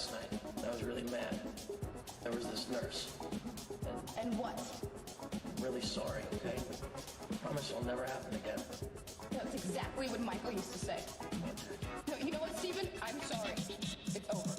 last night. I was really mad. There was this nurse. And what? I'm really sorry, okay? I promise it'll never happen again. That's exactly what Michael used to say. No, you know what, Steven? I'm sorry. It's over.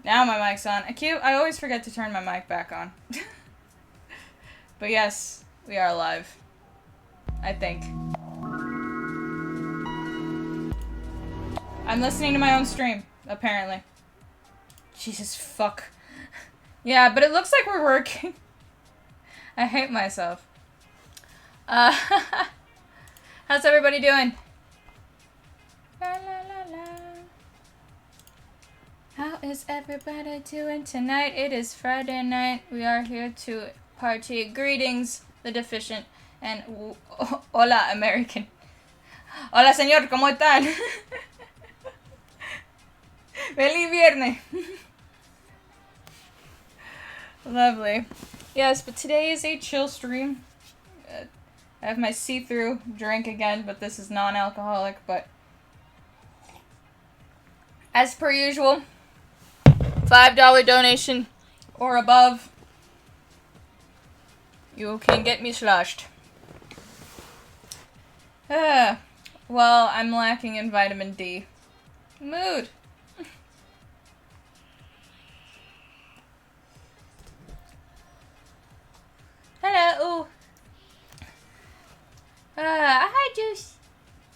Now my mic's on. I always forget to turn my mic back on. But yes, we are live. I think. I'm listening to my own stream, apparently. Jesus fuck. Yeah, but it looks like we're working. I hate myself. How's everybody doing? La, la, la, la. How is everybody doing tonight? It is Friday night. We are here to party. Greetings, the deficient, and hola, American. Hola, señor, ¿cómo están? Feliz viernes. Lovely. Yes, but today is a chill stream. I have my see-through drink again, but this is non-alcoholic, but as per usual, $5 donation or above, you can get me sloshed. Well, I'm lacking in vitamin D. Mood. Hello. Hi, Juice.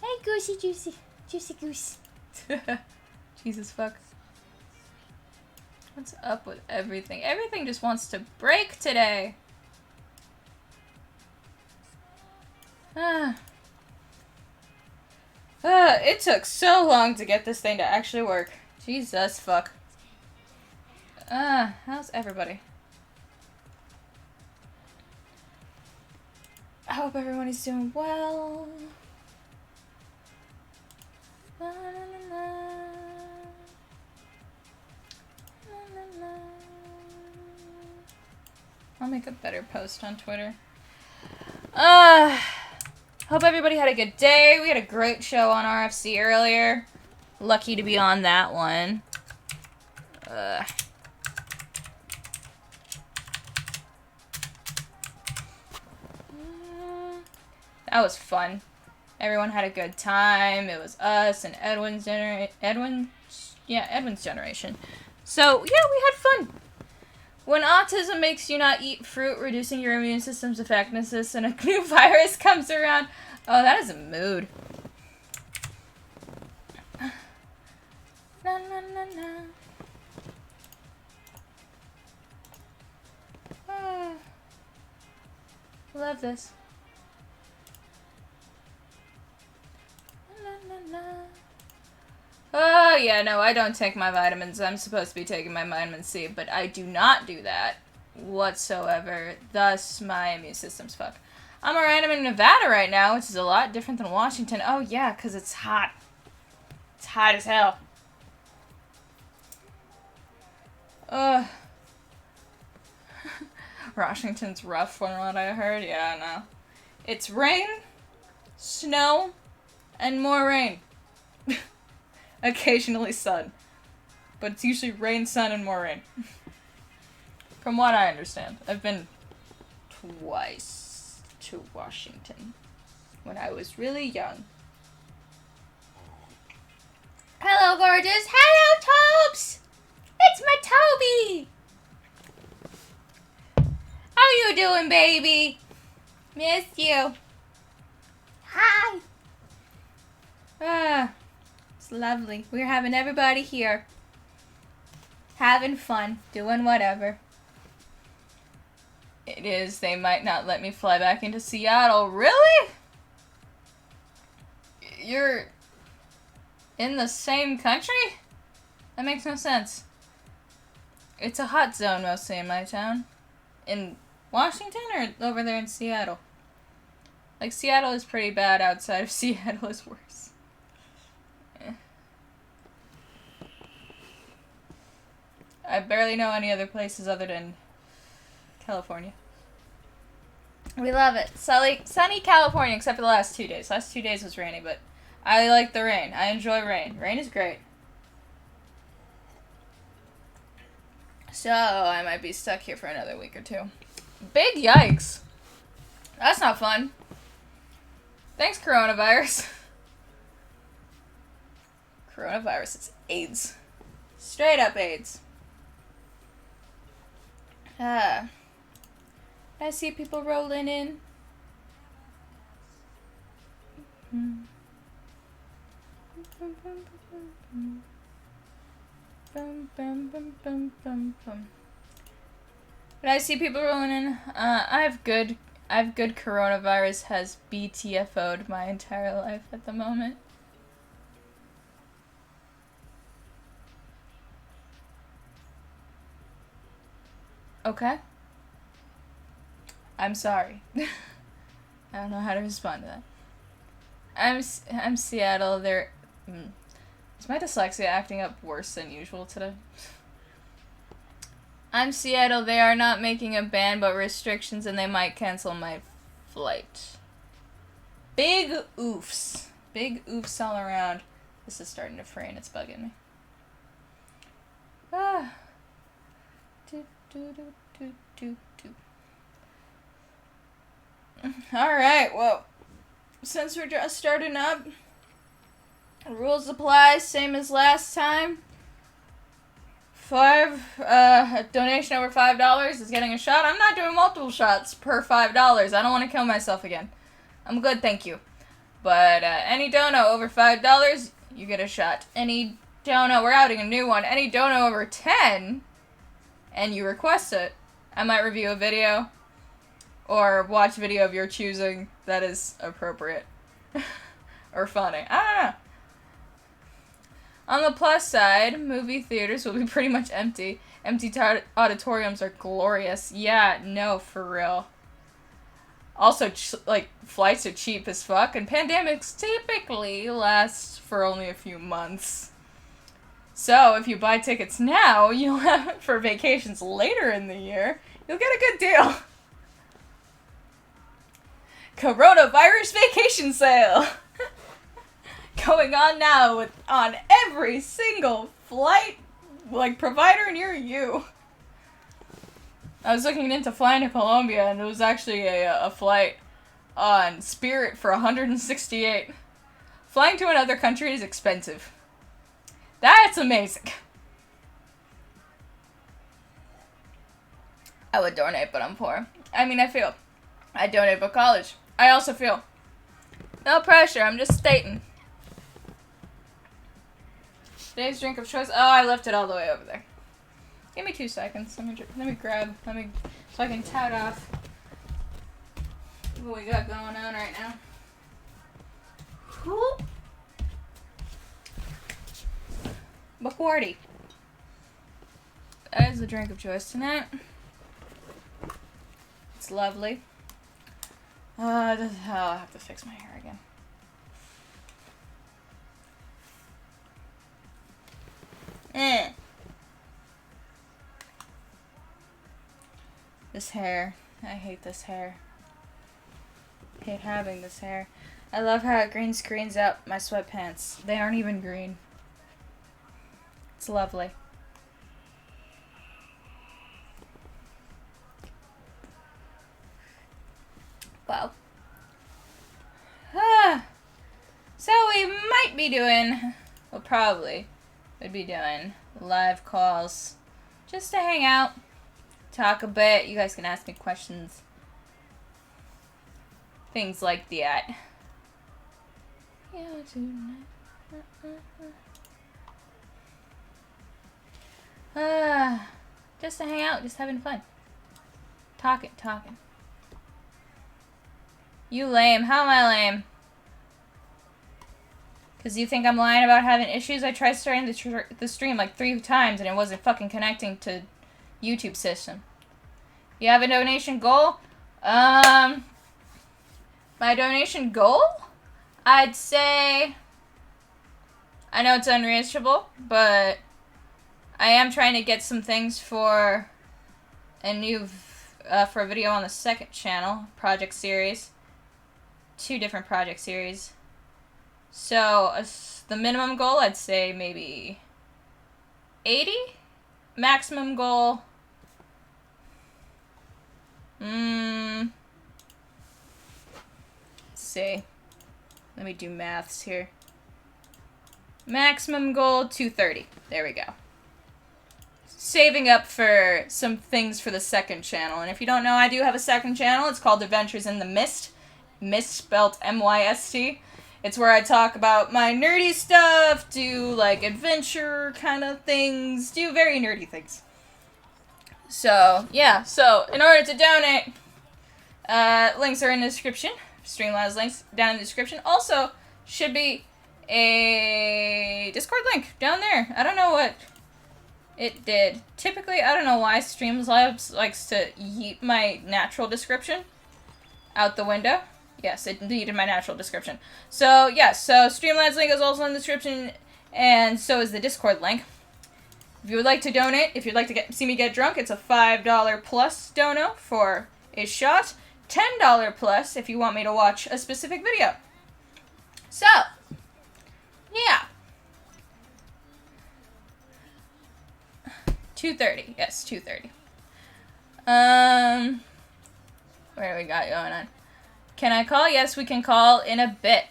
Hey, Goosey Juicy. Juicy Goose. Jesus fuck. What's up with everything? Everything just wants to break today. It took so long to get this thing to actually work. Jesus fuck. How's everybody? I hope everybody's doing well. La, la, la, la. I'll make a better post on Twitter. Hope everybody had a good day. We had a great show on RFC earlier. Lucky to be on that one. That was fun. Everyone had a good time. It was us and Edwin's generation. So, yeah, we had fun. When autism makes you not eat fruit, reducing your immune system's effectiveness, and a new virus comes around. Oh, that is a mood. Na, na, na, na. Love this. Oh, yeah, no, I don't take my vitamins. I'm supposed to be taking my vitamin C, but I do not do that whatsoever. Thus, my immune system's fucked. I'm alright, I'm in Nevada right now, which is a lot different than Washington. Oh, yeah, because it's hot. It's hot as hell. Ugh. Washington's rough from what I heard. Yeah, no. It's rain, snow, and more rain. Occasionally sun. But it's usually rain, sun, and more rain. From what I understand. I've been twice to Washington when I was really young. Hello, gorgeous. Hello, Tobes. It's my Toby. How you doing, baby? Miss you. Hi. Ah, it's lovely. We're having everybody here. Having fun. Doing whatever. It is. They might not let me fly back into Seattle. Really? You're in the same country? That makes no sense. It's a hot zone mostly in my town. In Washington or over there in Seattle? Like, Seattle is pretty bad. Outside of Seattle is worse. I barely know any other places other than California. We love it. Sunny California, except for the last 2 days. Last 2 days was rainy, but I like the rain. I enjoy rain. Rain is great. So, I might be stuck here for another week or two. Big yikes. That's not fun. Thanks, coronavirus. Coronavirus is AIDS. Straight up AIDS. I see people rolling in. But I see people rolling in. I have good coronavirus has BTFO'd my entire life at the moment. Okay. I'm sorry. I don't know how to respond to that. I'm Seattle. Is my dyslexia acting up worse than usual today? I'm Seattle. They are not making a ban, but restrictions, and they might cancel my flight. Big oofs. Big oofs all around. This is starting to fray and it's bugging me. Ah. Alright, well, since we're just starting up, rules apply, same as last time. A donation over $5 is getting a shot. I'm not doing multiple shots per $5. I don't want to kill myself again. I'm good, thank you. But any dono over $5, you get a shot. Any dono, we're outing a new one. Any dono over 10, and you request it, I might review a video or watch a video of your choosing that is appropriate or funny. I don't know. On the plus side, movie theaters will be pretty much empty. Empty auditoriums are glorious. Yeah, no, for real. Also, flights are cheap as fuck, and pandemics typically last for only a few months. So, if you buy tickets now, you'll have it for vacations later in the year. You'll get a good deal. Coronavirus vacation sale! Going on now on every single flight, provider near you. I was looking into flying to Colombia, and it was actually a flight on Spirit for $168. Flying to another country is expensive. That's amazing. I would donate, but I'm poor. I mean, I donate for college. I also feel no pressure. I'm just stating. Today's drink of choice. Oh, I left it all the way over there. Give me 2 seconds. So I can tout off what we got going on right now. Who? Bacardi. That is the drink of choice tonight. It's lovely. I'll have to fix my hair again. This hair. I hate this hair. I hate having this hair. I love how it green screens out my sweatpants. They aren't even green. It's lovely. be doing, well, probably would be doing live calls just to hang out, talk a bit. You guys can ask me questions. Things like that. Yeah, tonight. Just to hang out, just having fun. Talking. You lame. How am I lame? Because you think I'm lying about having issues? I tried starting the stream like 3 times and it wasn't fucking connecting to YouTube system. You have a donation goal? My donation goal? I'd say... I know it's unreachable, but I am trying to get some things for a new... for a video on the second channel, project series. 2 different project series. So, the minimum goal, I'd say maybe 80? Maximum goal... let's see. Let me do maths here. Maximum goal, 230. There we go. Saving up for some things for the second channel. And if you don't know, I do have a second channel. It's called Adventures in the Mist. Mist spelled M-Y-S-T. It's where I talk about my nerdy stuff, do like adventure kind of things, do very nerdy things. So, yeah. So, in order to donate, links are in the description. Streamlabs links down in the description. Also, should be a Discord link down there. I don't know what it did. Typically, I don't know why Streamlabs likes to yeet my natural description out the window. Yes, it deleted my natural description. So, yes, so Streamlabs link is also in the description, and so is the Discord link. If you would like to donate, if you'd like to see me get drunk, it's a $5 plus dono for a shot. $10 plus if you want me to watch a specific video. So, yeah. 2:30. Yes, 2:30. What do we got going on? Can I call? Yes, we can call in a bit.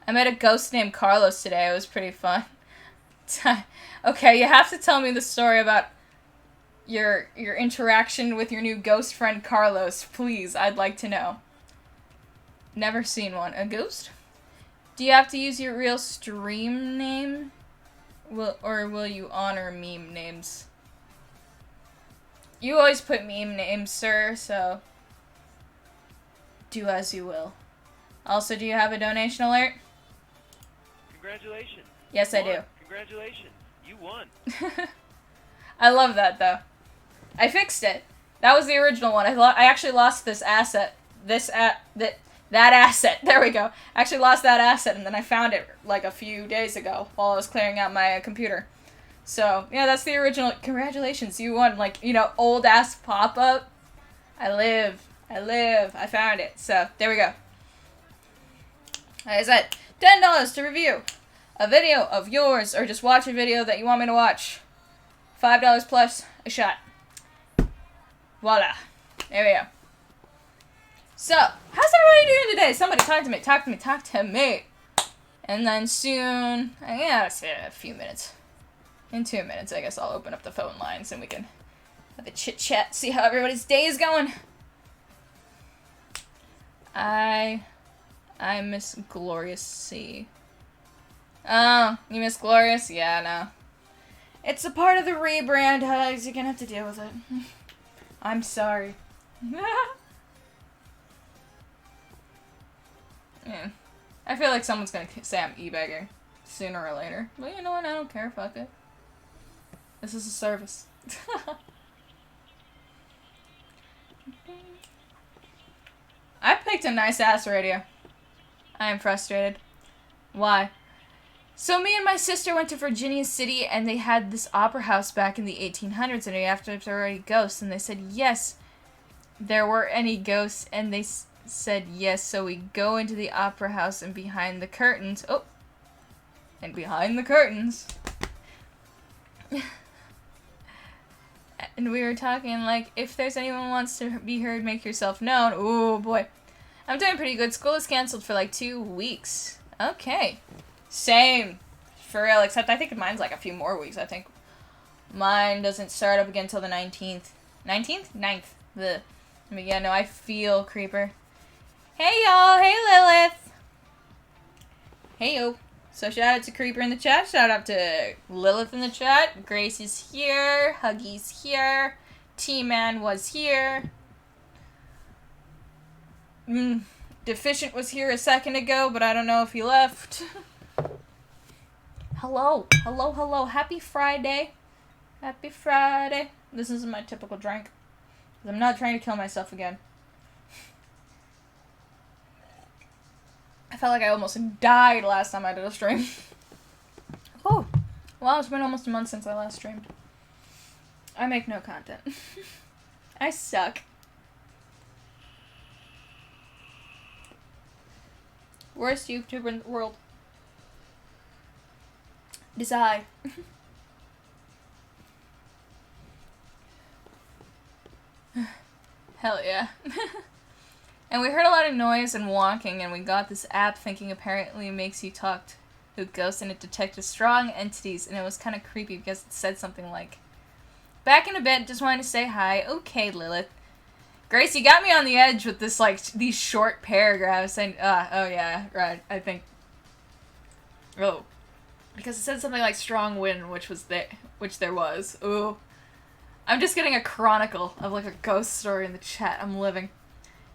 I met a ghost named Carlos today. It was pretty fun. Okay, you have to tell me the story about your interaction with your new ghost friend Carlos. Please, I'd like to know. Never seen one. A ghost? Do you have to use your real stream name? Or will you honor meme names? You always put meme names, sir, so... do as you will. Also, do you have a donation alert? Congratulations. Yes, I do. Congratulations. You won. I love that, though. I fixed it. That was the original one. I actually lost this asset. That asset. There we go. I actually lost that asset, and then I found it, like, a few days ago while I was clearing out my computer. So, yeah, that's the original. Congratulations, you won. Like, you know, old-ass pop-up. I live. I found it. So, there we go. Like I said, $10 to review a video of yours, or just watch a video that you want me to watch. $5 plus a shot. Voila. There we go. So, how's everybody doing today? Somebody talk to me. And then soon, yeah, I'll say a few minutes. In 2 minutes, I guess I'll open up the phone lines and we can have a chit-chat, see how everybody's day is going. I miss Glorious C. Oh, you miss Glorious? Yeah, no. It's a part of the rebrand, Hugs. You're gonna have to deal with it. I'm sorry. Yeah. I feel like someone's gonna say I'm e-begging sooner or later. But you know what? I don't care. Fuck it. This is a service. I picked a nice-ass radio. I am frustrated. Why? So me and my sister went to Virginia City, and they had this opera house back in the 1800s, and we asked if there were any ghosts, and they said yes, there were any ghosts, and they said yes, so we go into the opera house, and behind the curtains, and we were talking, like, if there's anyone who wants to be heard, make yourself known. Ooh, boy. I'm doing pretty good. School is canceled for, like, 2 weeks. Okay. Same. For real, except I think mine's like a few more weeks, I think. Mine doesn't start up again until the 19th. 19th? 9th. Ugh. I mean, yeah, no, I feel creeper. Hey, y'all. Hey, Lilith. Hey, yo. So, shout out to Creeper in the chat. Shout out to Lilith in the chat. Grace is here. Huggy's here. T-Man was here. Deficient was here a second ago, but I don't know if he left. Hello. Hello, hello. Happy Friday. Happy Friday. This isn't my typical drink. I'm not trying to kill myself again. I felt like I almost died last time I did a stream. Oh. Well, it's been almost a month since I last streamed. I make no content. I suck. Worst YouTuber in the world. It is I. Hell yeah. And we heard a lot of noise and walking, and we got this app thinking apparently makes you talk to ghosts and it detected strong entities, and it was kind of creepy because it said something like, back in a bit, just wanted to say hi. Okay, Lilith. Grace, you got me on the edge with this, like, these short paragraphs, and, oh yeah, right, I think. Oh. Because it said something like strong wind, which there was. Ooh. I'm just getting a chronicle of, like, a ghost story in the chat. I'm living.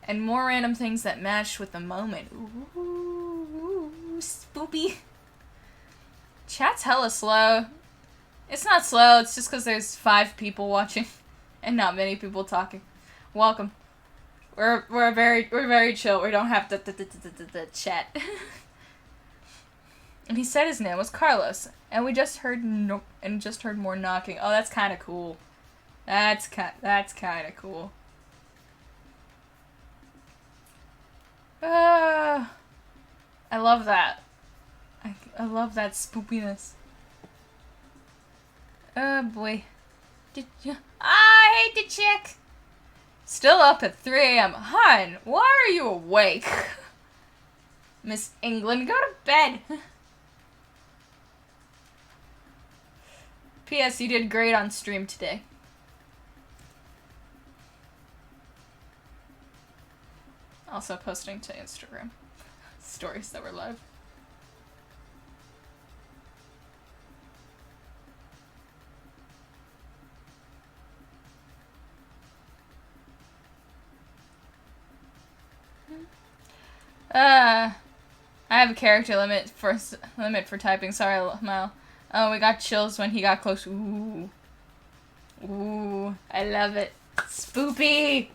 And more random things that matched with the moment. Ooh, spoopy. Chat's hella slow. It's not slow, it's just because there's 5 people watching. And not many people talking. Welcome. We're very chill. We don't have the chat. And he said his name was Carlos. And we just heard more knocking. Oh, that's kind of cool. That's kind of cool. I love that. I love that spoopiness. Oh boy. I hate the chick. Still up at 3 a.m. Hun, why are you awake? Miss England, go to bed. P.S. You did great on stream today. Also posting to Instagram stories that were live. I have a character limit for typing. Sorry, Mile. Oh, we got chills when he got close. Ooh. Ooh, I love it. Spoopy!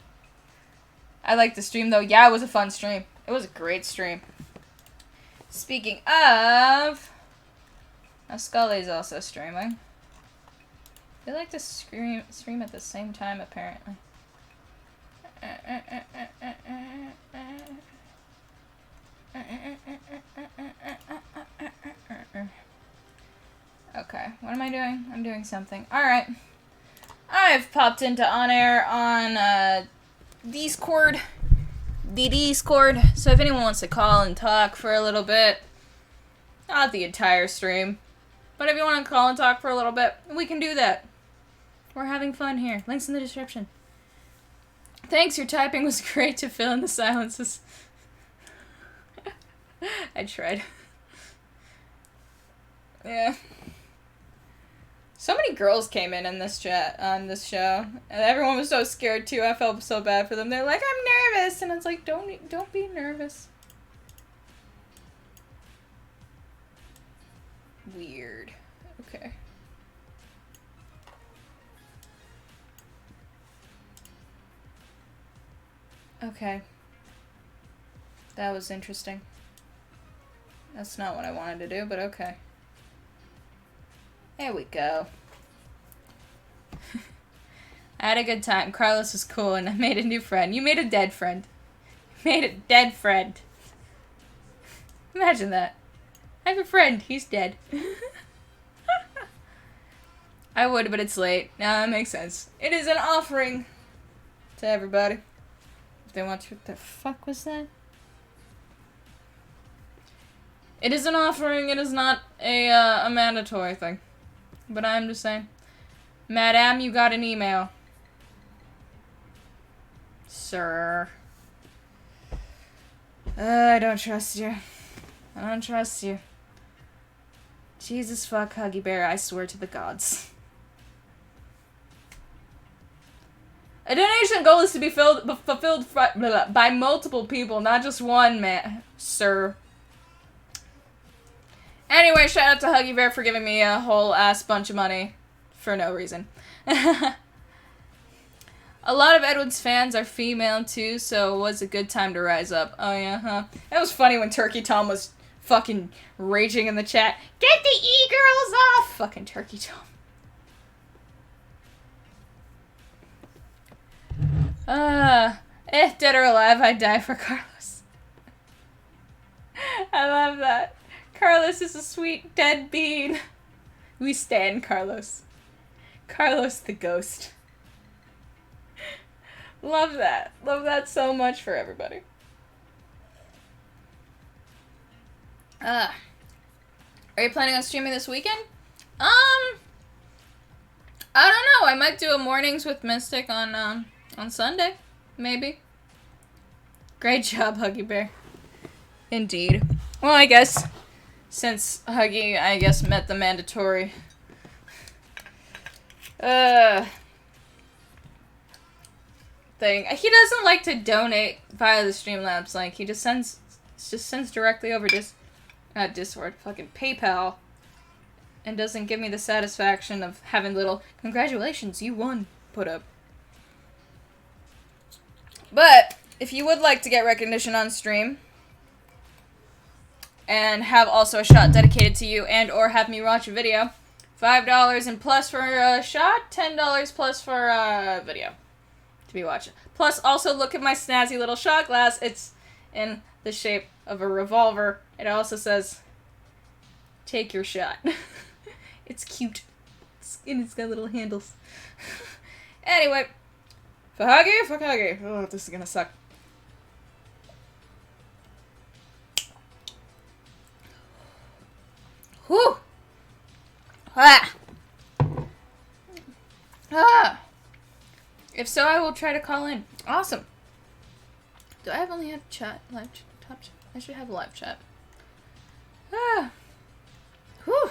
I like the stream, though. Yeah, it was a fun stream. It was a great stream. Speaking of... Now, Scully's also streaming. They like to stream at the same time, apparently. Okay, what am I doing? I'm doing something. Alright. I've popped into On Air on, Discord. The Discord. So if anyone wants to call and talk for a little bit, not the entire stream, but if you want to call and talk for a little bit, we can do that. We're having fun here. Links in the description. Thanks, your typing was great to fill in the silences. I tried. Yeah. So many girls came in this chat, on this show, and everyone was so scared too. I felt so bad for them. They're like, I'm nervous, and it's like, don't be nervous. Weird. Okay. Okay. That was interesting. That's not what I wanted to do, but okay. There we go. I had a good time. Carlos was cool, and I made a new friend. You made a dead friend. You made a dead friend. Imagine that. I have a friend. He's dead. I would, but it's late. No, that makes sense. It is an offering to everybody. If they want to. What the fuck was that? It is an offering, it is not a mandatory thing. But I'm just saying. Madame, you got an email. Sir. I don't trust you. I don't trust you. Jesus fuck Huggy Bear, I swear to the gods. A donation goal is to be fulfilled by multiple people, not just one man, sir. Anyway, shout out to Huggy Bear for giving me a whole ass bunch of money for no reason. A lot of Edward's fans are female too, so it was a good time to rise up. Oh yeah, huh? It was funny when Turkey Tom was fucking raging in the chat. Get the e-girls off! Fucking Turkey Tom. Dead or alive, I'd die for Carlos. I love that. Carlos is a sweet dead bean. We stand Carlos. Carlos the ghost. Love that. Love that so much for everybody. Are you planning on streaming this weekend? I don't know. I might do a mornings with Mystic on Sunday. Maybe. Great job, Huggy Bear. Indeed. Well, I guess since Huggy, I guess, met the mandatory thing. He doesn't like to donate via the Streamlabs link. He just sends directly over Discord, fucking PayPal, and doesn't give me the satisfaction of having little congratulations, you won put up. But if you would like to get recognition on stream and have also a shot dedicated to you and or have me watch a video, $5 and plus for a shot, $10 plus for a video to be watching. Plus also look at my snazzy little shot glass. It's in the shape of a revolver. It also says, take your shot. It's cute. And it's got little handles. Anyway, for Huggy. Oh, this is gonna suck. Whew. Ah. Ah. If so, I will try to call in. Awesome. Do I only have chat? Live top chat? I should have live chat. Ah. Whew.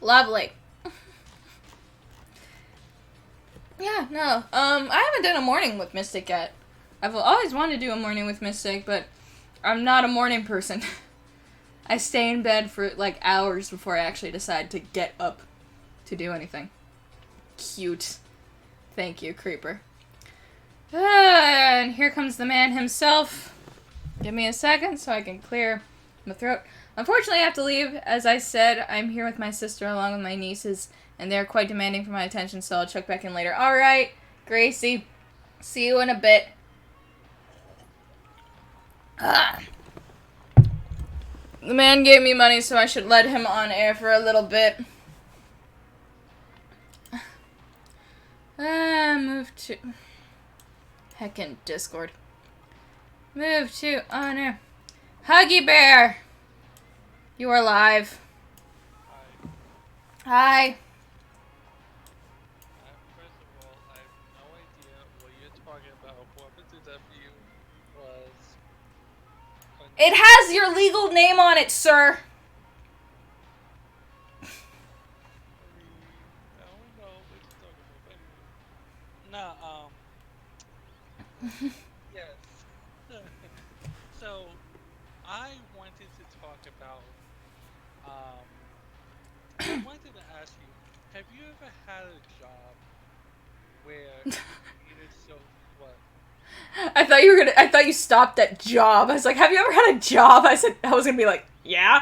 Lovely. Yeah, no. I haven't done a morning with Mystic yet. I've always wanted to do a morning with Mystic, but I'm not a morning person. I stay in bed for like hours before I actually decide to get up to do anything. Cute. Thank you, Creeper. And here comes the man himself. Give me a second so I can clear my throat. Unfortunately, I have to leave. As I said, I'm here with my sister along with my nieces, and they're quite demanding for my attention, so I'll check back in later. Alright, Gracie. See you in a bit. Ah. The man gave me money, so I should let him on air for a little bit. Move to... Heckin' Discord. Move to on air. Huggy Bear! You are live. Hi. First of all, I have no idea what you're talking about. Whoever did that for you was... It has your legal name on it, sir. I don't know what you're talking about. Nah, yes. So, I wanted to talk about, I wanted to ask you, have you ever had a job where you needed so, what? I thought you stopped at job. I was like, have you ever had a job? I was gonna be like, yeah.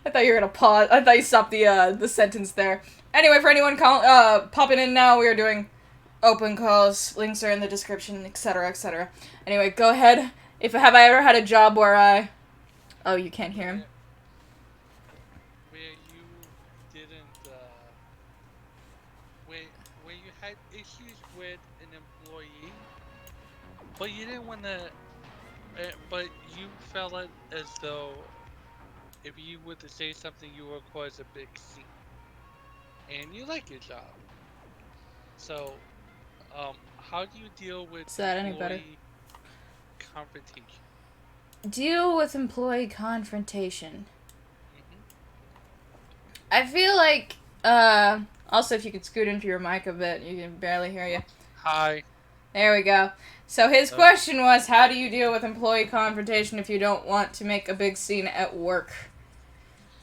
I thought you were gonna pause. I thought you stopped the sentence there. Anyway, for anyone popping in now, we are doing open calls. Links are in the description, etc., etc. Anyway, go ahead. Have I ever had a job where I... Oh, you can't hear him. Where you didn't, where you had issues with an employee, but you didn't want to but you felt it as though if you were to say something, you would cause a big scene, and you like your job. So, how do you deal with Is that any better? employee confrontation? Deal with employee confrontation. Hmm. I feel like, also if you could scoot into your mic a bit, you can barely hear you. Hi. There we go. So his Uh, question was, how do you deal with employee confrontation if you don't want to make a big scene at work?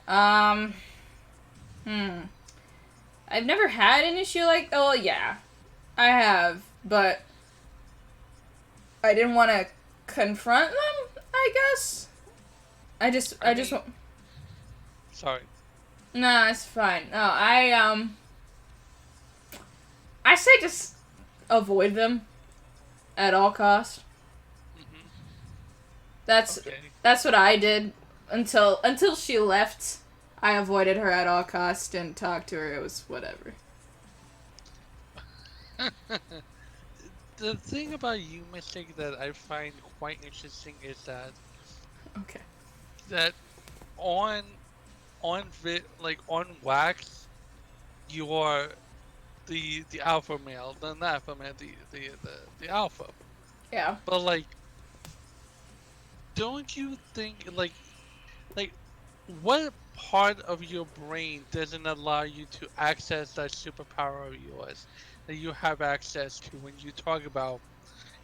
Um, I've never had an issue like, oh yeah, I have, but I didn't want to confront them, I guess. I just, mean, sorry. no, it's fine. No, I say just avoid them at all costs. Hmm. That's Okay. that's what I did until she left. I avoided her at all costs, didn't talk to her. It was whatever. The thing about you, Mystic, that I find quite interesting is Okay. that on like on wax, you are the alpha male, the not alpha male, the alpha. Yeah. But like, don't you think like what part of your brain doesn't allow you to access that superpower of yours that you have access to when you talk about,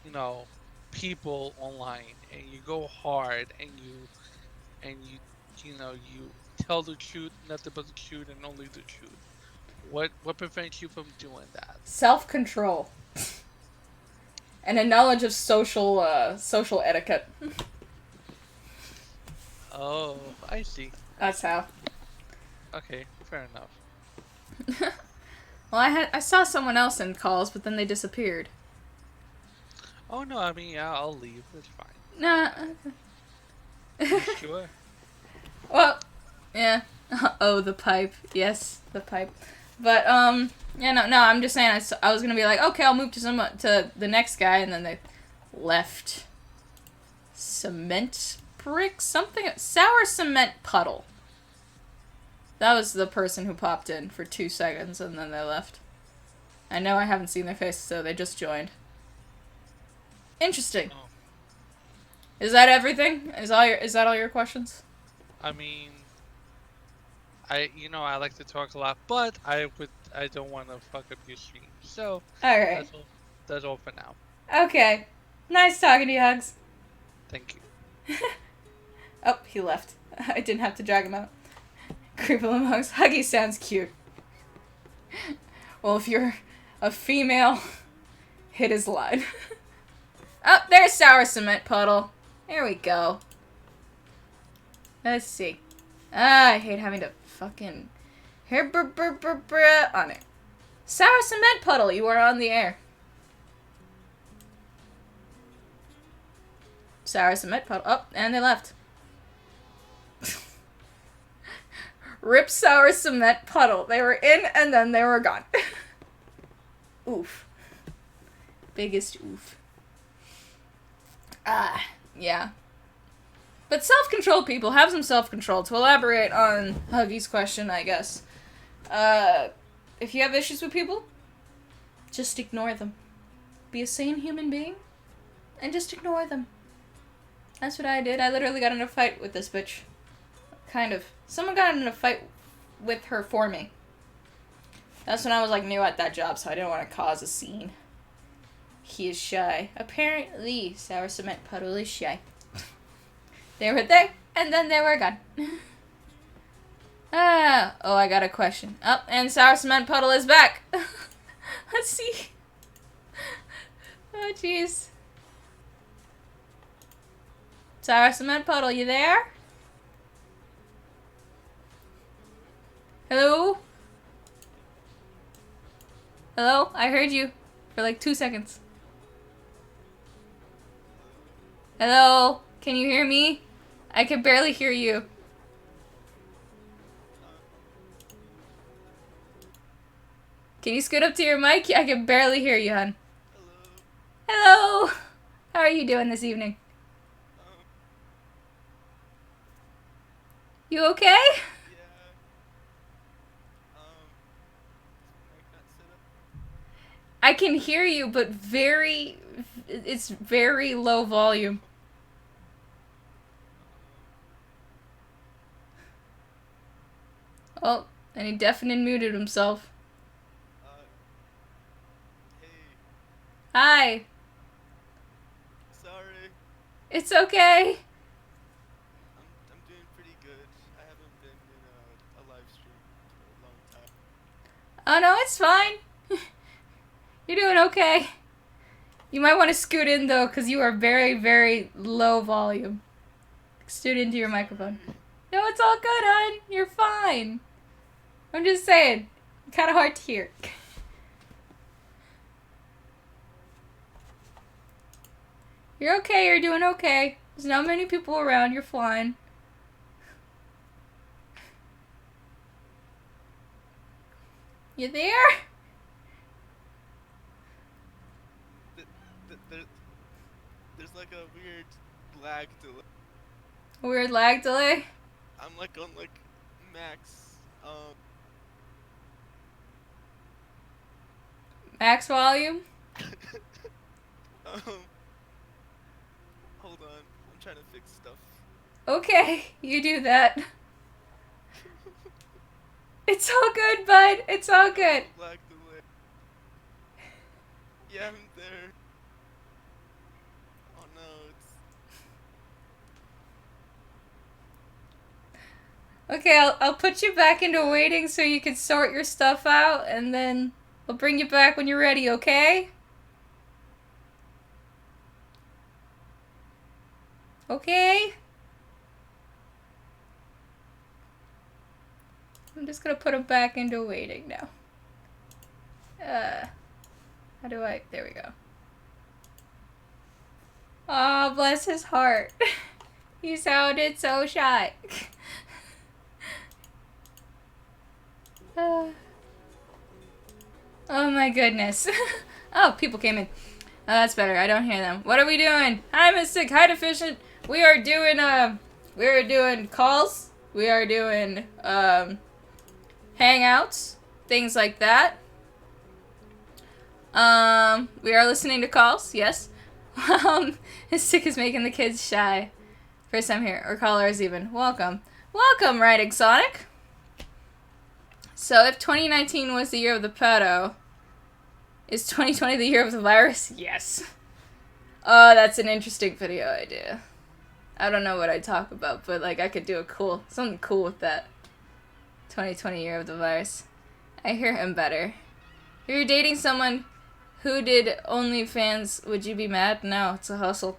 you know, people online and you go hard and you you tell the truth, nothing but the truth and only the truth. What prevents you from doing that? Self-control and a knowledge of social etiquette. Oh, I see. I That's see. how. Okay, fair enough. Well, I saw someone else in calls, but then they disappeared. Oh no, I mean, yeah, I'll leave. It's fine. Nah. You sure? Well, yeah. Oh, the pipe. Yes, the pipe. But yeah, no. I'm just saying. I was gonna be like, okay, I'll move to the next guy, and then they left. Cement brick, something sour cement puddle. That was the person who popped in for 2 seconds, and then they left. I know I haven't seen their faces, so they just joined. Interesting. Oh, Is that everything? Is that all your questions? I mean, I like to talk a lot, but I don't want to fuck up your stream. So All right. that's all. That's all for now. Okay. Nice talking to you, Hugs. Thank you. Oh, he left. I didn't have to drag him out. Creeple amongst Huggy sounds cute. Well, if you're a female, hit his line. Oh, there's sour cement puddle. There we go. Let's see. I hate having to fucking hair on it. Sour cement puddle, you are on the air. Sour cement puddle. Oh, and they left. Rip sour cement puddle. They were in and then they were gone. Oof. Biggest oof. Yeah. But self-control, people. Have some self-control. To elaborate on Huggy's question, I guess. If you have issues with people, just ignore them. Be a sane human being, and just ignore them. That's what I did. I literally got in a fight with this bitch. Kind of. Someone got in a fight with her for me. That's when I was, like, new at that job, so I didn't want to cause a scene. He is shy. Apparently, sour cement puddle is shy. They were there, and then they were gone. Oh, I got a question. Oh, and sour cement puddle is back. Let's see. Oh, jeez. Sour cement puddle, you there? Hello? Hello? I heard you for like 2 seconds. Hello? Can you hear me? I can barely hear you. Can you scoot up to your mic? I can barely hear you, hon. Hello. How are you doing this evening? You okay? Yeah. Mic not set up. I can hear you, but it's very low volume. Oh, and he deafened and muted himself. Hey, Hi. sorry. It's okay. I'm doing pretty good. I haven't been in a live stream for a long time. Oh no, it's fine. You're doing okay. You might want to scoot in though, because you are very, very low volume. Scoot into your microphone. No, it's all good, hon. You're fine. I'm just saying. Kind of hard to hear. You're okay. You're doing okay. There's not many people around. You're fine. You there? There's like a weird lag delay. Weird lag delay. I'm like on like max. Max volume. Hold on. I'm trying to fix stuff. Okay, you do that. It's all good, bud. It's all good. Lag delay. Yeah, I'm there. Oh no, it's Okay, I'll put you back into waiting so you can sort your stuff out, and then I'll bring you back when you're ready, okay? Okay? I'm just gonna put him back into waiting now. How do I... There we go. Aw, bless his heart. He sounded so shy. Oh my goodness. Oh, people came in. Oh, that's better. I don't hear them. What are we doing? Hi, Mystic. Hi, Deficient. We are doing calls. We are doing, hangouts. Things like that. We are listening to calls. Yes. Mystic is making the kids shy. First time here. Or callers even. Welcome. Welcome, Writing Sonic. So, if 2019 was the year of the pedo, is 2020 the year of the virus? Yes. Oh, that's an interesting video idea. I don't know what I'd talk about, but, like, I could do something cool with that. 2020 year of the virus. I hear him better. If you're dating someone who did OnlyFans, would you be mad? No, it's a hustle.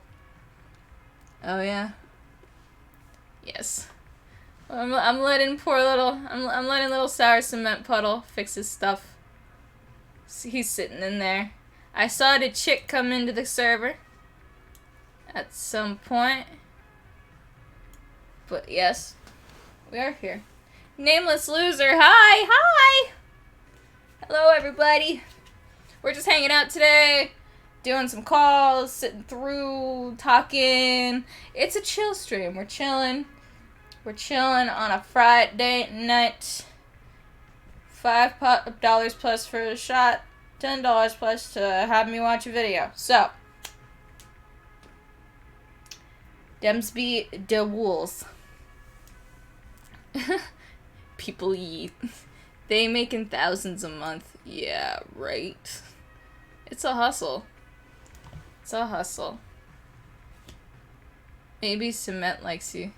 Oh, yeah. Yes. I'm letting I'm letting little sour cement puddle fix his stuff. He's sitting in there. I saw the chick come into the server at some point. But yes, we are here. Nameless loser, hi, hi! Hello, everybody. We're just hanging out today, doing some calls, sitting through, talking. It's a chill stream. We're chilling. We're chilling on a Friday night. $5 plus for a shot. $10 plus to have me watch a video. So, Dems be de wolves. People eat. They making thousands a month. Yeah, right. It's a hustle. It's a hustle. Maybe Cement likes you.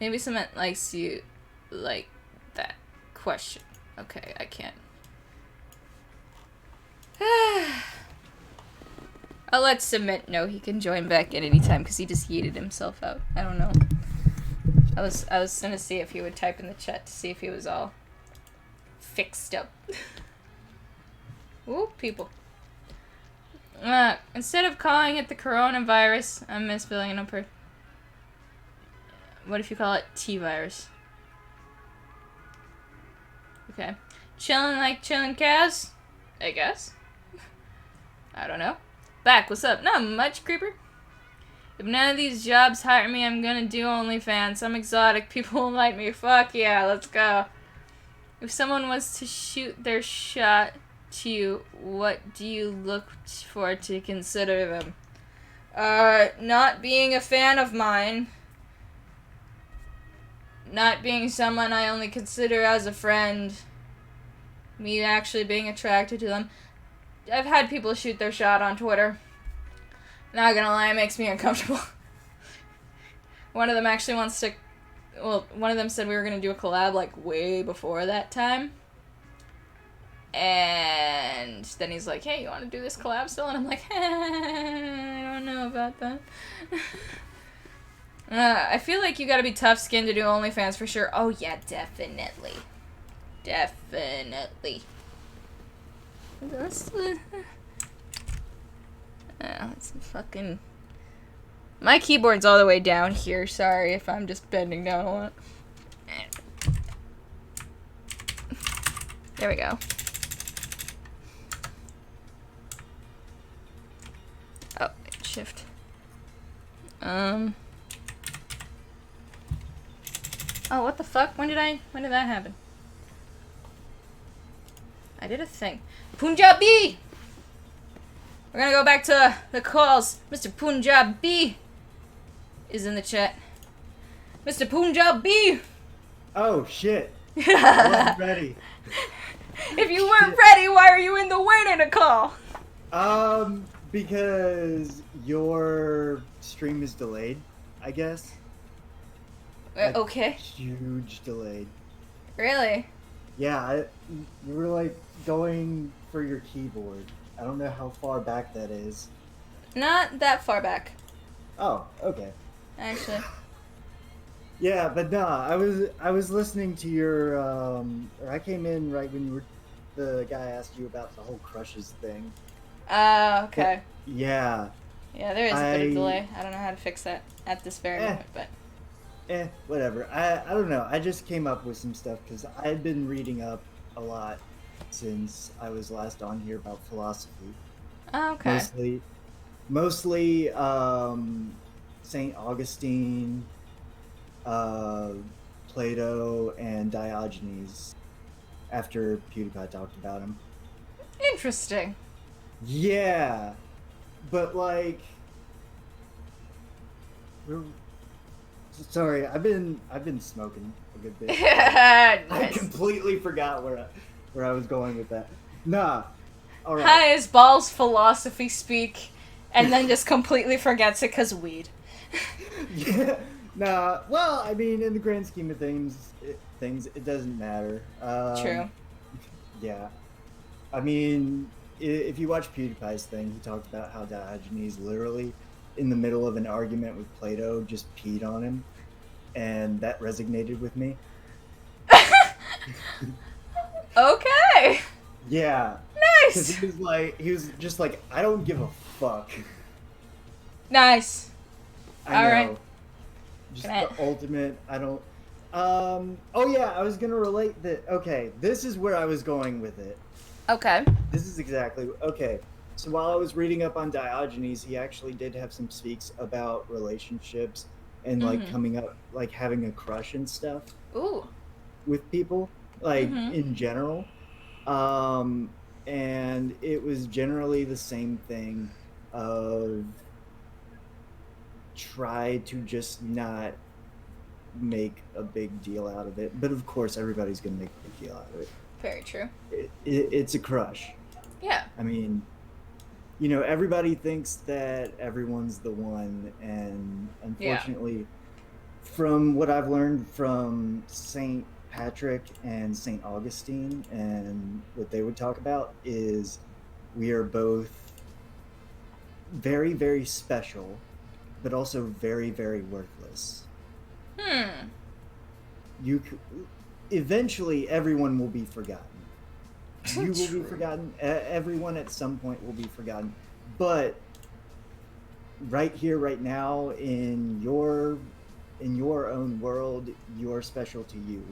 Maybe Cement likes you like that question. Okay, I can't. I'll let Cement know he can join back at any time because he just yeeted himself out. I don't know. I was gonna see if he would type in the chat to see if he was all fixed up. Ooh, people. Instead of calling it the coronavirus, I'm misspelling a number. What if you call it T-virus? Okay. Chillin' like chillin' Kaz? I guess. I don't know. Back, what's up? Not much, creeper. If none of these jobs hire me, I'm gonna do OnlyFans. I'm exotic. People will like me. Fuck yeah, let's go. If someone was to shoot their shot to you, what do you look for to consider them? Not being a fan of mine. Not being someone I only consider as a friend. Me actually being attracted to them. I've had people shoot their shot on Twitter. Not gonna lie, it makes me uncomfortable. One of them actually wants to... Well, one of them said we were gonna do a collab, like, way before that time. And then he's like, hey, you wanna do this collab still? And I'm like, I don't know about that. I feel like you gotta be tough-skinned to do OnlyFans for sure. Oh, yeah, definitely. Definitely. Let's fucking... My keyboard's all the way down here. Sorry if I'm just bending down a lot. There we go. Oh, wait, shift. Oh, what the fuck? When did that happen? I did a thing. Punjabi! We're gonna go back to the calls. Mr. Punjabi is in the chat. Mr. Punjabi! Oh, shit. I wasn't ready. If you weren't ready, why are you in the waiting to call? Because your stream is delayed, I guess. Like, Okay. Huge delayed. Really? Yeah, you were like going for your keyboard. I don't know how far back that is. Not that far back, Oh, okay. actually. Yeah, but nah, I was listening to your or I came in right when the guy asked you about the whole crushes thing. Okay. Yeah. Yeah, there is a bit of delay. I don't know how to fix that at this very moment, but... Whatever. I don't know. I just came up with some stuff because I've been reading up a lot since I was last on here about philosophy. Oh, okay. Mostly St. Augustine, Plato, and Diogenes. After PewDiePie talked about him. Interesting. Yeah, but like, sorry, I've been smoking a good bit. I Nice. completely forgot where I was going with that. Nah, all right. Hi, is Ball's philosophy speak, and then just completely forgets it because weed. Yeah, nah. Well, I mean, in the grand scheme of things, it doesn't matter. True. Yeah, I mean, if you watch PewDiePie's thing, he talked about how Diogenes literally, in the middle of an argument with Plato, just peed on him, and that resonated with me. Okay. Yeah. Because Nice. he was just like, I don't give a fuck. Nice. I All know. right. Just Can I- the ultimate. I don't. Oh yeah, I was gonna relate that. Okay, this is where I was going with it. Okay. This is exactly okay. So while I was reading up on Diogenes, he actually did have some speaks about relationships and like Mhm. coming up, like having a crush and stuff Ooh. with people, like Mhm. in general. And it was generally the same thing of try to just not make a big deal out of it. But of course, everybody's gonna make a big deal out of it. Very true. It's a crush. Yeah. I mean, you know, everybody thinks that everyone's the one, and unfortunately, from what I've learned from Saint Patrick and Saint Augustine, and what they would talk about is we are both very, very special, but also very, very worthless. Eventually, everyone will be forgotten. You will True. be forgotten. Everyone at some point will be forgotten. But right here, right now, in your own world, you're special to you.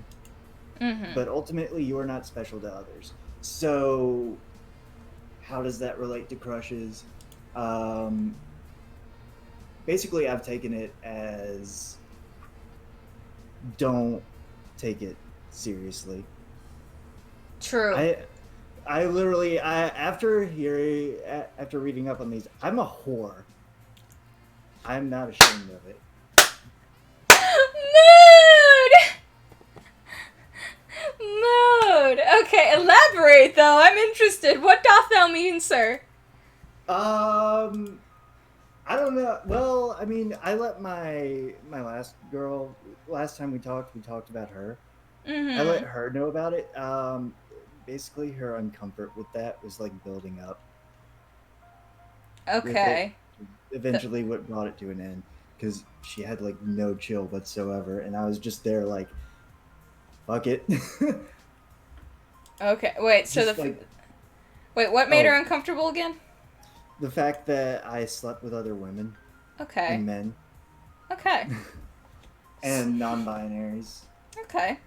Mm-hmm. But ultimately, you're not special to others. So, how does that relate to crushes? basically I've taken it as don't take it seriously. True. I literally after reading up on these, I'm a whore. I'm not ashamed of it. Mood. Okay, elaborate though. I'm interested. What doth thou mean, sir? I don't know. Well, I mean, I let my last time we talked about her. I let her know about it. Basically, her uncomfort with that was like building up. Okay. Eventually, what brought it to an end because she had like no chill whatsoever, and I was just there like, fuck it. Okay. Wait. So wait. What made her uncomfortable again? The fact that I slept with other women Okay. and men. Okay. And non-binaries. Okay.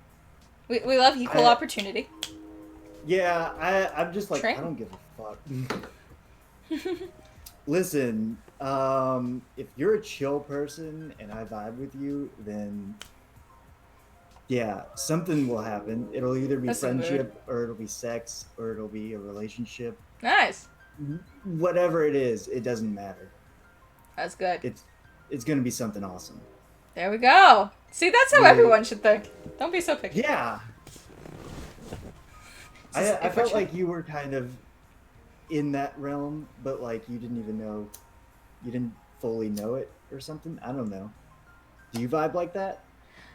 We love equal opportunity. Yeah, I'm just like, Train. I don't give a fuck. Listen, if you're a chill person and I vibe with you, then yeah, something will happen. It'll either be That's a mood. friendship, or it'll be sex, or it'll be a relationship. Nice. Whatever it is, it doesn't matter. That's good. It's gonna be something awesome. There we go. See, that's how everyone should think. Don't be so picky. Yeah. I felt like you were kind of in that realm, but like you didn't fully know it or something. I don't know. Do you vibe like that?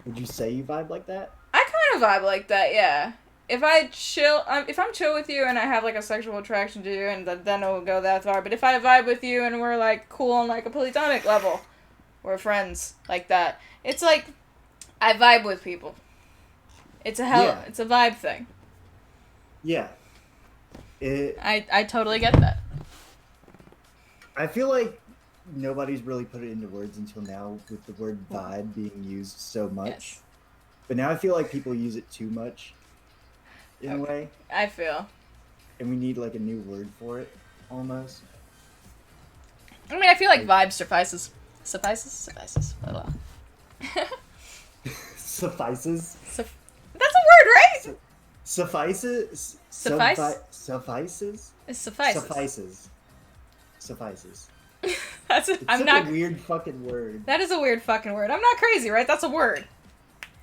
Would you say you vibe like that? I kind of vibe like that, yeah. If I'm chill with you and I have like a sexual attraction to you, and then it will go that far. But if I vibe with you and we're like cool on like a platonic level, we're friends like that. It's like I vibe with people. It's a vibe thing. Yeah. I totally get that. I feel like nobody's really put it into words until now with the word vibe being used so much. Yes. But now I feel like people use it too much in a way. I feel. And we need like a new word for it almost. I mean, I feel like vibe suffices. Suffices? Blah, blah. Suffices? That's a word, right? Suffices? Suffice? Suffices? It suffices. Suffices. That's It's I'm such not a weird fucking word. That is a weird fucking word. I'm not crazy, right? That's a word.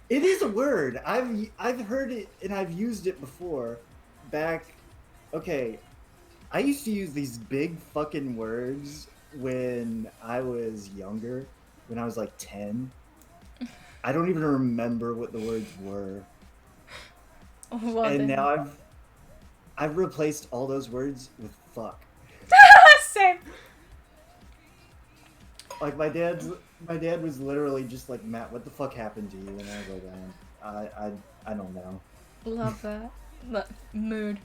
It is a word. I've heard it and I've used it before. Okay, I used to use these big fucking words when I was younger, when I was like 10. I don't even remember what the words were. Well, and then. now I've replaced all those words with fuck. Same. Like my dad was literally just like, Matt, what the fuck happened to you? And I was like, I don't know. Love that. Mood.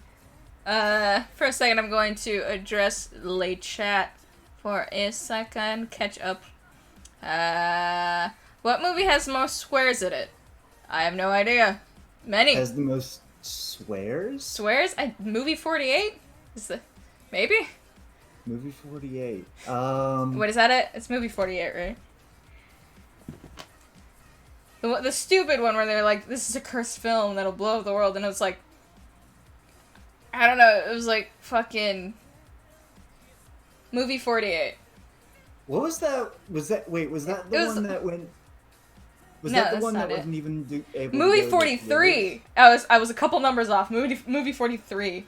For a second, I'm going to address late chat for a second. Catch up. What movie has the most swears in it? I have no idea. Many. Has the most swears? Swears? Movie 48? Maybe? Movie 48. What is that it? It's movie 48, right? The stupid one where they're like, this is a cursed film that'll blow up the world, and it was like, I don't know, it was like fucking movie 48. What was that? Was that the one that went? Was No, that the that's one that not it. wasn't even able Movie to go to 43. I was a couple numbers off. Movie 43.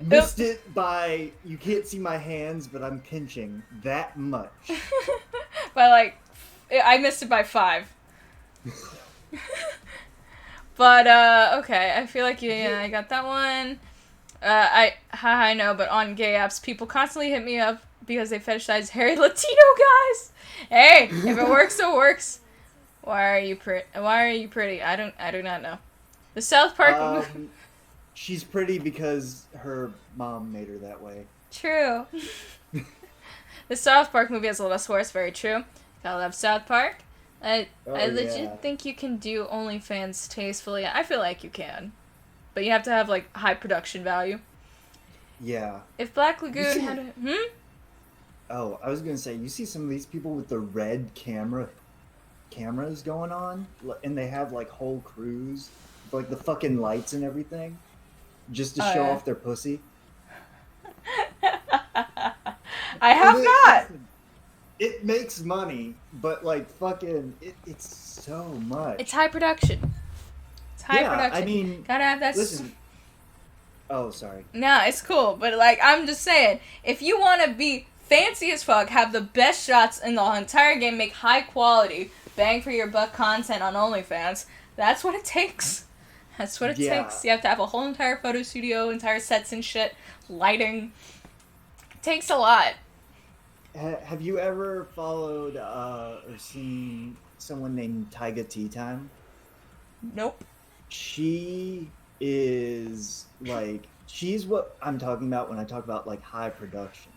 Missed it by, you can't see my hands, but I'm pinching that much. But like, I missed it by 5. But okay, I feel like I got that one. I know, but on gay apps, people constantly hit me up because they fetishize hairy Latino guys. Hey, if it works, it works. Why are you pretty? I do not know. The South Park. She's pretty because her mom made her that way. True. The South Park movie has a lot of swears. Very true. Gotta love South Park. I legit think you can do OnlyFans tastefully. I feel like you can, but you have to have like high production value. Yeah. If Black Lagoon had Oh, I was gonna say, you see some of these people with the red cameras going on, and they have like whole crews, with, like the fucking lights and everything, just to Oh, show yeah. off their pussy. I have And not. listen, it makes money, but like fucking, it's so much. It's high production. It's high Yeah, production. I mean, Gotta have that. listen. Oh, sorry. No, it's cool, but like I'm just saying, if you want to be fancy as fuck, have the best shots in the entire game, make high quality, bang for your buck content on OnlyFans, that's what it takes. That's what it Yeah. takes. You have to have a whole entire photo studio, entire sets and shit, lighting. It takes a lot. Have you ever followed or seen someone named Taiga Tea Time? Nope. She is like, she's what I'm talking about when I talk about like high production.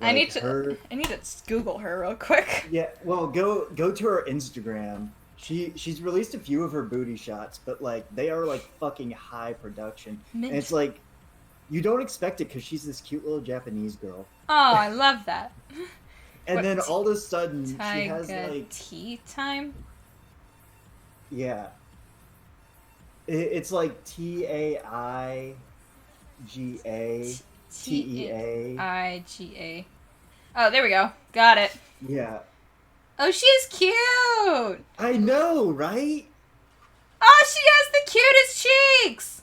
I Like, need to her. I need to Google her real quick. Yeah, well, go to her Instagram. She's released a few of her booty shots, but like they are like fucking high production, and it's like you don't expect it because she's this cute little Japanese girl, Oh, I love that. and What, then all of a sudden she has Taiga like, tea time. yeah, it's like TAIGA TEA. IGA. Oh, there we go. Got it. Yeah, Oh, she's cute. I know, right? Oh, she has the cutest cheeks.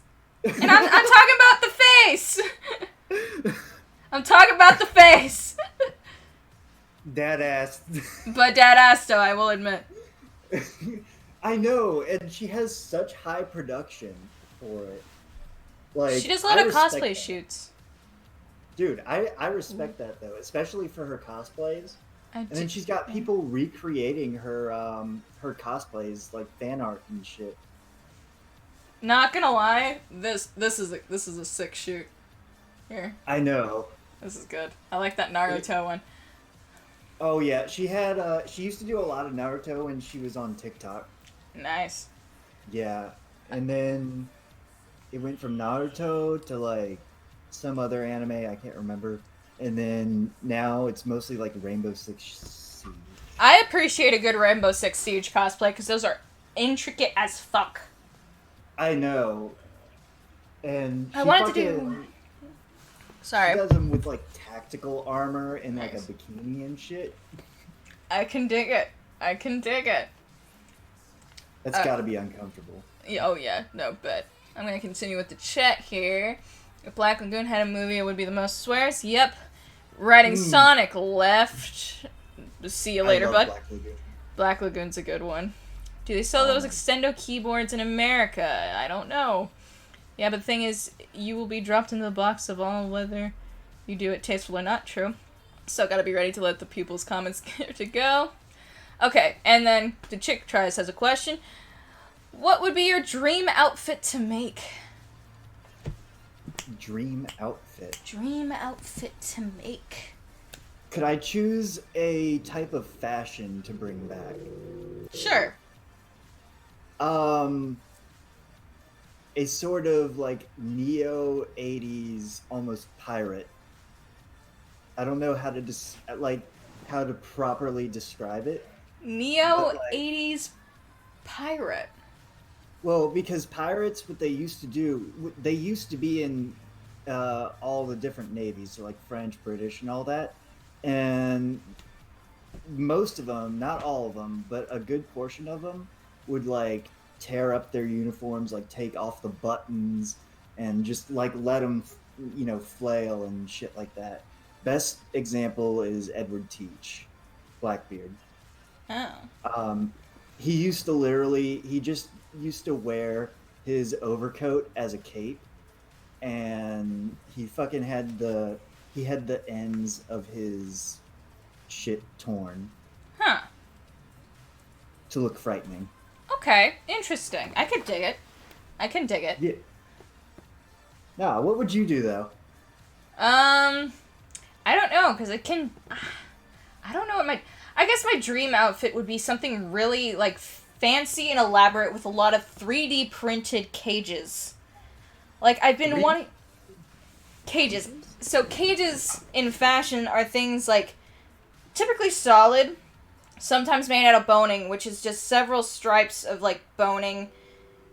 And I'm talking about the face. I'm talking about the face. Dad ass. But dad ass though, I will admit. I know, and she has such high production for it. Like, She does a lot I of respect cosplay that. shoots. Dude, I respect that though, especially for her cosplays. I And then she's got people recreating her her cosplays, like fan art and shit. Not gonna lie, this is a sick shoot. Here, I know. this is good. I like that Naruto one. Oh yeah, she used to do a lot of Naruto when she was on TikTok. Nice. Yeah. And then it went from Naruto to like some other anime, I can't remember. And then now it's mostly like Rainbow Six Siege. I appreciate a good Rainbow Six Siege cosplay because those are intricate as fuck. I know. And I wanted to do. Sorry. She does them with like tactical armor and like Nice. a bikini and shit. I can dig it. I can dig it. That's gotta be uncomfortable. Yeah, oh yeah, no, but I'm gonna continue with the chat here. If Black Lagoon had a movie, it would be the most swears. Yep. Writing Sonic left. See you later, I love bud. Black Lagoon. Black Lagoon's a good one. Do they sell those extendo keyboards in America? I don't know. Yeah, but the thing is, you will be dropped into the box of all whether you do it tasteful or not. True. So gotta be ready to let the pupils' comments get to go. Okay, and then the chick tries has a question. What would be your dream outfit to make? Dream outfit. Dream outfit to make. Could I choose a type of fashion to bring back? Sure. A sort of like neo 80s almost pirate. I don't know how to how to properly describe it. Neo But, like- 80s pirate. Well, because pirates, what they used to do, they used to be in all the different navies, so like French, British, and all that. And most of them, not all of them, but a good portion of them would like tear up their uniforms, like take off the buttons, and just like let them, flail and shit like that. Best example is Edward Teach, Blackbeard. Oh. He just used to wear his overcoat as a cape, and he fucking had the ends of his shit torn Huh. to look frightening. Okay. Interesting. I could dig it. I can dig it. Yeah. Nah, what would you do though? I don't know, because I don't know I guess my dream outfit would be something really, like, fancy and elaborate with a lot of 3D printed cages. Like, I've been wanting... Cages. So, cages in fashion are things like typically solid, sometimes made out of boning, which is just several stripes of, like, boning,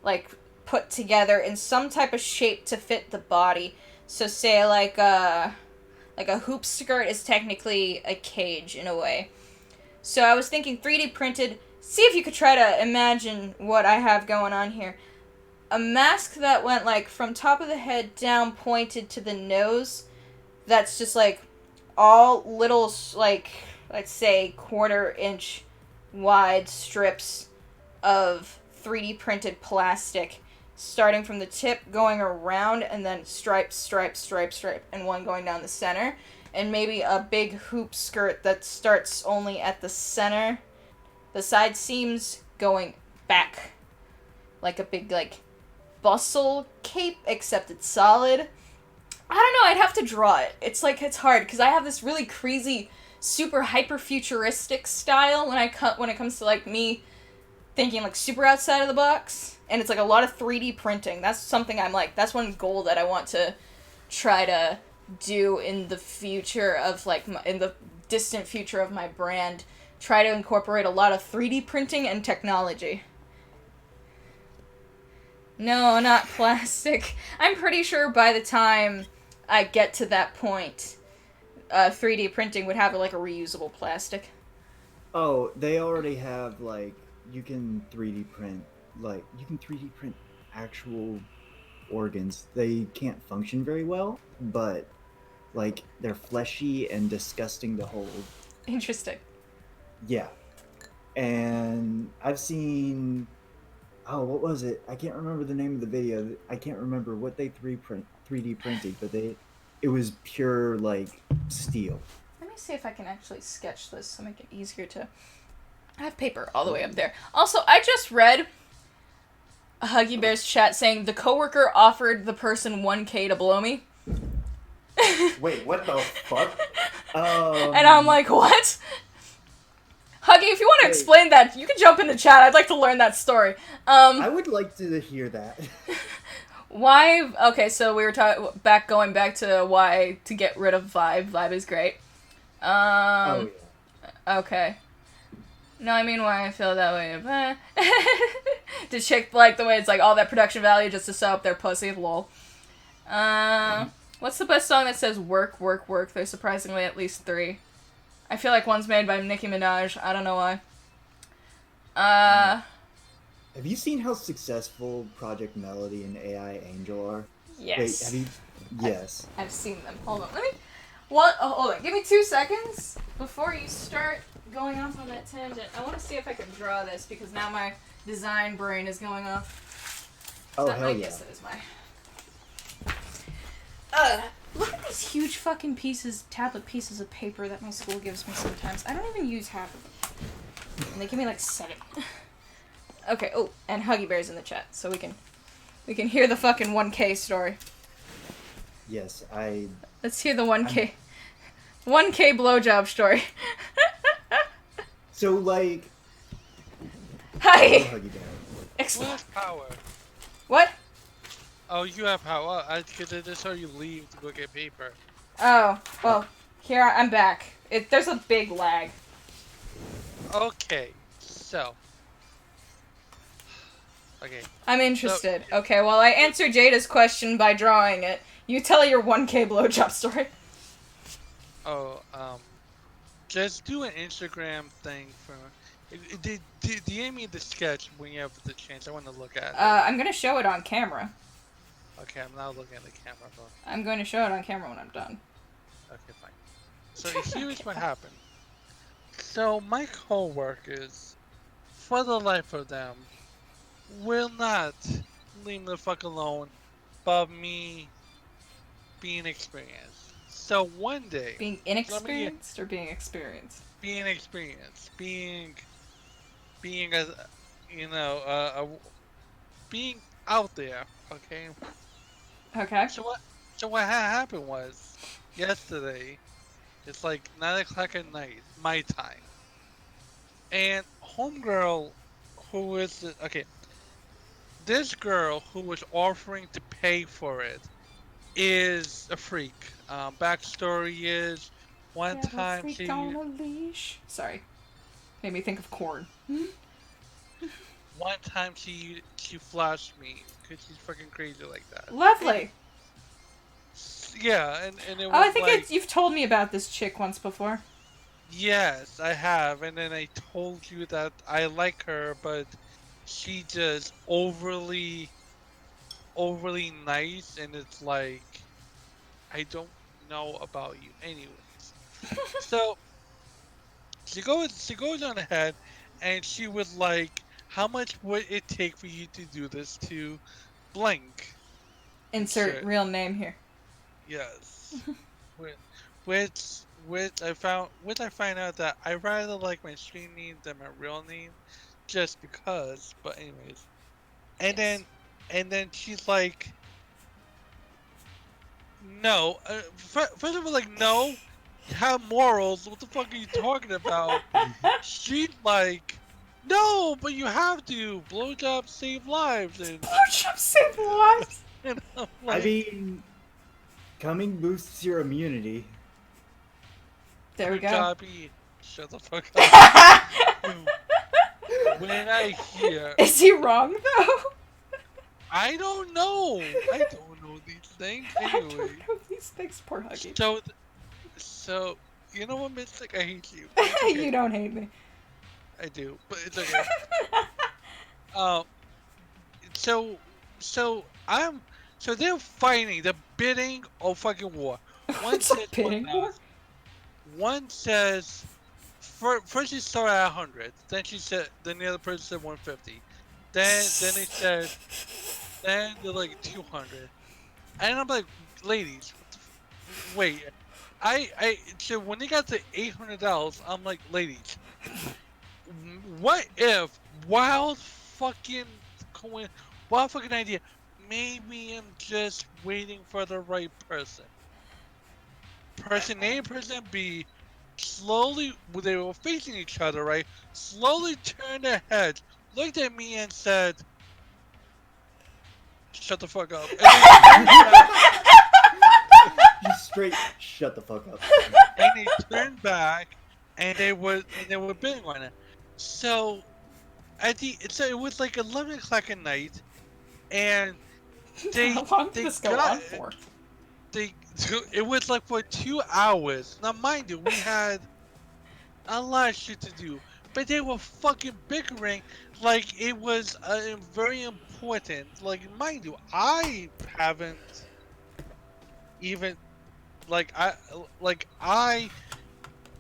like, put together in some type of shape to fit the body. So say, like a hoop skirt is technically a cage, in a way. So I was thinking 3D printed. See if you could try to imagine what I have going on here. A mask that went, like, from top of the head down, pointed to the nose. That's just, like, all little, like, let's say, 1/4-inch wide strips of 3D printed plastic, starting from the tip, going around, and then stripe, stripe, stripe, stripe, and one going down the center. And maybe a big hoop skirt that starts only at the center. The side seams going back. Like a big, like, bustle cape, except it's solid. I don't know, I'd have to draw it. It's hard, because I have this really crazy, super hyper-futuristic style when it comes to, like, me thinking, like, super outside of the box. And it's, like, a lot of 3D printing. That's something that's one goal that I want to try to do in the future of, like, in the distant future of my brand. Try to incorporate a lot of 3D printing and technology. No, not plastic. I'm pretty sure by the time I get to that point, 3D printing would have, like, a reusable plastic. Oh, they already have, like, you can 3D print, like, you can 3D print actual organs. They can't function very well, but, like, they're fleshy and disgusting to hold. Interesting. Yeah. And I've seen, oh, what was it? I can't remember the name of the video. I can't remember what they 3D printed, but it was pure, like, steel. Let me see if I can actually sketch this to make it easier to... I have paper all the way up there. Also, I just read a Huggy Bear's chat saying the coworker offered the person $1K to blow me. Wait, what the fuck? And I'm like, what? Huggy, if you want to explain that, you can jump in the chat. I'd like to learn that story. I would like to hear that. Why? Okay, so we were going back to why to get rid of Vibe. Vibe is great. Oh, yeah. Okay. No, I mean why I feel that way. Did chick like the way it's like all that production value just to sell up their pussy? Lol. What's the best song that says work, work, work? There's surprisingly at least 3. I feel like one's made by Nicki Minaj. I don't know why. Have you seen how successful Project Melody and AI Angel are? Yes. Wait, have you? Yes. I've seen them. Hold on. Let me... What? Oh, hold on. Give me 2 seconds before you start going off on that tangent. I want to see if I can draw this because now my design brain is going off. Oh, that hell might yeah. guess it is my... Look at these huge fucking tablet pieces of paper that my school gives me sometimes. I don't even use half of them. And they give me like 7. Okay, oh, and Huggy Bear's in the chat, so we can hear the fucking 1K story. Yes, Let's hear the 1K 1K blowjob story. So, like... Hi! Oh, Huggy Bear. Who has power? What? Oh, you have power. I just saw you leave to go get paper. Oh, well, here I'm back. There's a big lag. Okay, so. Okay. I'm interested. Okay, well, I answered Jada's question by drawing it. You tell your 1K blowjob story. Oh, just do an Instagram thing for. DM me the sketch when you have the chance. I want to look at it. I'm gonna show it on camera. Okay, I'm now looking at the camera. Bro. I'm going to show it on camera when I'm done. Okay, fine. So here's what happened. So my coworkers, for the life of them, will not leave me the fuck alone about me being experienced. So one day... Being inexperienced or being experienced? Being experienced. Being a, being out there, okay? Okay. So what happened was, yesterday, it's like 9 o'clock at night, my time. And homegirl, who is, this girl who was offering to pay for it is a freak. Backstory is, One time Freak on a leash. Sorry. Made me think of corn. One time she flashed me because she's fucking crazy like that. Lovely. Yeah, and it Oh, was I think like, you've told me about this chick once before. yes, I have, and then I told you that I like her, but she just overly nice, and it's like I don't know about you, anyways. So she goes on ahead, and she was like, "How much would it take for you to do this to blank?" And Insert shit. real name here. Yes. Which, which I find out that I rather like my stream name than my real name, just because. But anyways, and Yes. then she's like, no. First of all, like, no, you have morals. What the fuck are you talking about? She's like, no, but you have to. Blowjobs save lives, Blowjob save lives. and I'm I like, mean, coming boosts your immunity. There we go. Punjabi, shut the fuck up. When I hear, Is he wrong though? I don't know. I don't know these things. I Anyway, don't know these things, poor Huggy. so you know what, Mystic? I hate you. It's okay. You don't hate me. I do, but it's okay. Um, so they're fighting. They're bidding on fucking war. One It's a says bidding war. One says, first she started at 100. Then the other person said 150. Then they said, then they're like 200. And I'm like, ladies, wait. So when they got to $800, I'm like, ladies, what if wild fucking idea? Maybe I'm just waiting for the right person. Person A and person B slowly, they were facing each other, right? Slowly turned their heads, looked at me and said, shut the fuck up. And Just straight shut the fuck up. they turned back and they were bidding on it. So it was like 11 o'clock at night, and How long did this go on for? It was like for 2 hours. Now, mind you, we had a lot of shit to do, but they were fucking bickering like it was very important. Like, mind you, I haven't even I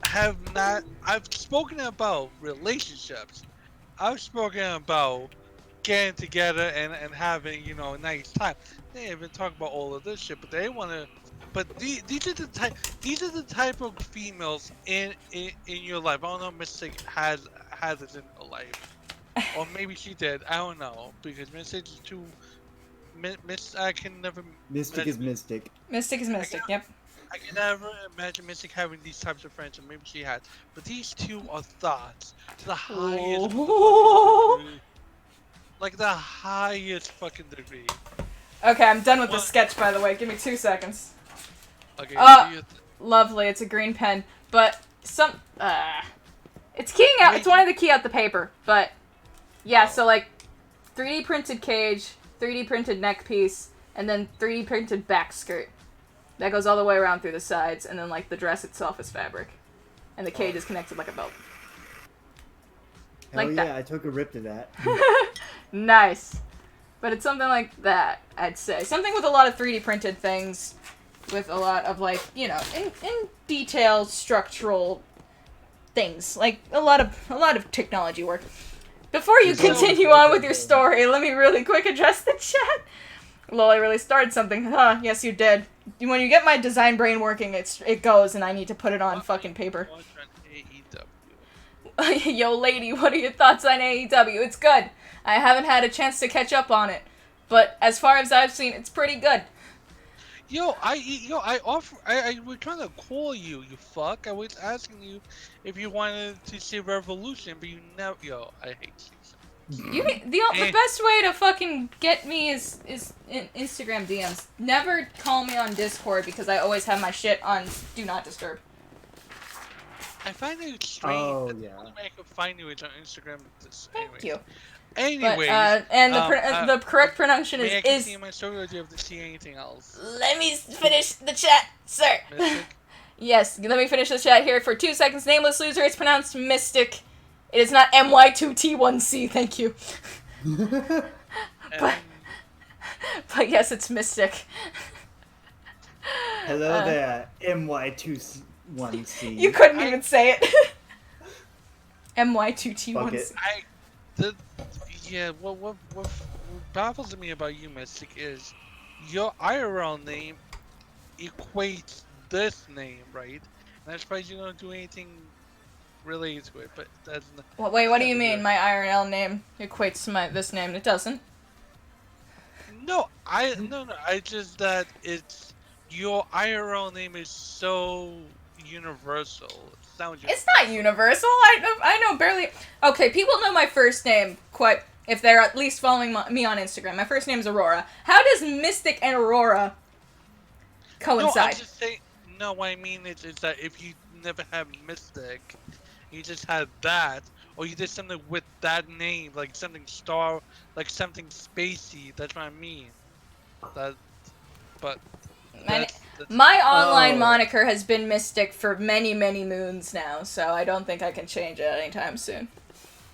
have not. I've spoken about relationships. I've spoken about getting together and having, a nice time. They didn't even talk about all of this shit, but they want to. But these are the type of females in your life. I don't know if Mystic has it in her life, or maybe she did. I don't know, because Mystic is too. I can never. Mystic is mystic. Mystic is mystic. Yep. I can never imagine Mystic having these types of friends, or maybe she has. But these two are thoughts to the highest Oh. degree. Like the highest fucking degree. Okay, I'm done with the sketch, by the way. Give me 2 seconds. Okay. Lovely. It's a green pen, but it's keying out. It's one of the key out the paper, but yeah. So like, 3D printed cage, 3D printed neck piece, and then 3D printed back skirt. That goes all the way around through the sides, and then like the dress itself is fabric, and the cage is connected like a belt. Hell Like yeah, that. I took a rip to that. Nice. But it's something like that, I'd say. Something with a lot of 3D printed things, with a lot of, like, in detailed structural things. Like, a lot of technology work. Before you continue on with your story, let me really quick address the chat. Lol, I really started something. Huh, yes you did. When you get my design brain working, it goes, and I need to put it on fucking paper. Yo, lady, what are your thoughts on AEW? It's good. I haven't had a chance to catch up on it, but as far as I've seen, it's pretty good. I was trying to call you, you fuck. I was asking you if you wanted to see Revolution, but you never. I hate you. The best way to fucking get me is in Instagram DMs. Never call me on Discord because I always have my shit on Do Not Disturb. I find it strange. Oh, that yeah. The only way I can find you is on Instagram. Thank you. Anyways, And the correct pronunciation may I is continue my story, or do you have to see anything else? Let me finish the chat, sir. Mystic? Yes, let me finish the chat here for 2 seconds. Nameless loser, it's pronounced Mystic. It is not MY2T1C, thank you. but yes, it's Mystic. Hello there, MY21C. You couldn't even say it. MY2T1C. What baffles me about you, Mystic, is your IRL name equates this name, right? And I'm surprised you don't do anything related to it, but that's not... Well, wait, what do you mean my IRL name equates to this name? It doesn't. No, I just that it's... Your IRL name is so universal. It's not universal. I know barely... Okay, people know my first name quite... If they're at least following me on Instagram. My first name's Aurora. How does Mystic and Aurora coincide? No, I'm just saying... No, what I mean is that if you never had Mystic, you just had that, or you did something with that name, like something something spacey, that's what I mean. My online moniker has been Mystic for many, many moons now, so I don't think I can change it anytime soon.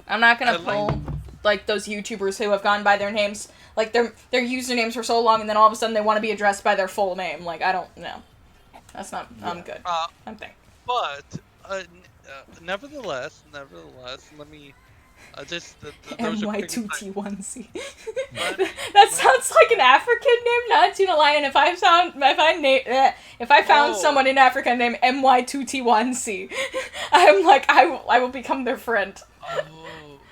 I'm not gonna pull, like, those YouTubers who have gone by their names, like, their usernames for so long, and then all of a sudden they want to be addressed by their full name. Like, I don't know. That's not... I'm good. I'm thankful. But, nevertheless, let me... MY2T1C. That sounds like an African name, not to lie. And if I found someone in Africa named MY2T1C, I'm like, I will become their friend.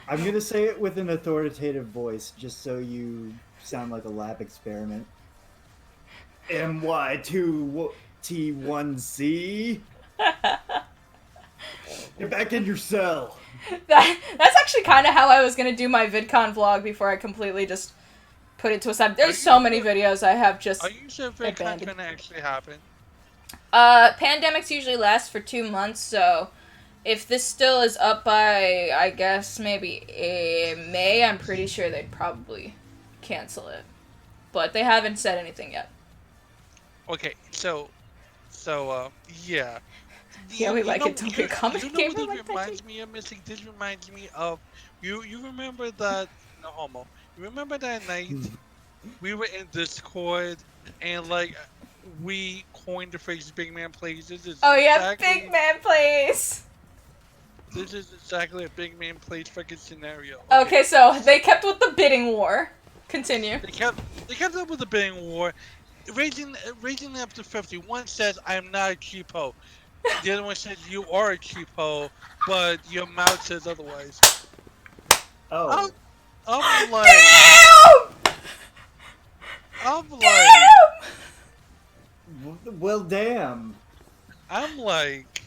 I'm gonna say it with an authoritative voice, just so you sound like a lab experiment. MY2T1C. Get back in your cell. That's actually kind of how I was gonna do my VidCon vlog before I completely just put it to a side. There's so many videos I have just. Are you sure VidCon's gonna actually happen? Pandemics usually last for 2 months, so if this still is up by, I guess, maybe May, I'm pretty sure they'd probably cancel it. But they haven't said anything yet. Okay, so yeah. Yeah, we like it. Don't be a comedy gamer. You know what this reminds me of, Mystic? This reminds me of... You remember that... No homo. You remember that night we were in Discord and, like, we coined the phrase Big Man Plays? Big Man Plays! This is exactly a Big Man Plays fucking scenario. Okay, so they kept with the bidding war. Continue. They kept up with the bidding war, raising up to 50. One says, I'm not a cheapo. The other one says you are a cheapo, but your mouth says otherwise. Oh. I'm like... Well, damn. I'm like...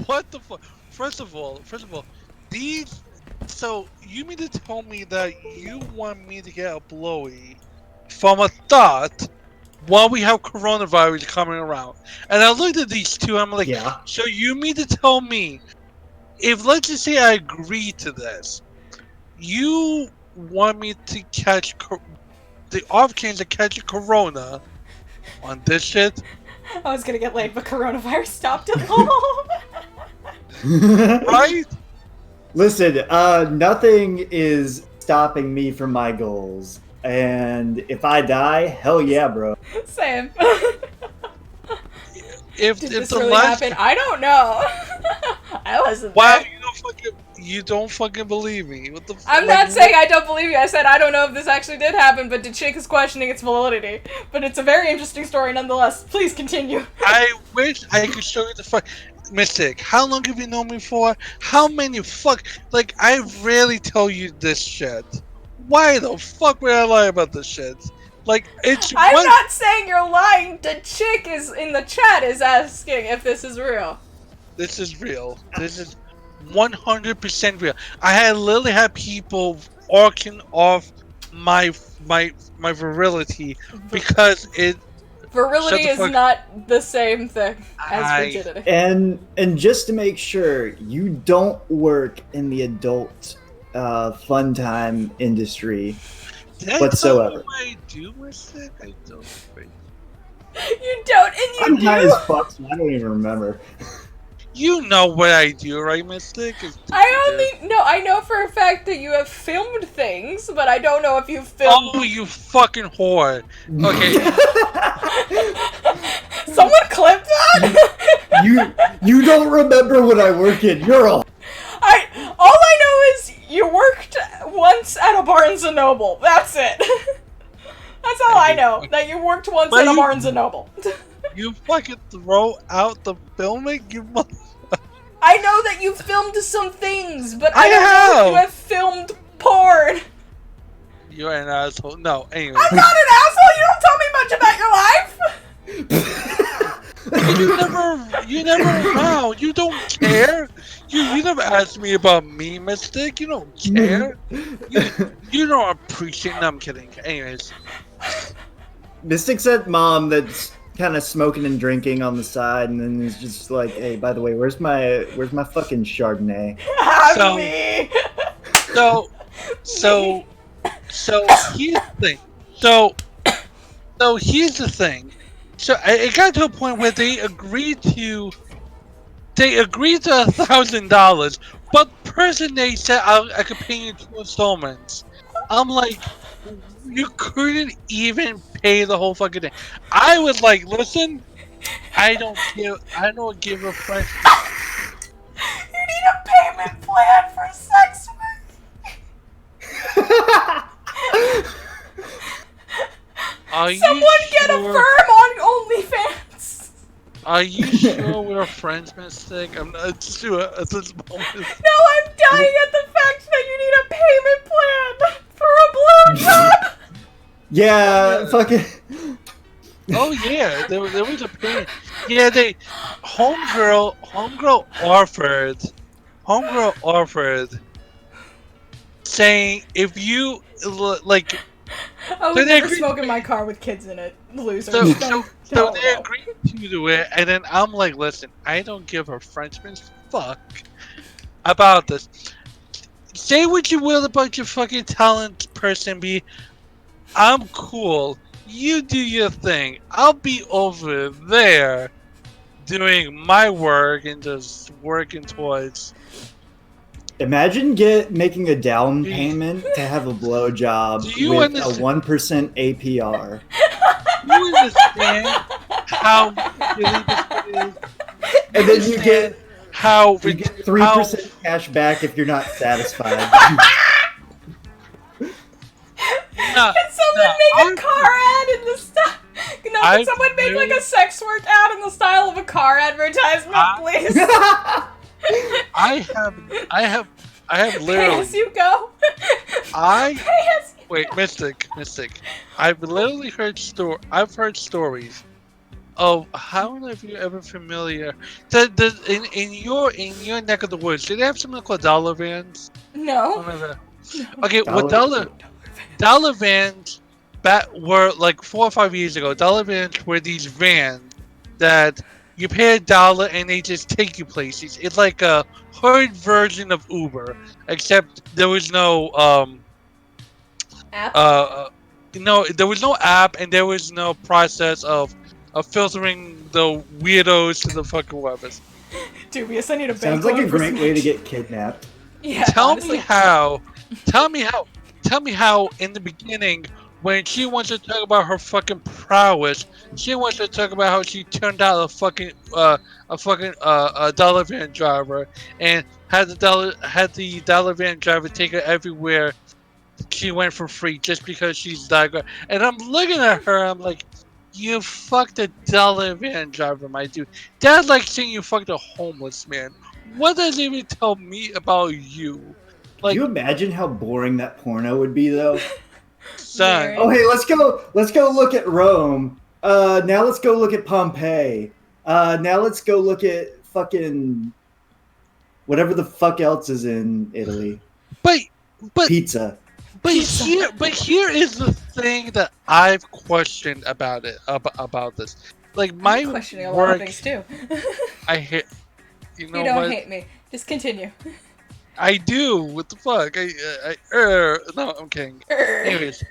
What the fuck? First of all, these... So, you mean to tell me that you want me to get a blowy from a thought while we have coronavirus coming around? And I looked at these two, I'm like, yeah. So you mean to tell me, if let's just say I agree to this, you want me to catch the off chance to catch a corona on this shit? I was gonna get laid, but coronavirus stopped it all. Right? Listen, nothing is stopping me from my goals. And if I die, hell yeah, bro. Same. Did this really happen? I don't know. I wasn't there. Wow, you don't fucking believe me. What the fuck? I'm not saying I don't believe you. I said I don't know if this actually did happen, but the chick is questioning its validity. But it's a very interesting story nonetheless. Please continue. I wish I could show you the fuck. Mystic, how long have you known me for? How many like, I rarely tell you this shit. Why the fuck would I lie about this shit? Like, I'm not saying you're lying. The chick is in the chat is asking if this is real. This is real. This is 100% real. I had literally had people arcing off my virility because Virility Shut is the fuck- not the same thing as I- virginity. And just to make sure, you don't work in the adult fun time industry Did I whatsoever. tell you what I do, Mystic? I don't think. You don't, and I'm you high do. as fuck, so I don't even remember. You know what I do, right, Mystic? I know for a fact that you have filmed things, but I don't know if you filmed. Oh, you fucking whore. Okay. Someone clip that. you don't remember what I work in. You're all. All I know is you worked once at a Barnes and Noble. That's it. That's all I know. That you worked once But at a you- Barnes and Noble. You fucking throw out the filming? You mother- I know that you filmed some things, but I I don't know if have! you have filmed porn. You're an asshole. No, anyway. I'm not an asshole. You don't tell me much about your life. You never around. You don't care. You never asked me about me, Mystic. You don't care. You don't appreciate. No, I'm kidding. Anyways. Mystic said mom that's kind of smoking and drinking on the side, and then is just like, "Hey, by the way, where's my fucking Chardonnay?" So- Me. So here's the thing. So here's the thing. So it got to a point where they agreed to $1,000, but the person they said I could pay you 2 installments. I'm like, you couldn't even pay the whole fucking thing. I was like, listen, I don't give a fuck. You need a payment plan for sex work. Are you Someone get a sure- firm on OnlyFans. Are you sure we're friends, Mystic? I'm not sure at this moment. No, I'm dying at the fact that you need a payment plan for a blowjob. Yeah, fucking. Oh yeah, there was a pain. Yeah, homegirl offered saying if you like I So would they never agreed- smoke in my car with kids in it. Loser. so Don't they know. agreed to do it, and then I'm like, listen, I don't give a Frenchman's fuck about this. Say what you will about your fucking talent, person B. I'm cool. You do your thing. I'll be over there doing my work and just working towards. Imagine making a down payment to have a blowjob Do you with understand- a 1% APR. You understand how silly this is? And then you get How 3% cash back if you're not satisfied. Nah, Can someone make a car ad in the style? No, can I've someone make like really- a sex work ad in the style of a car advertisement, please? I have literally. As you go. I As you wait, Mystic. I've literally heard I've heard stories of how many of you ever familiar? In your neck of the woods, do they have something called dollar vans? No. Okay, what dollar vans were like 4 or 5 years ago. Dollar vans were these vans that you pay $1 and they just take you places. It's like a hood version of Uber, except there was no App? no, there was no app and there was no process of filtering the weirdos to the fucking webs. Dubious. I need a bank Sounds like loan a for great some- way to get kidnapped. Yeah. Tell honestly. me how in the beginning when she wants to talk about her fucking prowess, she wants to talk about how she turned out a fucking dollar van driver and had the dollar van driver take her everywhere she went for free just because she's that good. And I'm looking at her, I'm like, you fucked a dollar van driver, my dude. That's like saying you fucked a homeless man. What does it even tell me about you? Like, Can you imagine how boring that porno would be, though? son. Very. Oh, hey, let's go look at Rome. Now let's go look at Pompeii. Now let's go look at fucking whatever the fuck else is in Italy. But Pizza. But here is the thing that I've questioned about it about this. Like my I'm questioning a lot of work, things too. I hate. You know You don't what? hate me. Just continue. I do. What the fuck? No, I'm kidding. Anyways,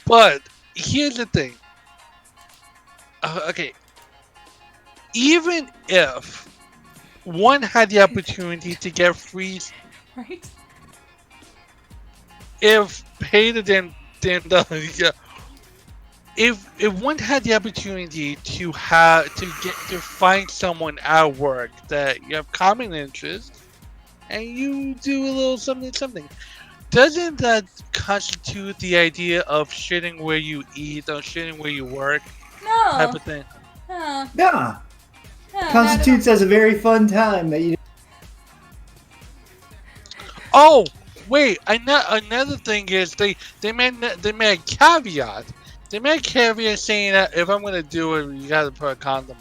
but here's the thing. Okay, even if one had the opportunity to get free, Right? if pay the damn dollar, yeah. If one had the opportunity to find someone at work that you have common interests, and you do a little something, doesn't that constitute the idea of shitting where you eat or shitting where you work type No. of thing? No. Yeah, No, constitutes as a very fun time that you. Oh, wait! Another thing is they made a caveat. They made a caveat saying that if I'm gonna do it, you gotta put a condom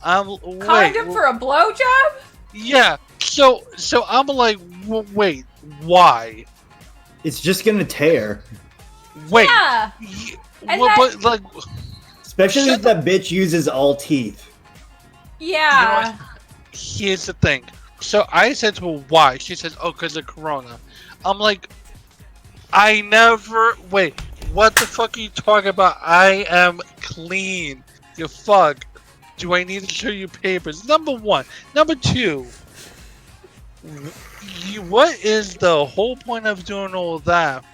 on. Condom for a blowjob? Yeah. So I'm like, wait, why? It's just gonna tear. Wait. Yeah. And But like, Especially if that bitch uses all teeth. Yeah. here's the thing. So I said to her, why? She says, oh, because of Corona. I'm like, I never. Wait, what the fuck are you talking about? I am clean. You fuck. Do I need to show you papers? Number one. Number two. What is the whole point of doing all that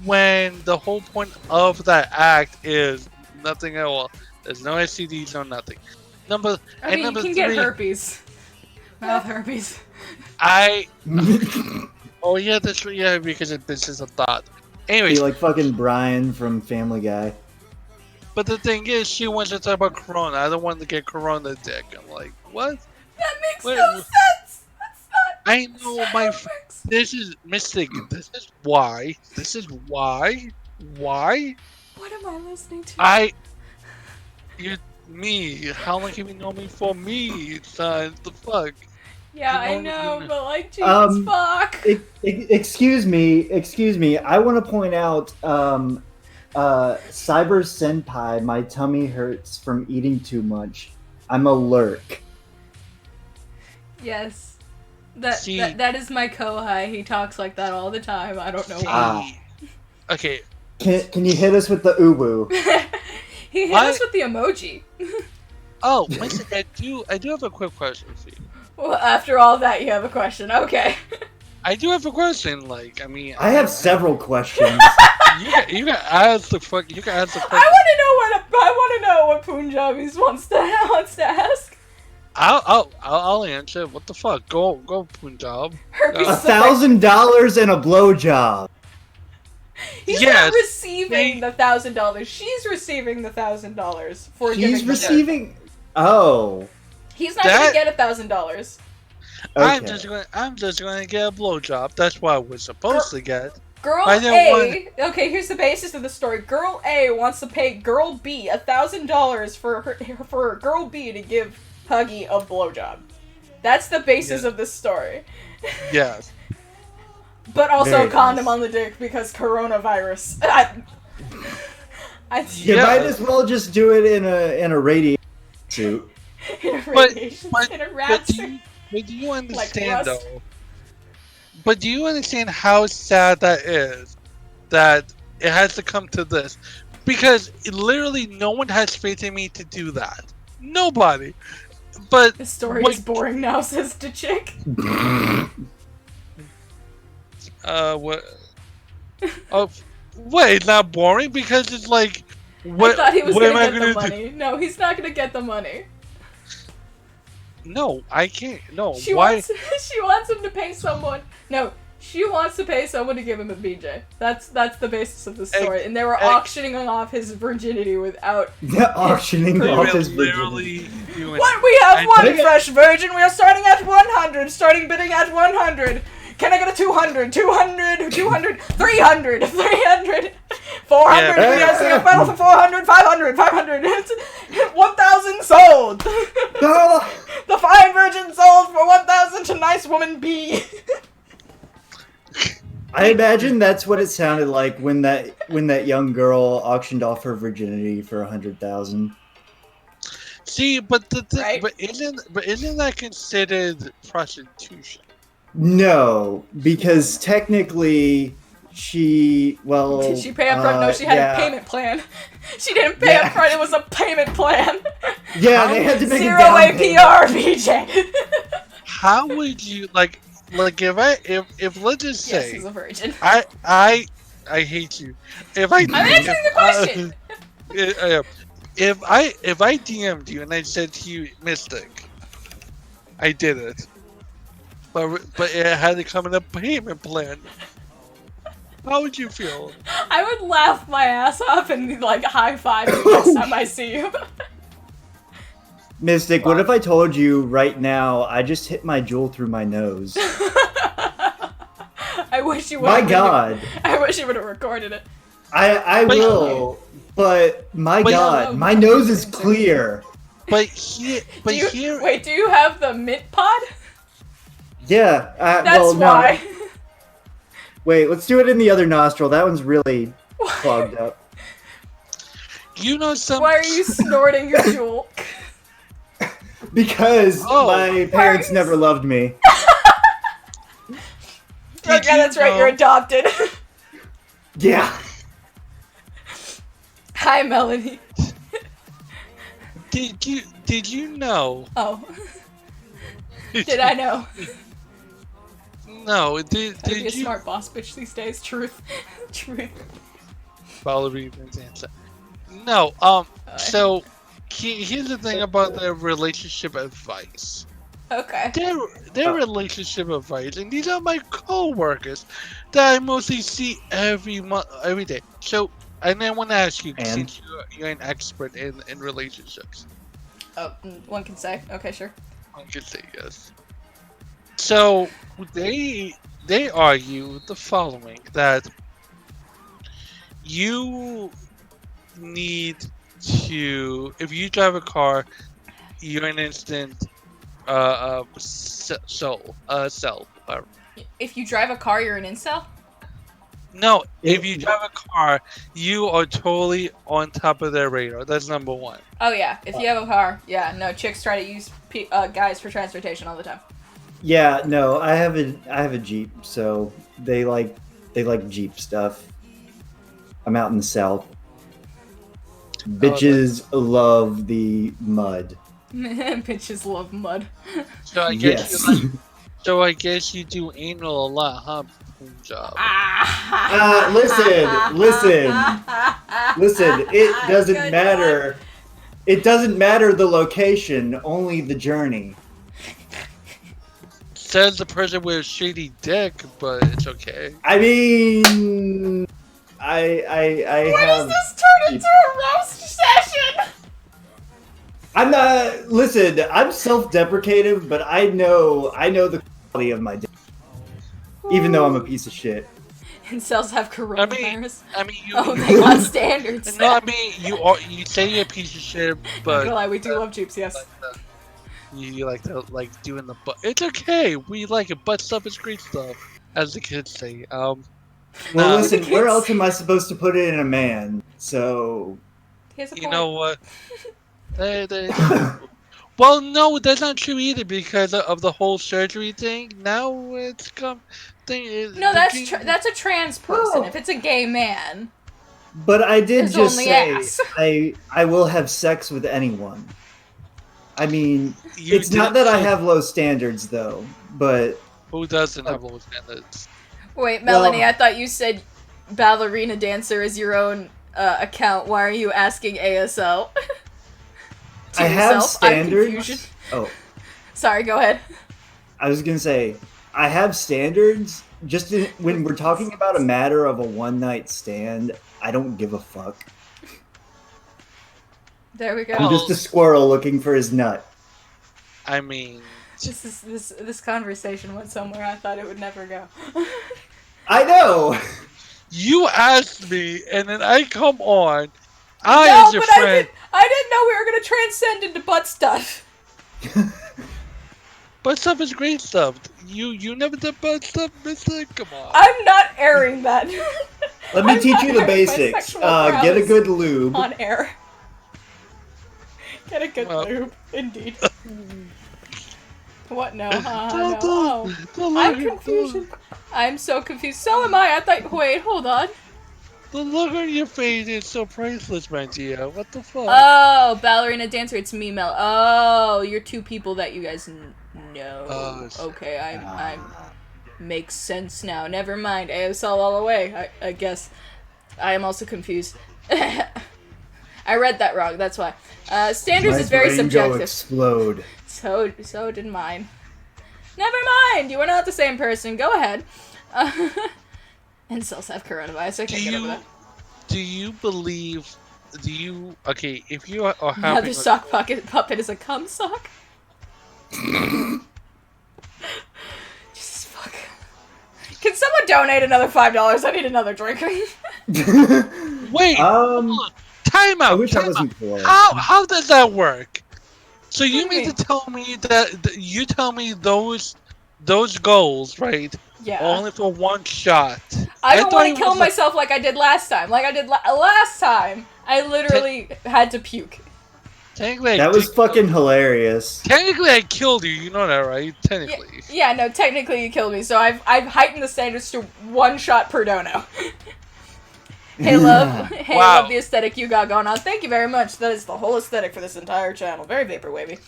when the whole point of that act is nothing at all? There's no STDs, no nothing. I mean, number you can three, get herpes. Mouth herpes. Oh yeah, that's right. Yeah, because this is a thought. Be Anyways, like fucking Brian from Family Guy. but the thing is, she wants to talk about Corona. I don't want to get Corona dick. I'm like, what? That makes Wait, no sense. That's not. I know how my. it works. This is Mystic. This is why. Why? What am I listening to? Me. How long have you known me for? Me, son. The fuck. Yeah, You I know- know, but like, Jesus fuck. Excuse me. I want to point out, Cyber Senpai, my tummy hurts from eating too much. I'm a lurk. Yes. See- That is my kohai. He talks like that all the time. I don't know why. Ah. Okay. Can you hit us with the uwu? He hit us with the emoji. Oh, listen, I do have a quick question for you. Well, after all that, you have a question. Okay. I do have a question. Like, I mean, I have several questions. You can ask the fuck. You can ask the I question. want to know what Punjabis wants to ask. I'll answer. What the fuck? Go Punjab. Herpes is $1,000 and a blowjob. He's Yes, not receiving the $1,000. She's receiving the $1,000 for giving. He's receiving. Oh. He's not gonna get $1,000. Okay. I'm just gonna get a blowjob. That's what I was supposed to get. Girl I didn't A. Okay, here's the basis of the story. Girl A wants to pay Girl B $1,000 for Girl B to give Huggy a blowjob. That's the basis of this story. Yes. But also Very a condom nice. on the dick because coronavirus. You might as well just do it in a radiation suit. In a radiation, in a rat But suit. do you understand Rust. though? But do you understand how sad that is? That it has to come to this, because literally no one has faith in me to do that. Nobody. But The story what- is boring now, says the chick. What? Oh, wait, it's not boring because it's like. What, I thought he was what am gonna I get gonna the do? money. No, he's not gonna get the money. No, I can't. No, She why? wants him to pay someone. No, she wants to pay someone to give him a BJ. That's the basis of the story. And they were auctioning off his virginity without. Auctioning They off We're his virginity. literally doing. What? We have I one think- fresh virgin. We are starting at 100. Starting bidding at 100. Can I get a 200? 200? 200? 300? 300? 400? Yeah. We are seeing a battle for 400. 500? 500? 1,000 sold. Oh, The fine virgin sold for 1,000 to nice woman B. I imagine that's what it sounded like when that young girl auctioned off her virginity for 100,000. See, but Right? but isn't that considered prostitution? No, because technically she Did she pay up front? No, she had a yeah. payment plan. She didn't pay up front. It was a payment plan. Yeah, they had to make Zero a down payment. APR, BJ. How would you like if let's just Yes, say he's a virgin. I hate you. If I I'm answering the question. If I DM'd you and I said to you, Mystic, I did it, but it had to come in a payment plan. How would you feel? I would laugh my ass off and like high five you next time I see you. Mystic, what if I told you right now I just hit my jewel through my nose? I wish you would. My God. I wish you would have recorded it. I will, but my God, my nose is clear. But here, Wait, do you have the mint pod? Yeah. That's why. No. Wait, let's do it in the other nostril. That one's really clogged up. You know something. Why are you snorting your jewel? Because my parents never loved me. Yeah, that's right. You're adopted. Yeah. Hi, Melanie. Did you know? Oh. Did I know? No. Did I'd be a you? smart boss bitch these days. Truth. Truth. Ballerina's answer. No. So here's the thing about their relationship advice. Okay. Their relationship advice, and these are my co-workers that I mostly see every day. So, and I want to ask you, since you're an expert in relationships. Oh, one can say. Okay, sure. One can say yes. So they argue the following, that you need to, if you drive a car, you're an instant cell. If you drive a car, you're an incel? No, if you drive a car, you are totally on top of their radar. That's number one. Oh yeah, if you have a car, yeah, no, chicks try to use guys for transportation all the time. Yeah, no, I have a Jeep, so they like Jeep stuff. I'm out in the South. Bitches love the mud. Bitches love mud. So I guess I guess you do anal a lot, huh? Job. Listen. It doesn't matter. It doesn't matter the location, only the journey. Says the person with a shady dick, but it's okay. I mean, I When have. does this turn into a roast session? I'm not. Listen, I'm self-deprecative, but I know the quality of my dick. Even though I'm a piece of shit. Incels have coronavirus. I mean, they want standards. No, I mean, you say you're a piece of shit, but Not gonna lie, we do love Jeeps, yes. You like doing the butt. It's okay. We like it. Butt stuff is great stuff, as the kids say. Well, listen, where else am I supposed to put it in a man? So. You know what? Well, no, that's not true either because of the whole surgery thing. Now it's come. No, that's a trans person. If it's a gay man. But I did There's just only say ass. I will have sex with anyone. I mean, it's not that I have low standards though, but who doesn't have low standards? Wait, Melanie, I thought you said ballerina dancer is your own account. Why are you asking ASL? I have standards. Oh, sorry. Go ahead. I was gonna say I have standards. Just when we're talking about a matter of a one-night stand, I don't give a fuck. There we go. I'm just a squirrel looking for his nut. I mean, this conversation went somewhere I thought it would never go. I know. You asked me, and then I come on. As your friend. I didn't know we were gonna transcend into butt stuff. Butt stuff is great stuff. You never did butt stuff, Mister? Come on. I'm not airing that. Let me I'm teach not you the airing my basics. sexual Get a prowess good lube. on air. Get a good Well. lube, indeed. What? No, no. Don't- Oh, don't I'm look- confusion. I'm so confused. So am I. I thought. Wait, hold on. The look on your face is so priceless, my dear. What the fuck? Oh, ballerina dancer. It's me, Mel. Oh, you're two people that you guys know. Oh, Okay, I'm. Makes sense now. Never mind. ASL all the way. I guess. I am also confused. I read that wrong. That's why. Standards My is very brain go subjective. explode. So did mine. Never mind. You are not the same person. Go ahead. Incels have coronavirus. I can't get over that. Do you believe? Okay? If you are having Another sock puppet is a cum sock. Jesus fuck. Can someone donate another $5? I need another drink. Wait, hold on. Time out. I wish I time wasn't out. poor. How does that work? So you What do you mean to tell me that you tell me those goals, right? Yeah. Only for one shot. I don't thought want it to kill was myself like I did last time. Like I did last time. I literally had to puke. Technically, That was fucking hilarious. Technically, I killed you. You know that, right? Technically. Yeah, no, technically you killed me, so I've heightened the standards to 1 shot per dono. Hey love, hey Wow. love the aesthetic you got going on. Thank you very much. That is the whole aesthetic for this entire channel. Very vapor wavy.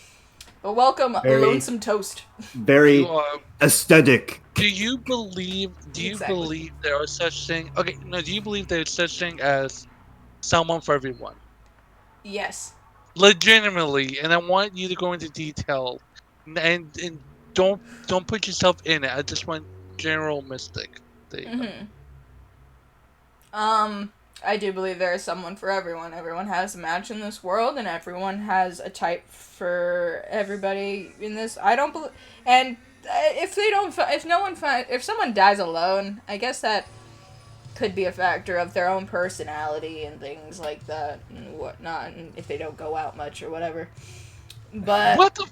But welcome, Very- Lonesome Toast. Very You are- aesthetic. Do you believe Exactly. there are such thing? Okay, no. Do you believe there's such thing as someone for everyone? Yes. Legitimately, and I want you to go into detail, and don't put yourself in it. I just want general mystic. There you go. I do believe there is someone for everyone. Everyone has a match in this world, and everyone has a type for everybody in this. I don't believe, and if they don't, if someone dies alone, I guess that could be a factor of their own personality and things like that and whatnot, and if they don't go out much or whatever. But What the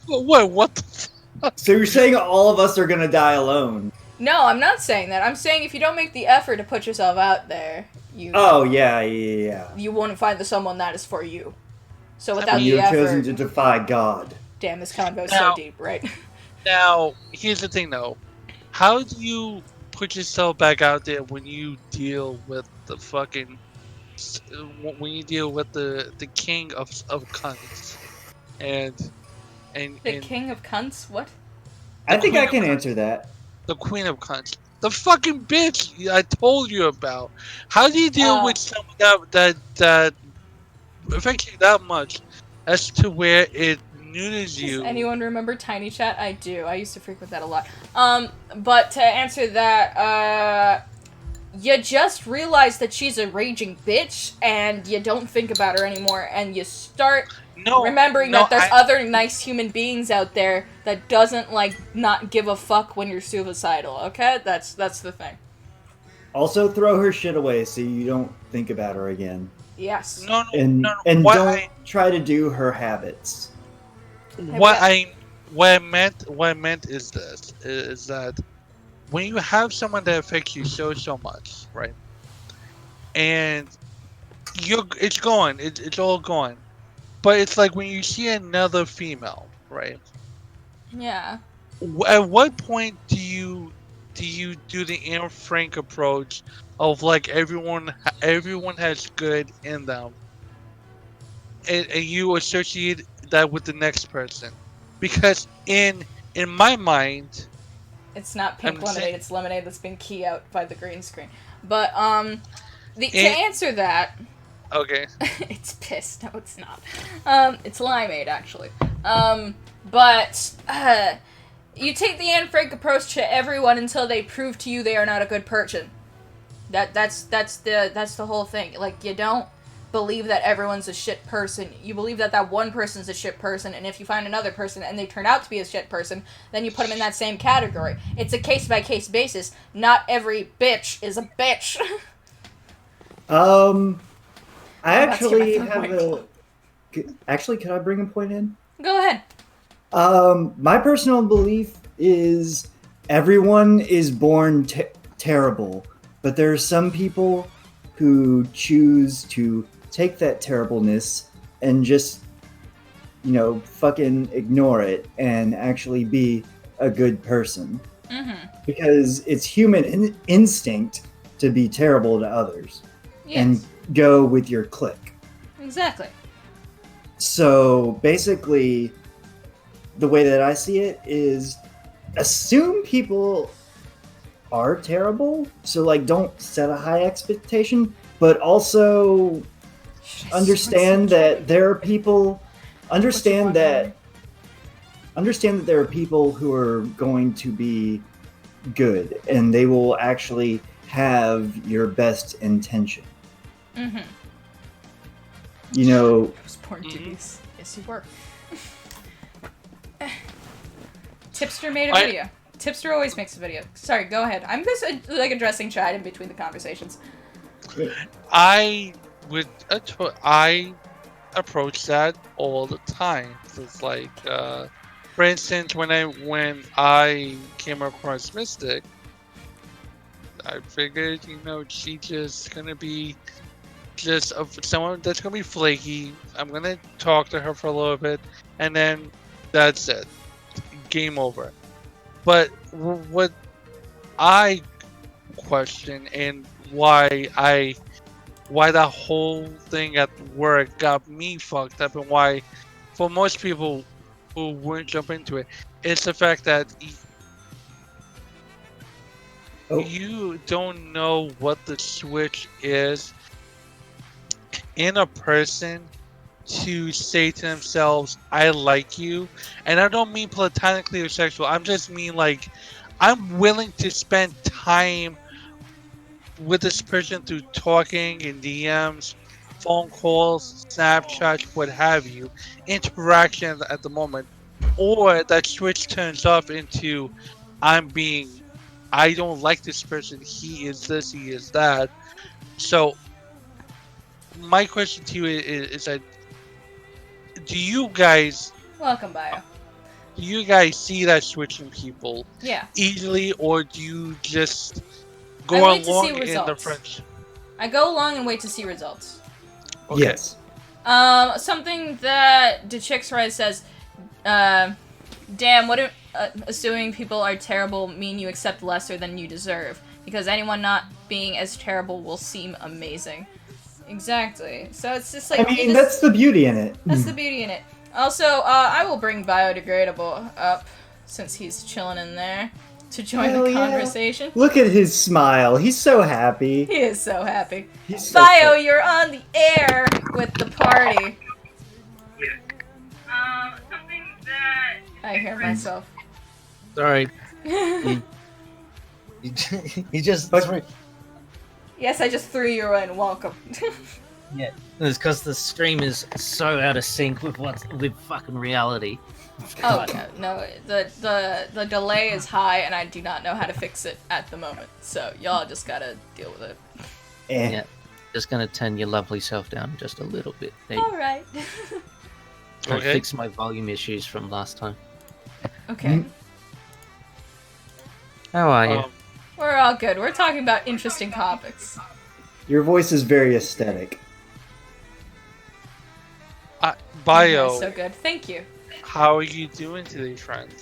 what the So you're saying all of us are gonna die alone? no, I'm not saying that. I'm saying if you don't make the effort to put yourself out there, you Oh yeah. you won't find the someone that is for you. So without And the you've effort, chosen to defy God. damn, this convo's Now- so deep, right? Now, here's the thing, though. How do you put yourself back out there when you deal with the fucking when you deal with the king of cunts and The king of cunts? What? I think queen I of can cunts. answer that. The queen of cunts, the fucking bitch I told you about? How do you deal with someone that affects you that much as to where it neuters Does you? anyone remember Tiny Chat? I do. I used to frequent that a lot. But to answer that, you just realize that she's a raging bitch, and you don't think about her anymore, and you start remembering that there's other nice human beings out there that doesn't, like, not give a fuck when you're suicidal, okay? That's the thing. Also, throw her shit away so you don't think about her again. Yes. And don't try to do her habits. What I meant is this: is that when you have someone that affects you so much, right? And it's gone, it's all gone. But it's like when you see another female, right? Yeah. At what point do you do the Anne Frank approach of like everyone has good in them, and you associate that with the next person? Because in my mind, It's not pink I'm lemonade, saying- it's lemonade that's been key out by the green screen. But, to answer that... Okay. It's piss. No, it's not. It's limeade, actually. But, you take the Anne Frank approach to everyone until they prove to you they are not a good person. That's the whole thing. Like, you don't believe that everyone's a shit person. You believe that one person's a shit person, and if you find another person and they turn out to be a shit person, then you put them in that same category. It's a case-by-case basis. Not every bitch is a bitch. I actually have a... Actually, could I bring a point in? Go ahead. My personal belief is everyone is born terrible, but there are some people who choose to take that terribleness and just, fucking ignore it and actually be a good person. Mm-hmm. Because it's human instinct to be terrible to others and Yes. go with your clique. Exactly. So basically, the way that I see it is assume people are terrible. So, like, don't set a high expectation, but also understand that there are people. Understand that there are people who are going to be good, and they will actually have your best intention. Mm-hmm. I was born to be. Yes, you were. Tipster made a video. Tipster always makes a video. Sorry, go ahead. I'm just addressing chat in between the conversations. I approach that all the time. It's like, for instance, when I came across Mystic, I figured, she's just gonna be someone that's gonna be flaky. I'm gonna talk to her for a little bit, and then that's it. Game over. But what I question and why that whole thing at work got me fucked up, and why for most people who wouldn't jump into it, it's the fact that you don't know what the switch is in a person to say to themselves, I like you. And I don't mean platonically or sexual. I'm just mean like, I'm willing to spend time with this person through talking in DMs, phone calls, Snapchats, what have you, interaction at the moment. Or that switch turns off into, I don't like this person. He is this, he is that. So my question to you is that, do you guys Welcome, Bio. do you guys see that switch in people Yeah. easily, or do you just I go wait to see along in the results. French? I go along and wait to see results. Okay. Yes. Something that DeChicksRise says, damn, what if assuming people are terrible mean you accept lesser than you deserve? Because anyone not being as terrible will seem amazing. Exactly. So it's just like... I mean, that's the beauty in it. That's the beauty in it. Also, I will bring Biodegradable up, since he's chilling in there, to join Hell the yeah. conversation. Look at his smile. He's so happy. He is so happy. He's so Bio, cool. you're on the air with the party. Something that... I hear myself. Sorry. you just threw. Yes, I just threw you in. Welcome. Yeah, it's because the stream is so out of sync with fucking reality. Oh yeah, no, the delay is high, and I do not know how to fix it at the moment. So y'all just gotta deal with it. Yeah, just gonna turn your lovely self down just a little bit. All right. Trying to fix my volume issues from last time. Okay. How are you? We're all good. We're talking about interesting topics. Your voice is very aesthetic. Bio, So good. Thank you. how are you doing today, friend?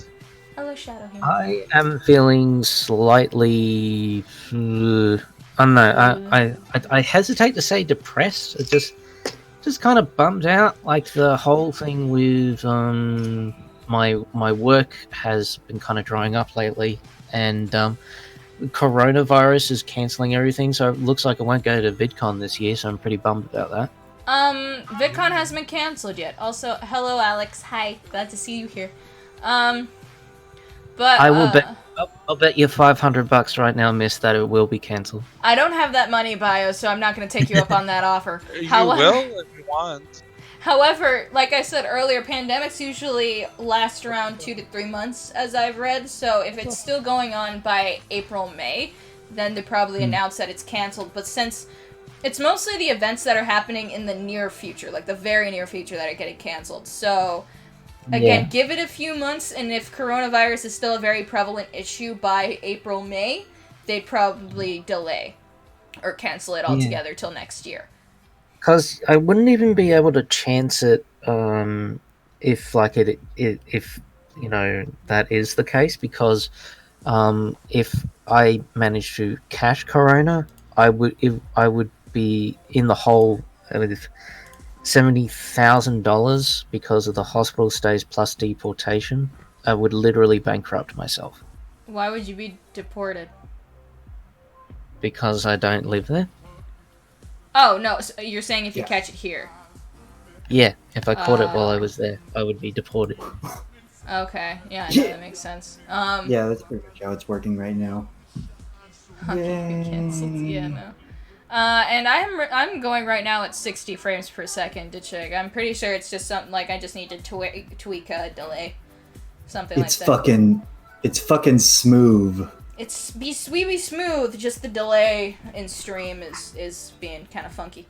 Hello, Shadow Human. I am feeling slightly. I don't know. I hesitate to say depressed. It just kind of bummed out. Like the whole thing with my work has been kind of drying up lately, and coronavirus is cancelling everything. So it looks like I won't go to VidCon this year. So I'm pretty bummed about that. VidCon hasn't been cancelled yet. Also, hello, Alex. Hi, glad to see you here. But I will bet. I'll bet you $500 right now, Miss, that it will be cancelled. I don't have that money, Bio, so I'm not going to take you up on that offer. You will if you want. However, like I said earlier, pandemics usually last around 2 to 3 months, as I've read. So if it's still going on by April, May, then they probably announce that it's canceled. But since it's mostly the events that are happening in the near future, like the very near future, that are getting canceled. So Again, Yeah. give it a few months, and if coronavirus is still a very prevalent issue by April, May, they'd probably delay or cancel it altogether till next year. Because I wouldn't even be able to chance it if like if that is the case, because if I managed to cash Corona, I would be in the hole with $70,000 because of the hospital stays plus deportation. I would literally bankrupt myself Why would you be deported? because I don't live there. Oh, no, so you're saying if you Yeah. catch it here. Yeah, if I caught it while I was there, I would be deported. Okay, yeah, no, that makes sense. Yeah, that's pretty much how it's working right now. Canceled. Yeah, no. And I'm going right now at 60 frames per second to check. I'm pretty sure it's just something like I just need to tweak a delay, something It's like that. it's fucking smooth. It's be smooth. Just the delay in stream is being kind of funky.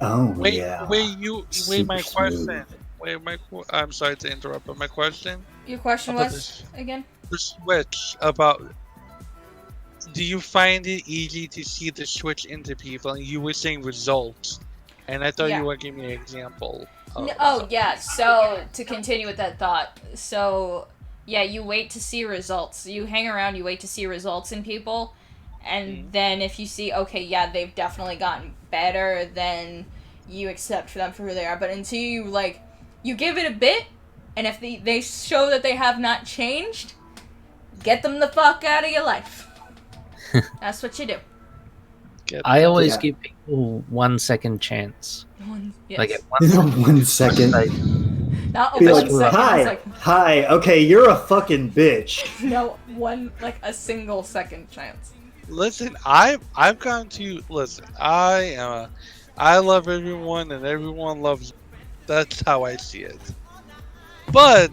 Oh Wait, yeah. wait, my Super question. smooth. I'm sorry to interrupt, but my question Your question about was again? the Switch about. Do you find it easy to see the switch into people? And you were saying results, and I thought Yeah. you were giving me an example. Of Oh yeah. So to continue with that thought, so yeah, you wait to see results. You hang around, you wait to see results in people, and then if you see, okay, yeah, they've definitely gotten better, then you accept them for who they are. But until you give it a bit, and if they show that they have not changed, get them the fuck out of your life. That's what you do. I always Yeah. give people 1 second chance. Yes. They get 1 second. 1 second. Not Be a like, 1 second. hi, It's like, hi. Okay, you're a fucking bitch. no, a single second chance. Listen, I've gone to listen. I love everyone, and everyone loves. That's how I see it. But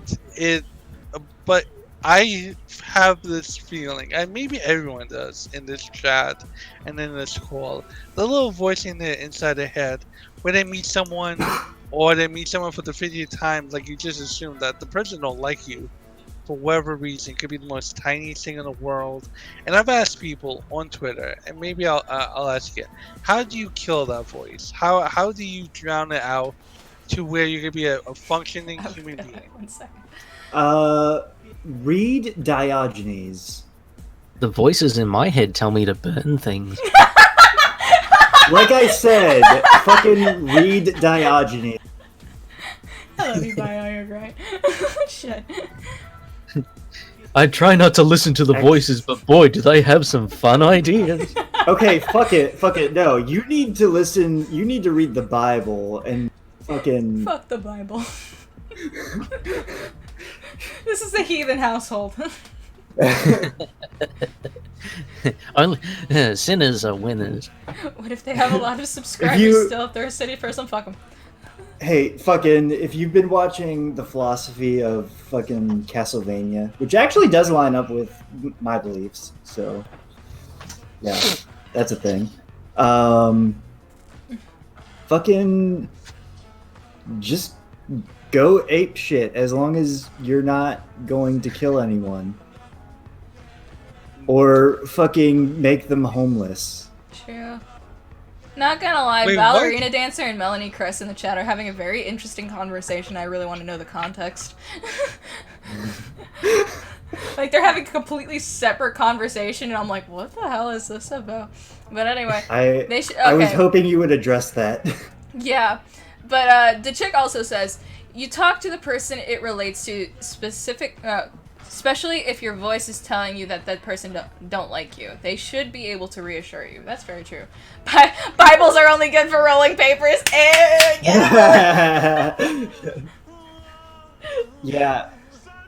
but I have this feeling, and maybe everyone does in this chat and in this call, the little voice in the inside their head when they meet someone, or they meet someone for the 50th time, like you just assume that the person don't like you for whatever reason. It could be the most tiniest thing in the world. And I've asked people on Twitter, and maybe I'll ask you, how do you kill that voice? How do you drown it out to where you could be a functioning human being? 1 second. Read Diogenes. The voices in my head tell me to burn things. Like I said, fucking read Diogenes. I love you, Bio. You're great. Shit. I try not to listen to the voices, but boy, do they have some fun ideas. Okay, fuck it. No, you need to listen. You need to read the Bible and fucking. Fuck the Bible. This is a heathen household. Only sinners are winners. What if they have a lot of subscribers you- still? If they're a city person, fuck them. Hey, fucking, if you've been watching the philosophy of fucking Castlevania, which actually does line up with my beliefs, so yeah, that's a thing. Fucking, just go ape shit as long as you're not going to kill anyone. Or fucking make them homeless. True. Not gonna lie, Wait, Ballerina Dancer and Melanie Chris in the chat are having a very interesting conversation. I really want to know the context. Like, they're having a completely separate conversation, and I'm like, what the hell is this about? But anyway, they should. Okay. I was hoping you would address that. Yeah, but the chick also says, you talk to the person it relates to specific, especially if your voice is telling you that that person don't like you. They should be able to reassure you. That's very true. Bibles are only good for rolling papers. Yeah.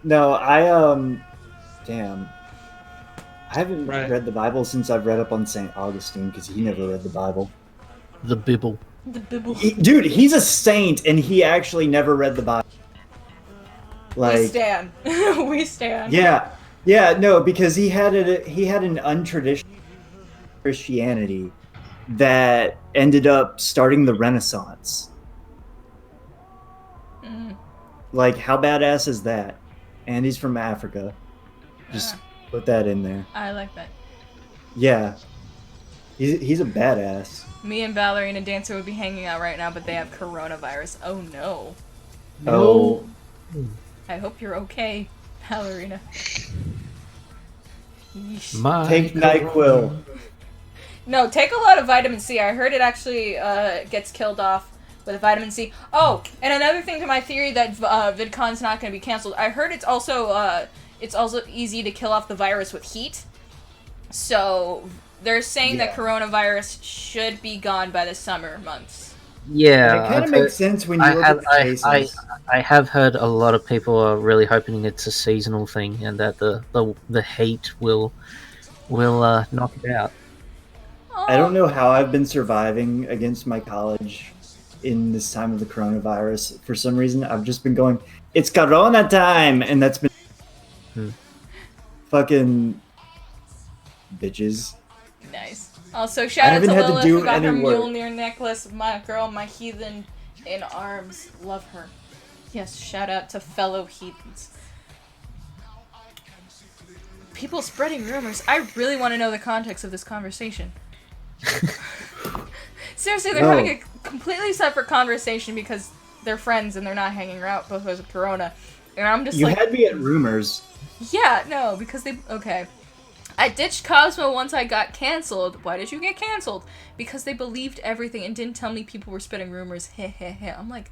No, damn. I haven't read the Bible since I've read up on St. Augustine, because he never read the Bible. The Bible. The Bible. Dude, he's a saint, and he actually never read the Bible. Like, We stand. We stand. Yeah, no, because he had an untraditional Christianity that ended up starting the Renaissance. Like, how badass is that? And he's from Africa. Just put that in there. I like that. Yeah. He's a badass. Me and Ballerina Dancer would be hanging out right now, but they have coronavirus. Oh no. Oh. I hope you're okay, Ballerina. Yeesh. My Take NyQuil. No, take a lot of vitamin C. I heard it actually gets killed off with vitamin C. Oh, and another thing to my theory that VidCon's not going to be canceled. I heard it's also easy to kill off the virus with heat. So they're saying that coronavirus should be gone by the summer months. Yeah, It kind of makes sense when you look at the cases. I have heard a lot of people are really hoping it's a seasonal thing and that the heat will knock it out. I don't know how I've been surviving against my college in this time of the coronavirus. For some reason, I've just been going, it's Corona time! And that's been fucking bitches. Nice. Also, shout out to haven't had to Lilith do who got her any work. Mjolnir necklace. My girl, my heathen in arms. Love her. Yes, shout out to fellow heathens. People spreading rumors. I really want to know the context of this conversation. Seriously, they're having a completely separate conversation because they're friends and they're not hanging out because of Corona. And I'm just You like... had me at rumors. Yeah, no, because they... Okay. I ditched Cosmo once I got canceled. Why did you get canceled? Because they believed everything and didn't tell me people were spreading rumors. I'm like...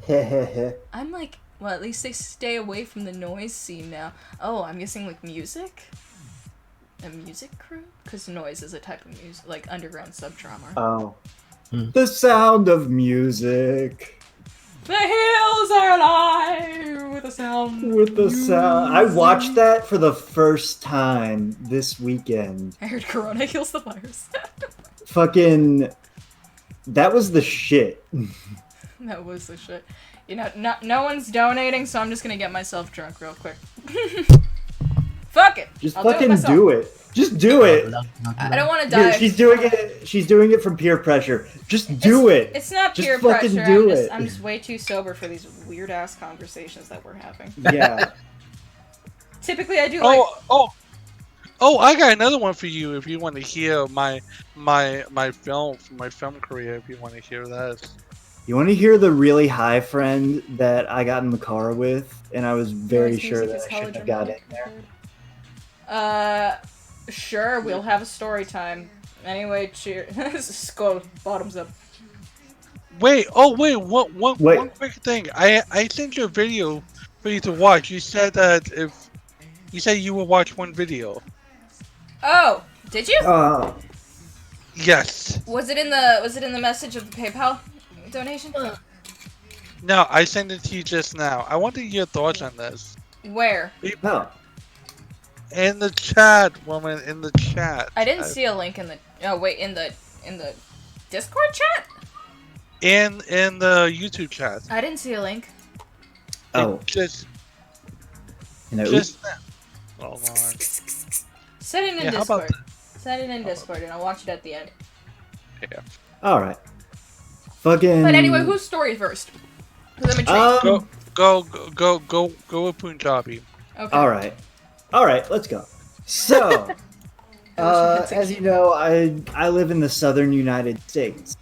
well, at least they stay away from the noise scene now. Oh, I'm guessing, like, music? A music crew? Because noise is a type of music, like, underground subgenre. Oh. The sound of music. The hills are alive with the sound. With the sound. I watched that for the first time this weekend. I heard Corona heals the virus. Fucking... That was the shit. That was the shit. You know, no one's donating, so I'm just gonna get myself drunk real quick. Fuck it. Just I'll fucking myself. do it. Just do it. I don't want to die. Dude, she's doing it from peer pressure. Just do it. It's not Just peer fucking pressure. do it. I'm just way too sober for these weird ass conversations that we're having. Yeah. Typically, I do like. Oh! I got another one for you if you want to hear my film career. If you want to hear that. You want to hear the really high friend that I got in the car with, and I was very Noise sure music that is I shouldn't have hella got in there. dramatic. Sure, we'll have a story time. Anyway, cheers. Skull, bottoms up. Wait, one quick thing. I sent you a video for you to watch. You said that you will watch one video. Oh, did you? Yes. Was it in the message of the PayPal donation? No, I sent it to you just now. I wanted your thoughts on this. Where? Oh. In the chat, woman, in the chat. I didn't see a link in the. Oh wait, in the Discord chat. In the YouTube chat. I didn't see a link. Oh. Just. You know, Just. Oh Lord. Set it in Yeah, how about Discord. Set it in Discord, and I'll watch it at the end. Yeah. all right. Fucking. But anyway, who's story first? 'Cause I'm intrigued. Go with Punjabi. Okay. All right. Let's go. So, as you know, I live in the southern United States.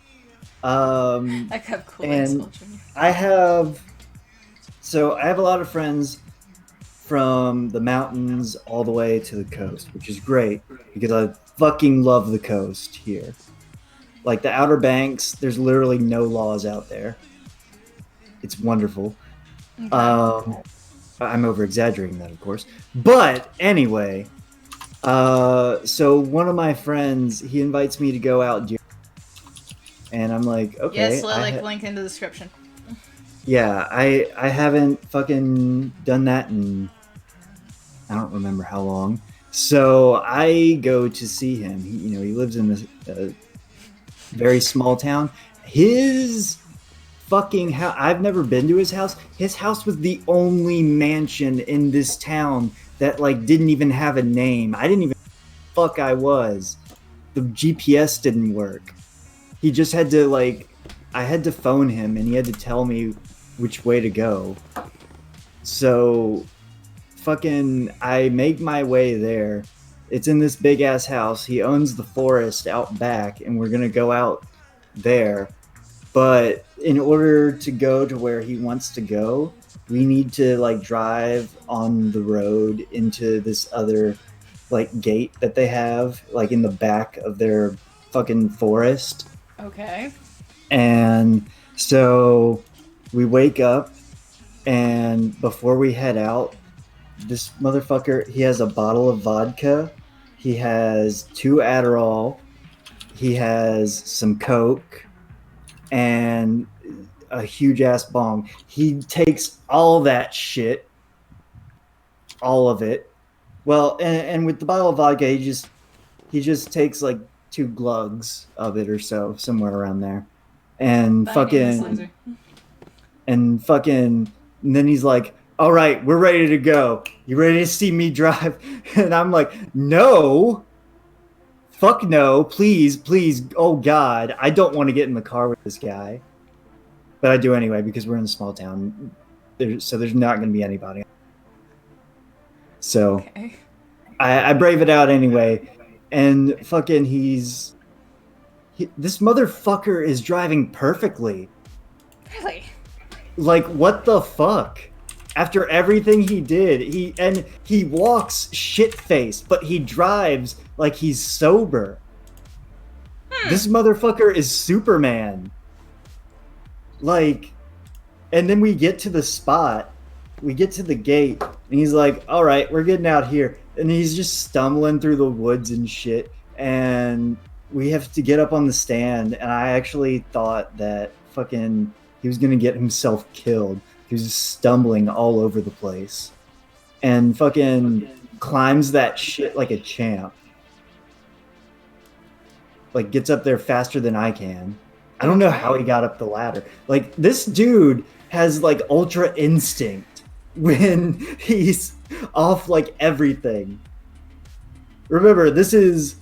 I got cool and I have a lot of friends from the mountains all the way to the coast, which is great because I fucking love the coast here. Like the Outer Banks, there's literally no laws out there. It's wonderful. Okay. I'm over exaggerating that, of course. But anyway, so one of my friends, he invites me to go out, and I'm like, okay. Yes, link in the description. Yeah, I haven't fucking done that in I don't remember how long. So I go to see him. He lives in this very small town. His fucking house, I've never been to his house. His house was the only mansion in this town that like didn't even have a name. I didn't even know who the fuck I was. The GPS didn't work. He just had to I had to phone him and he had to tell me which way to go. So fucking I make my way there. It's in this big ass house. He owns the forest out back, and we're gonna go out there. But in order to go to where he wants to go, we need to like drive on the road into this other like gate that they have like in the back of their fucking forest. Okay. And so we wake up, and before we head out, this motherfucker, he has a bottle of vodka, he has 2 Adderall, he has some Coke, and a huge ass bong. He takes all that shit, all of it. Well, and with the bottle of vodka, he just takes like 2 glugs of it or so, somewhere around there, and fucking, and then he's like, "All right, we're ready to go. You ready to see me drive?" And I'm like, "No, fuck no, please, please, oh God, I don't want to get in the car with this guy." But I do anyway because we're in a small town, so there's not going to be anybody. So Okay. I brave it out anyway, and fucking this motherfucker is driving perfectly. Really? Like, what the fuck? After everything he did, he walks shit-faced, but he drives like he's sober. This motherfucker is Superman. Like, and then we get to the spot, we get to the gate, and he's like, "All right, we're getting out here." And he's just stumbling through the woods and shit, and we have to get up on the stand, and I actually thought that fucking he was gonna get himself killed. He was just stumbling all over the place, and fucking climbs that shit like a champ. Like, gets up there faster than I can. I don't know how he got up the ladder. Like, this dude has like ultra instinct when he's off like everything. Remember, this is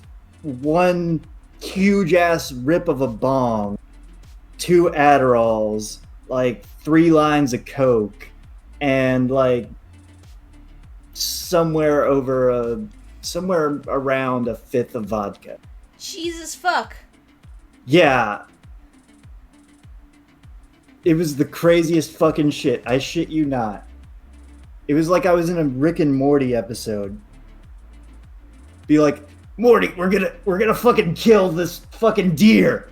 one huge ass rip of a bong, 2 Adderalls, like 3 lines of Coke, and like somewhere around a 5th of vodka. Jesus fuck. Yeah. It was the craziest fucking shit. I shit you not. It was like I was in a Rick and Morty episode. Be like, "Morty, we're gonna fucking kill this fucking deer.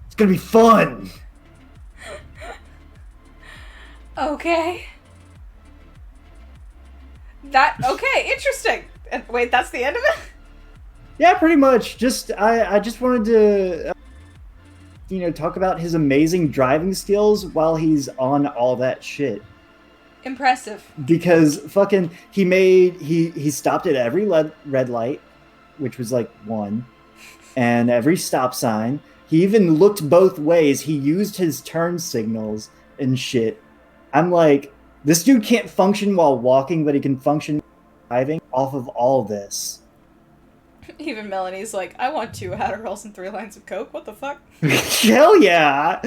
It's gonna be fun." Okay. Okay, interesting. And wait, that's the end of it? Yeah, pretty much. I just wanted to talk about his amazing driving skills while he's on all that shit. Impressive. Because fucking he stopped at every red light, which was like 1, and every stop sign. He even looked both ways. He used his turn signals and shit. I'm like, this dude can't function while walking, but he can function driving off of all this. Even Melanie's like, "I want 2 Adderalls and 3 lines of Coke. What the fuck?" Hell yeah!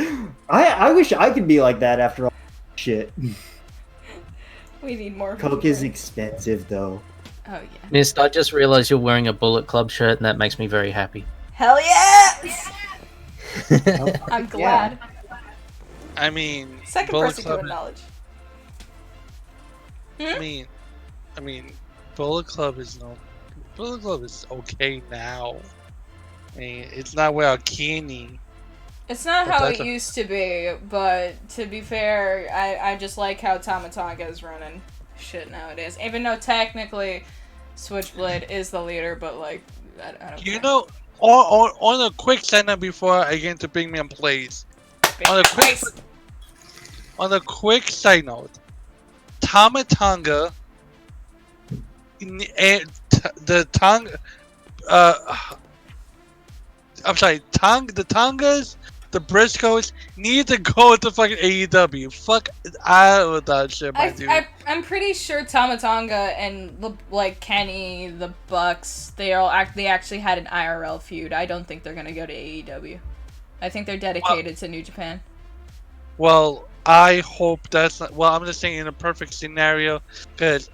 I wish I could be like that after all shit. We need more. Coke is expensive though. Oh yeah. Mist, I just realized you're wearing a Bullet Club shirt, and that makes me very happy. Hell yes! I'm glad. I mean, Second Bullet person Club, to acknowledge. I mean, Bullet Club is okay now. I mean, it's not without Kenny. It's not But how that's it used to be, but to be fair, I just like how Tamatanga is running shit nowadays. Even though technically Switchblade is the leader, but like, I don't You care. know, on a quick side note before I get into Big Man Plays. On a quick side note, Tamatanga and the Tonga, I'm sorry, the Tongas, the Briscoes need to go to fucking AEW. Fuck out with that shit, my dude. I'm pretty sure Tamatanga and like Kenny, the Bucks, they actually had an IRL feud. I don't think they're gonna go to AEW. I think they're dedicated to New Japan. Well, I hope that's not. Well, I'm just saying in a perfect scenario, because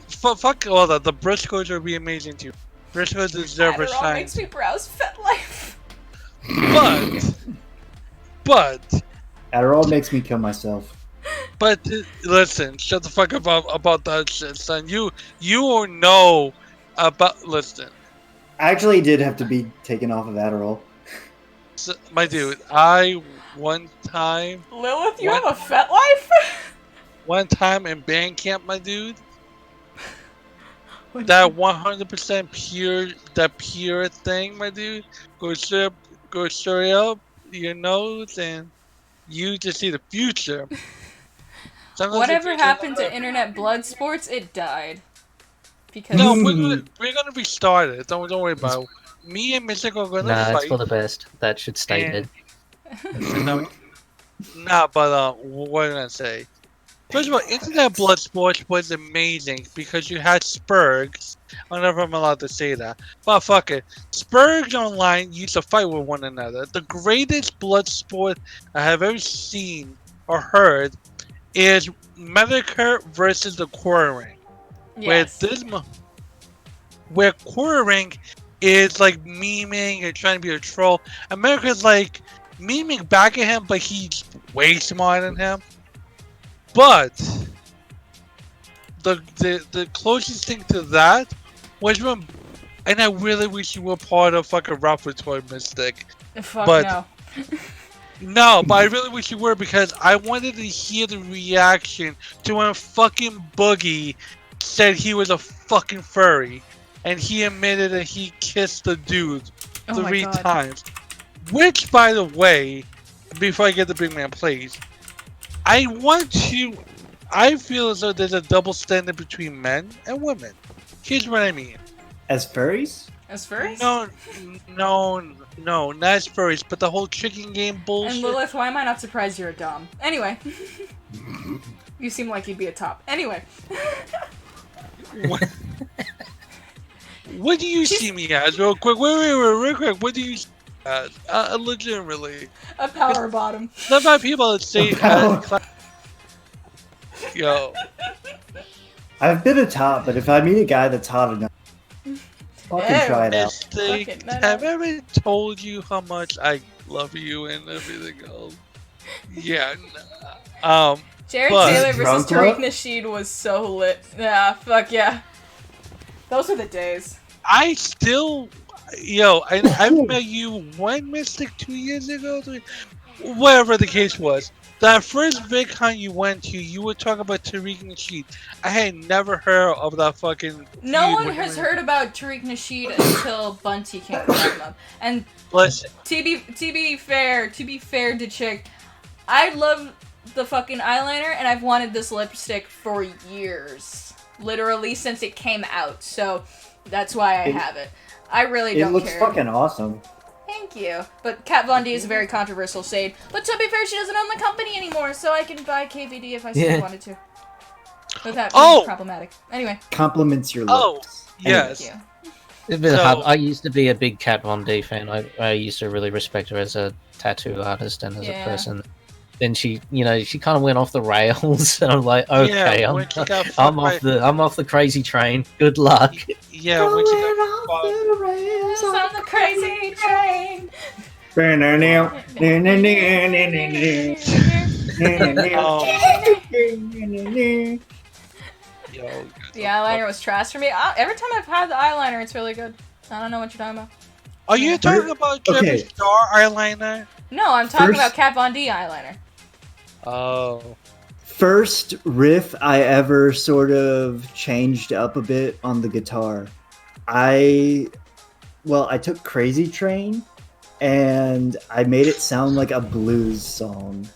fuck all that. The Briscoes would be amazing too. Briscoes deserve a Adderall shine. makes me browse FetLife. But Adderall makes me kill myself. Listen, shut the fuck up about that shit, son. You know about. Listen, I actually did have to be taken off of Adderall. my dude. I one time Lilith, you What? have a FetLife? one time in band camp, my dude. That 100% pure thing, my dude. Go straight up your nose, and you just see the future. Sometimes the Whatever future's happened not to internet blood sports, it died. Because No, we're gonna restart it. Don't worry about it. Me and Mystic are gonna Nah, it's fight. for the best. That should stay And- dead. Nah, but what am I gonna say? First of all, internet blood sports was amazing because you had Spurgs. I don't know if I'm allowed to say that, but fuck it. Spurgs online used to fight with one another. The greatest blood sport I have ever seen or heard is Medicare versus the Quartering. yes. Where Quartering is like memeing and trying to be a troll. America's like memeing back at him, but he's way smarter than him. But the closest thing to that was when, and I really wish you were part of fucking Repertoire Mystic. Fuck but- no. No, but I really wish you were because I wanted to hear the reaction to when fucking Boogie said he was a fucking furry, and he admitted that he kissed the dude Oh my 3 God. times. Which, by the way, before I get the big man, please, I feel as though there's a double standard between men and women. Here's what I mean. As furries? As furries? No, not as furries, but the whole chicken game bullshit. And Lilith, why am I not surprised you're a dom? Anyway. You seem like you'd be a top. Anyway. What do you see me as, real quick? Wait, real quick. What do you see me as? Legitimately. A power bottom. Not by people that say, yo. I've been a top, but if I meet a guy that's hot enough, fucking Ew. try it out. Mystic, Fucking no, no. have I ever told you how much I love you and everything else? Yeah. Jared But- Taylor versus Drunk Tariq love? Nasheed was so lit. Yeah, fuck yeah. Those are the days. I still, I met you one Mystic 2 years ago, whatever the case was. That first VidCon you went to, you were talking about Tariq Nasheed. I had never heard of that fucking. No feud one with has him. heard about Tariq Nasheed until Bunty came up. And Listen, to be fair to Chick, I love the fucking eyeliner, and I've wanted this lipstick for years. Literally since it came out, so that's why I have it. I really It don't looks care. fucking awesome. Thank you. But Kat Von D is a very controversial shade. But to be fair, she doesn't own the company anymore, so I can buy KVD if I still wanted to. Without being problematic. Anyway. Compliments your Oh, looks. yes. Thank you. It's been So- hard. I used to be a big Kat Von D fan. I used to really respect her as a tattoo artist and as a person. Then she kind of went off the rails, and I'm like, okay, Yeah, I'm when she got I'm fucked I'm off the crazy train. Good luck. Yeah, when she got fucked. It's on the crazy train. Yo, The eyeliner was trash for me. Every time I've had the eyeliner, it's really good. I don't know what you're talking about. Are you talking about Jeffree Okay. Star eyeliner? No, I'm talking First- about Kat Von D eyeliner. Oh. First riff I ever sort of changed up a bit on the guitar. I took Crazy Train and I made it sound like a blues song.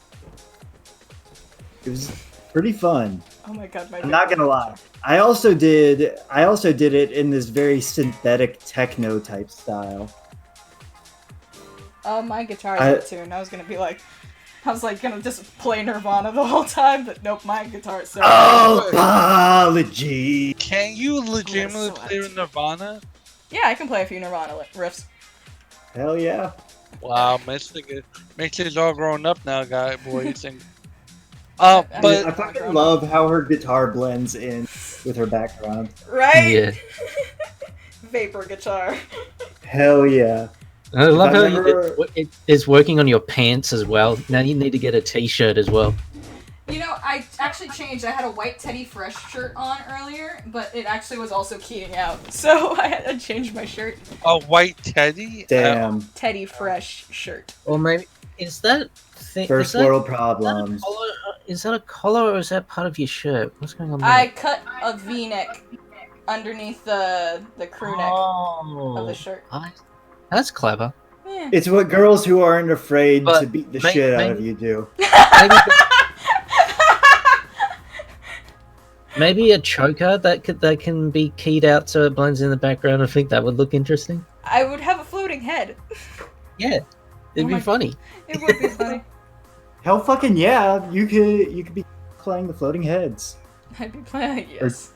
It was pretty fun. Oh my god, my I'm not gonna lie. I also did it in this very synthetic techno type style. Oh, my guitar I- is a tune. I was gonna just play Nirvana the whole time, but nope, my guitar is so. Apology. Can you legitimately so play with Nirvana? Yeah, I can play a few Nirvana riffs. Hell yeah. Wow, Mystic is all grown up now, guy boys. And Uh, I- but I fucking love how her guitar blends in with her background. Right? Yeah. Vapor guitar. Hell yeah. I love I how never- it's working on your pants as well. Now you need to get a t-shirt as well. You know, I actually changed. I had a white Teddy Fresh shirt on earlier, but it actually was also keying out. So I had to change my shirt. a white teddy. Damn. Teddy Fresh shirt. Or maybe is that thing? First world problems. Is that a collar or is that part of your shirt? What's going on there? I cut a V-neck underneath the crew neck of the shirt. That's clever. Yeah. It's what girls who aren't afraid But to beat the may- shit out maybe- of you do. Maybe a choker that can be keyed out so it blends in the background. I think that would look interesting. I would have a floating head. Yeah, it'd be funny. It would be funny. Hell fucking yeah, you could be playing the floating heads. I'd be playing, yes.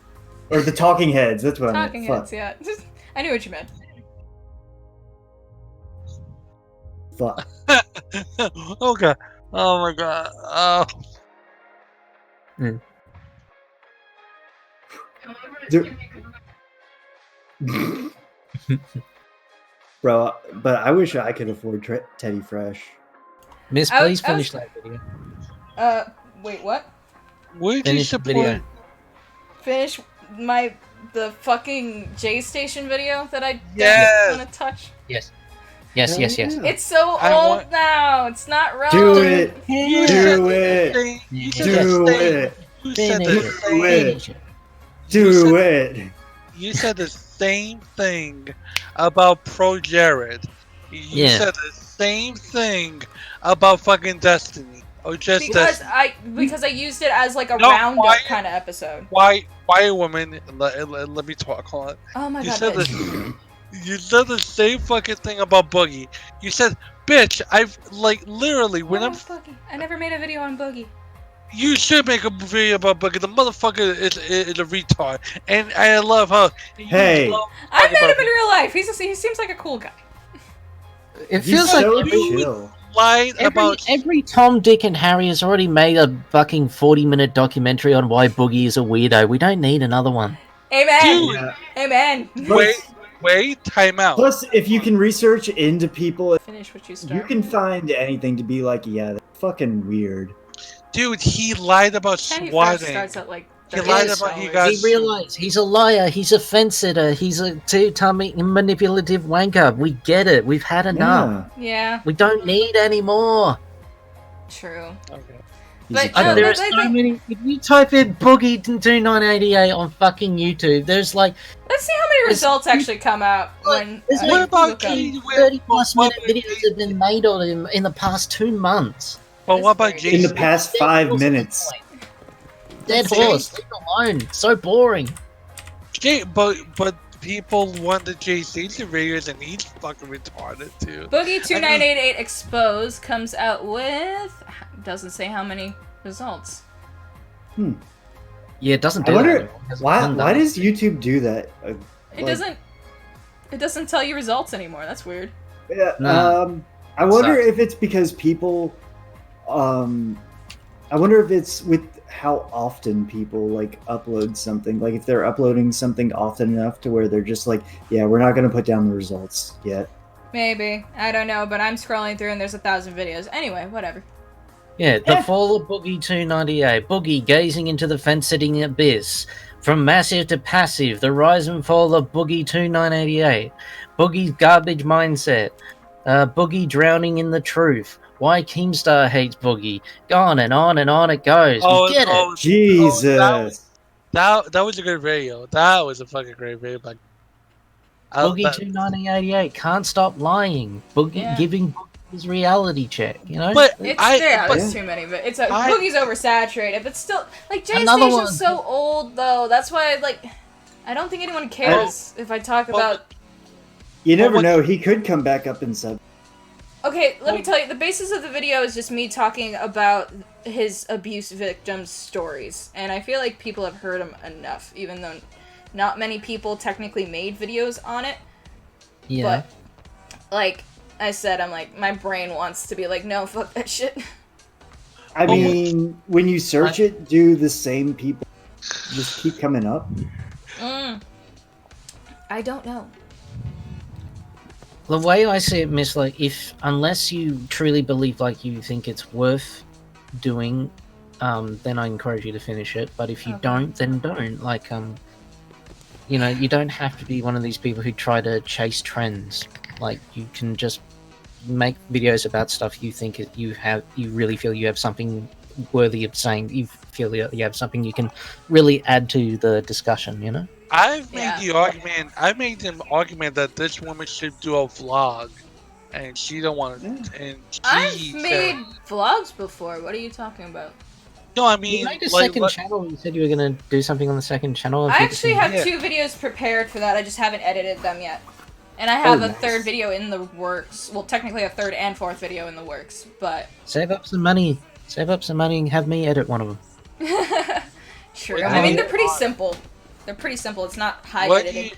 Or the talking heads, that's what Talking I meant. heads, yeah. I knew what you meant. Fuck. Okay. Oh my god. Oh. Bro, but I wish I could afford Teddy Fresh. Miss, I was- please I was- finish that video. Wait, what? Would you Finish the support? video. Finish the fucking J Station video that I Yes. don't want to touch? Yes. Hell Yes. yeah. It's so I old want- now. It's not Do relevant. it! You Do said the it. same- You said Do the same. it! You said the Finish Do same. it! Do it! You said the same thing about Pro Jared. You Yeah. said the same thing about fucking Destiny. Or just Because Destiny. I used it as like a No, roundup why- kind of episode. Why a woman? Let me talk on it. Oh my You god. said bitch. You said the same fucking thing about Boogie. You said, bitch, I've like literally when What I'm. about Boogie? I never made a video on Boogie. You should make a video about Boogie. The motherfucker is a retard, and I love her. You Hey. love I talking met him about in real life. He seems like a cool guy. It He's feels like so every, chill. lied about. every Tom, Dick, and Harry has already made a fucking 40-minute documentary on why Boogie is a weirdo. We don't need another one. Amen. Dude. Yeah. Amen. Wait, time out. Plus, if you can research into people, Finish what you you started. can find anything to be like, yeah, that's fucking weird. Dude, he lied about Teddy Fresh swatting. starts at like He 30 lied dollars. about he got- He realized he's a liar, he's a fence-sitter, he's a two-tummy manipulative wanker. We get it. We've had enough. Yeah. Yeah, We don't need any more. true. Okay. He's But a no, jerk. There are but so they- many. If you type in Boogie 2988 on fucking YouTube, there's like Let's see how many results actually come out when. there's What like about look up. Key? 30+ What minute videos have been made on him in the past 2 months. But what about That's In Jason? the past 5 minutes. Dead Let's horse, leave it alone. So boring. But people want the Jay Station videos, and he's fucking retarded too. Boogie 2988 Expose comes out with doesn't say how many results. Yeah, it doesn't I do wonder that anymore. It hasn't why. done Why that. does YouTube do that? It Like- doesn't. It doesn't tell you results anymore. That's weird. Yeah, No. I wonder Sucks. if it's because people. I wonder if it's with how often people like upload something. Like if they're uploading something often enough to where they're just like, yeah, we're not going to put down the results yet. Maybe I don't know, but I'm scrolling through and there's 1,000 videos. Anyway, whatever. Yeah, the fall of Boogie 298. Boogie gazing into the fence-sitting abyss. From massive to passive, the rise and fall of Boogie 2988. Boogie's garbage mindset. Boogie drowning in the truth. Why Keemstar hates Boogie. On and on and on it goes. We get it. Jesus. that was a good video. That was a fucking great video. But Boogie 298 can't stop lying. Boogie Yeah. giving Boogie his reality check, you know? But It's I, but there's too many, but it's I- Boogie's oversaturated. But still, like Jay Another Station's one. so old though. That's why I don't think anyone cares if I talk about. You never what- know. He could come back up in sub. Okay, let me tell you, the basis of the video is just me talking about his abuse victims' stories. And I feel like people have heard him enough, even though not many people technically made videos on it. yeah. But, like I said, I'm like, my brain wants to be like, no, fuck that shit. I Well, mean, when you search it, do the same people just keep coming up? I don't know. The way I see it, Miss, like, unless you truly believe, like, you think it's worth doing, then I encourage you to finish it. But if you don't, then don't. Like, you know, you don't have to be one of these people who try to chase trends. Like, you can just make videos about stuff you think you really feel you have something worthy of saying. You feel you have something you can really add to the discussion. You know. I've made Yeah. the argument. I made the argument that this woman should do a vlog, and she don't want to. And I've she made said, vlogs before. What are you talking about? "No, I You mean, made a like, second channel. You said you were going to do something on the second channel. I actually have Yeah. 2 videos prepared for that. I just haven't edited them yet. And I have a nice. 3rd video in the works. Well, technically a 3rd and 4th video in the works, but... Save up some money. Save up some money and have me edit one of them. True. Wait, I mean, wait, they're pretty wait. simple. They're pretty simple. It's not high what do editing. you,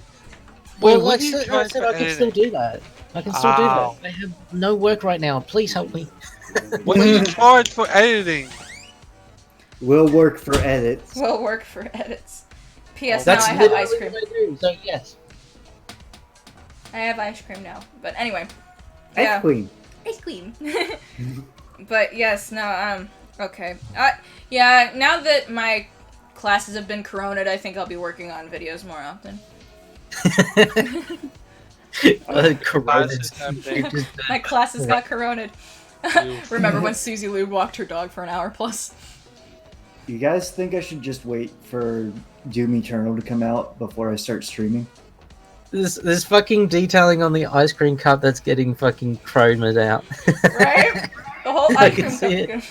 Well, what like do you I charge said, for I can still editing? do that. I can still do Wow. that. I have no work right now. Please help me. What do you charge for editing?" Will work for edits. Will work for edits. P.S. That's now I have literally ice cream. what I do. So yes. I have ice cream now. But anyway. Ice Yeah. Queen. Ice cream. But yes, no, okay. Yeah, now that my classes have been coroned, I think I'll be working on videos more often. Classes have been- My classes got coroned. Remember when Susie Lou walked her dog for an hour plus? You guys think I should just wait for Doom Eternal to come out before I start streaming? There's fucking detailing on the ice cream cup that's getting fucking chromed out. Right? The whole I ice can cream see cup.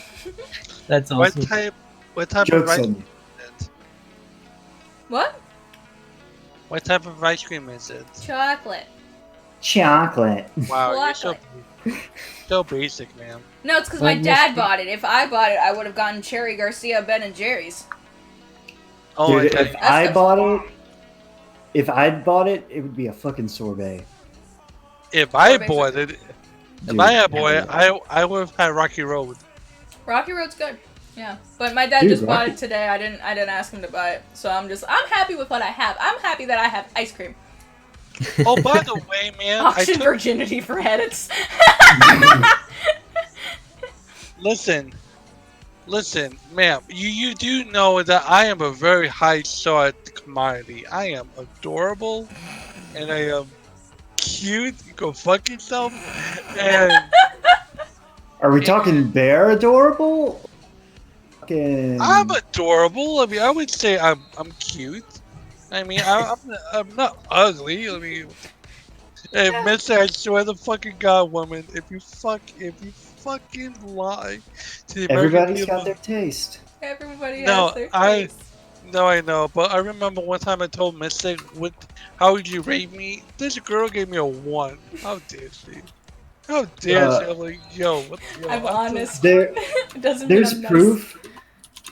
That's What awesome. type? What type of Joke's ice on cream you. is it? What? What type of ice cream is it? Chocolate. Chocolate. Wow, you're Chocolate. so basic, man. No, it's because my Like dad most- bought it. If I bought it, I would have gotten Cherry Garcia Ben and Jerry's. Oh, Dude, okay. if I stuff's bought bomb. it would be a fucking sorbet. If I Sorbets are bought good. it, if Dude, I had bought it, I would have had Rocky Road. Rocky Road's good. Yeah, but my dad Dude, just bought Rocky- it today. I didn't ask him to buy it, so I'm happy with what I have. I'm happy that I have ice cream. Oh, by the way, man, I Auction took, virginity for edits. listen, ma'am. You do know that I am a very high sought commodity. I am adorable, and I am cute. You go fuck yourself. And Are we talking bear adorable? Fucking... I'm adorable. I mean, I would say I'm cute. I mean, I'm not ugly. I mean, hey, Mister, I swear the fucking God, woman, if you fucking lie to the American Everybody's people. got their taste. Everybody No, has their I- taste. No, I know, but I remember one time I told Mystic, how would you rate me? This girl gave me a 1. How dare she? How dare she? I'm like, yo, what the I'm honest. There, It doesn't mean there's I'm nice. proof.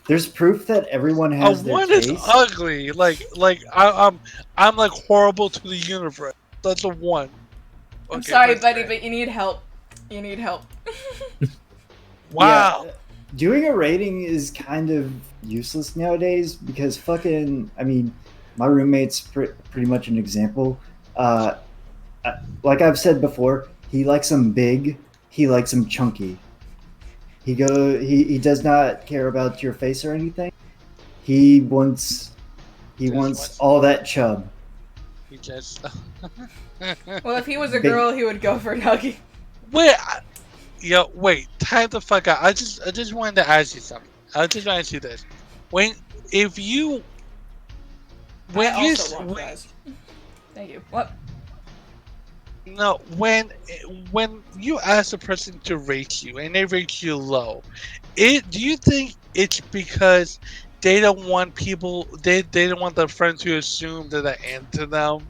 There's proof that everyone A has their 1 is taste. ugly. Like I'm like horrible to the universe. That's a 1. I'm Okay, sorry, that's buddy, fair. but you need help. You need help. Wow. Yeah, doing a rating is kind of useless nowadays because fucking, I mean, my roommate's pretty much an example. Like I've said before, he likes them big, he likes them chunky. He does not care about your face or anything. He wants wants- all that chub. He just Well, if he was a Big- girl, he would go for Nuggie. wait. Wait. Time the fuck out. I just wanted to ask you something. I just want to ask you this. When I you also want fries. Thank you. What? no when you ask a person to rate you and they rate you low, do you think it's because they don't want people they don't want their friends to assume that they're into them?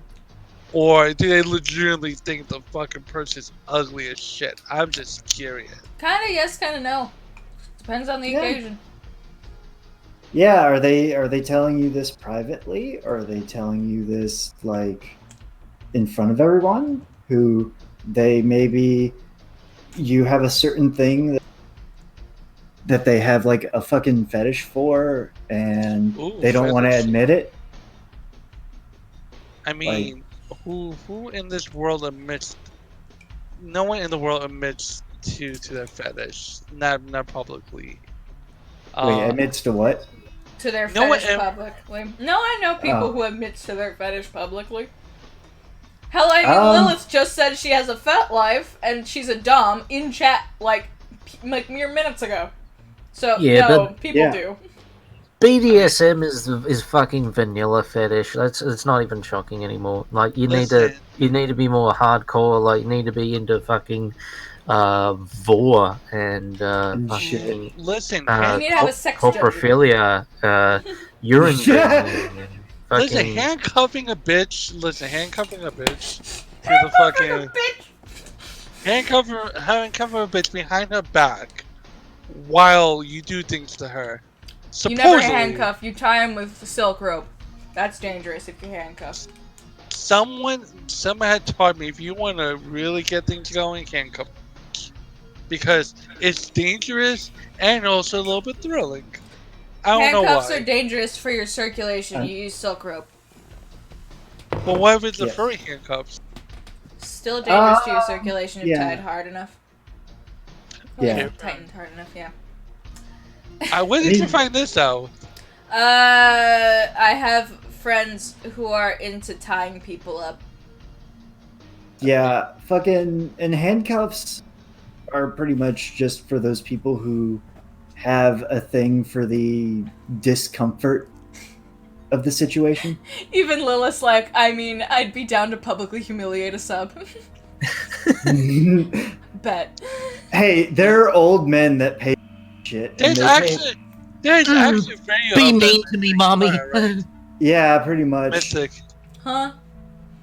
Or do they legitimately think the fucking person's ugly as shit? I'm just curious. Kinda yes, kinda no. Depends on the Yeah. occasion. Yeah, are they telling you this privately, or are they telling you this like in front of everyone? Who they maybe you have a certain thing that they have like a fucking fetish for, and Ooh, they don't want to fetish. admit it. I mean, who in this world admits? No one in the world admits to their fetish, not publicly. Wait, admits to what? To their No one fetish am- publicly. No, I know people Oh. who admits to their fetish publicly. Hell, I mean, Lilith just said she has a fet life, and she's a dom in chat, like mere minutes ago. So, Yeah, no, but- people Yeah. do. BDSM is fucking vanilla fetish. It's not even shocking anymore. Like you need to be more hardcore. Like you need to be into fucking vor and And shit. fucking Listen, You need to have a sex joke. coprophilia, urine drinking, and listen, fucking handcuffing a bitch to the fucking handcuffing a bitch behind her back while you do things to her. You never Supposedly, handcuff, you tie him with silk rope. That's dangerous if you handcuff. someone had taught me if you want to really get things going, handcuff, because it's dangerous and also a little bit thrilling. I don't know Handcuffs why. are dangerous for your circulation. You use silk rope. But what if it's the Yes. furry handcuffs? Still dangerous to your circulation if yeah. tied hard enough. Yeah. Tightened hard enough, yeah. Where did you find this out? I have friends who are into tying people up. Yeah, fucking, and handcuffs are pretty much just for those people who have a thing for the discomfort of the situation. Even Lilith's like, I mean, I'd be down to publicly humiliate a sub. Bet. Hey, there are old men that pay shit. And There's they actually a video be of mean that. to me, mommy. Right. yeah, pretty much. Mystic. Huh?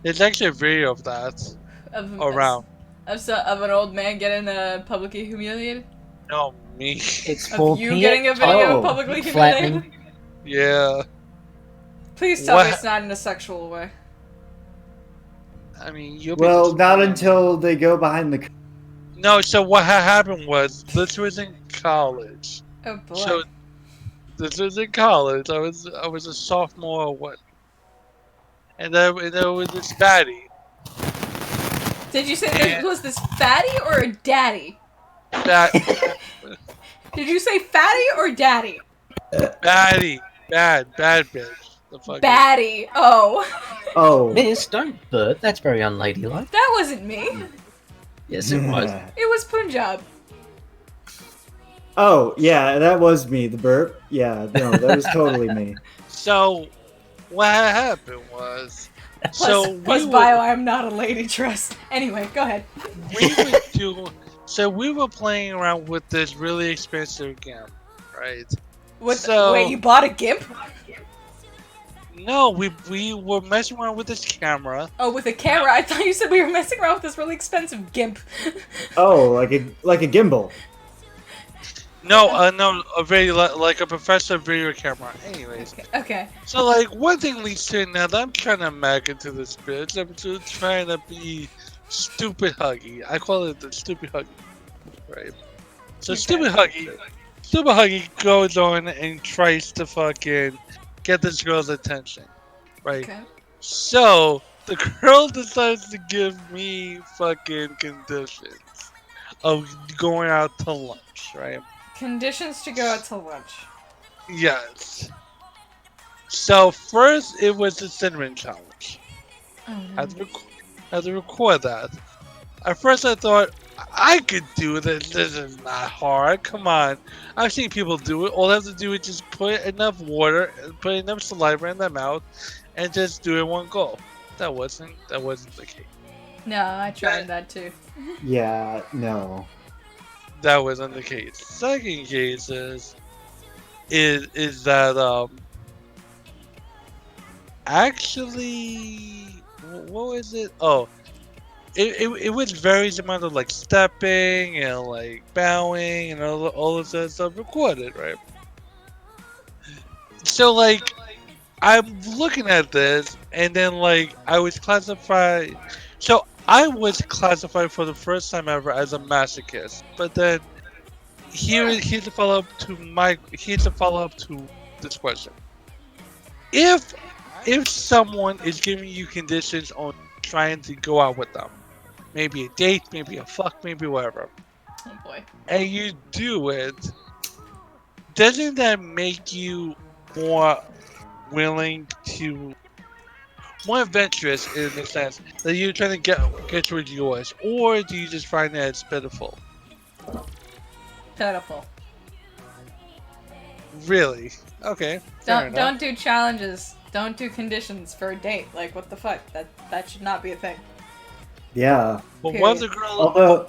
There's actually a video of that Of, around. Of an old man getting publicly humiliated? No, me. It's Of you getting a video Oh, of publicly flattening. humiliated? Yeah. Please tell me What- it's not in a sexual way. I mean, you'll Well, be not disappointed. until they go behind the. No, so what happened was, this was in college. Oh boy. So, this was in college. I was a sophomore or what. And there was this baddie. Did you say there was this fatty or a daddy? That Did you say fatty or daddy? baddie. Bad bitch. The fucking Batty. Oh. Oh. Miss, don't burp. That's very unladylike. That wasn't me. Yes, it was. It was Punjab. Oh, yeah, that was me, the burp. Yeah, no, that was totally me. So, what happened was, Plus bio, I'm not a lady trust. Anyway, go ahead. we were playing around with this really expensive game, right? Wait, you bought a GIMP? No, we were messing around with this camera. Oh, with a camera? I thought you said we were messing around with this really expensive GIMP. Oh, like a gimbal. No, a very like a professional video camera. Anyways, Okay. so like one thing leads to another. I'm trying to mag into this bitch. I'm just trying to be stupid huggy. I call it the stupid huggy, right? So stupid huggy goes on and tries to fucking get this girl's attention, right? Okay. So the girl decides to give me fucking conditions of going out to lunch, right? Conditions to go out to lunch. Yes. So first it was the cinnamon challenge. Oh, I had to record that. At first I thought I could do this. This is not hard. Come on. I've seen people do it. All they have to do is just put enough water, put enough saliva in their mouth, and just do it in one go. That wasn't the case. No, I tried that too. Yeah, no. That wasn't the case. Second case is that actually what was it? Oh, it was various amount of like stepping and like bowing and all of that stuff recorded, right? So like I'm looking at this and then like I was classified. So I was classified for the first time ever as a masochist, but then here's a follow up to this question. If someone is giving you conditions on trying to go out with them, maybe a date, maybe a fuck, maybe whatever, Oh boy. and you do it, doesn't that make you more willing to, more adventurous in the sense that you're trying to get towards yours, or do you just find that it's pitiful? Pitiful. Really? Okay. fair enough. Don't do challenges. Don't do conditions for a date. Like, what the fuck? That should not be a thing. Yeah. But what if the girl? Although-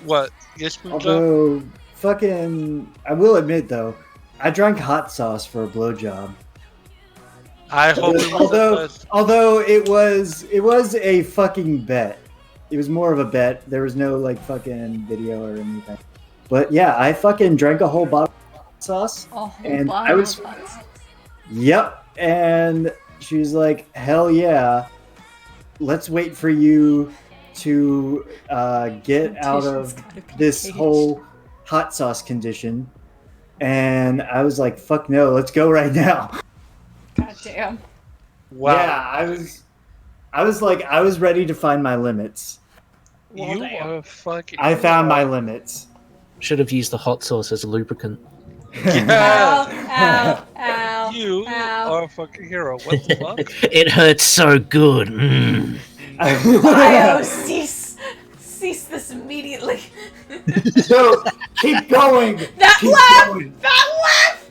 What? Yes, Moonshot? Although, fucking, I will admit though, I drank hot sauce for a blowjob. I hope it was Although it was a fucking bet. It was more of a bet. There was no like fucking video or anything. But yeah, I fucking drank a whole bottle of hot sauce. A whole And bottle I was- of hot sauce. Yep. And she's like, hell yeah. Let's wait for you to get out Conditions of gotta be this caged. whole hot sauce condition. And I was like, fuck no, let's go right now. God damn. Wow. Yeah, I was ready to find my limits. You are fucking. I found my limits. Should have used the hot sauce as a lubricant. Ow, Yeah. ow, ow. You ow. are a fucking hero. What the fuck? It hurts so good. Mm. Bio, cease this immediately. So keep going. That Keep laugh! going. That laugh!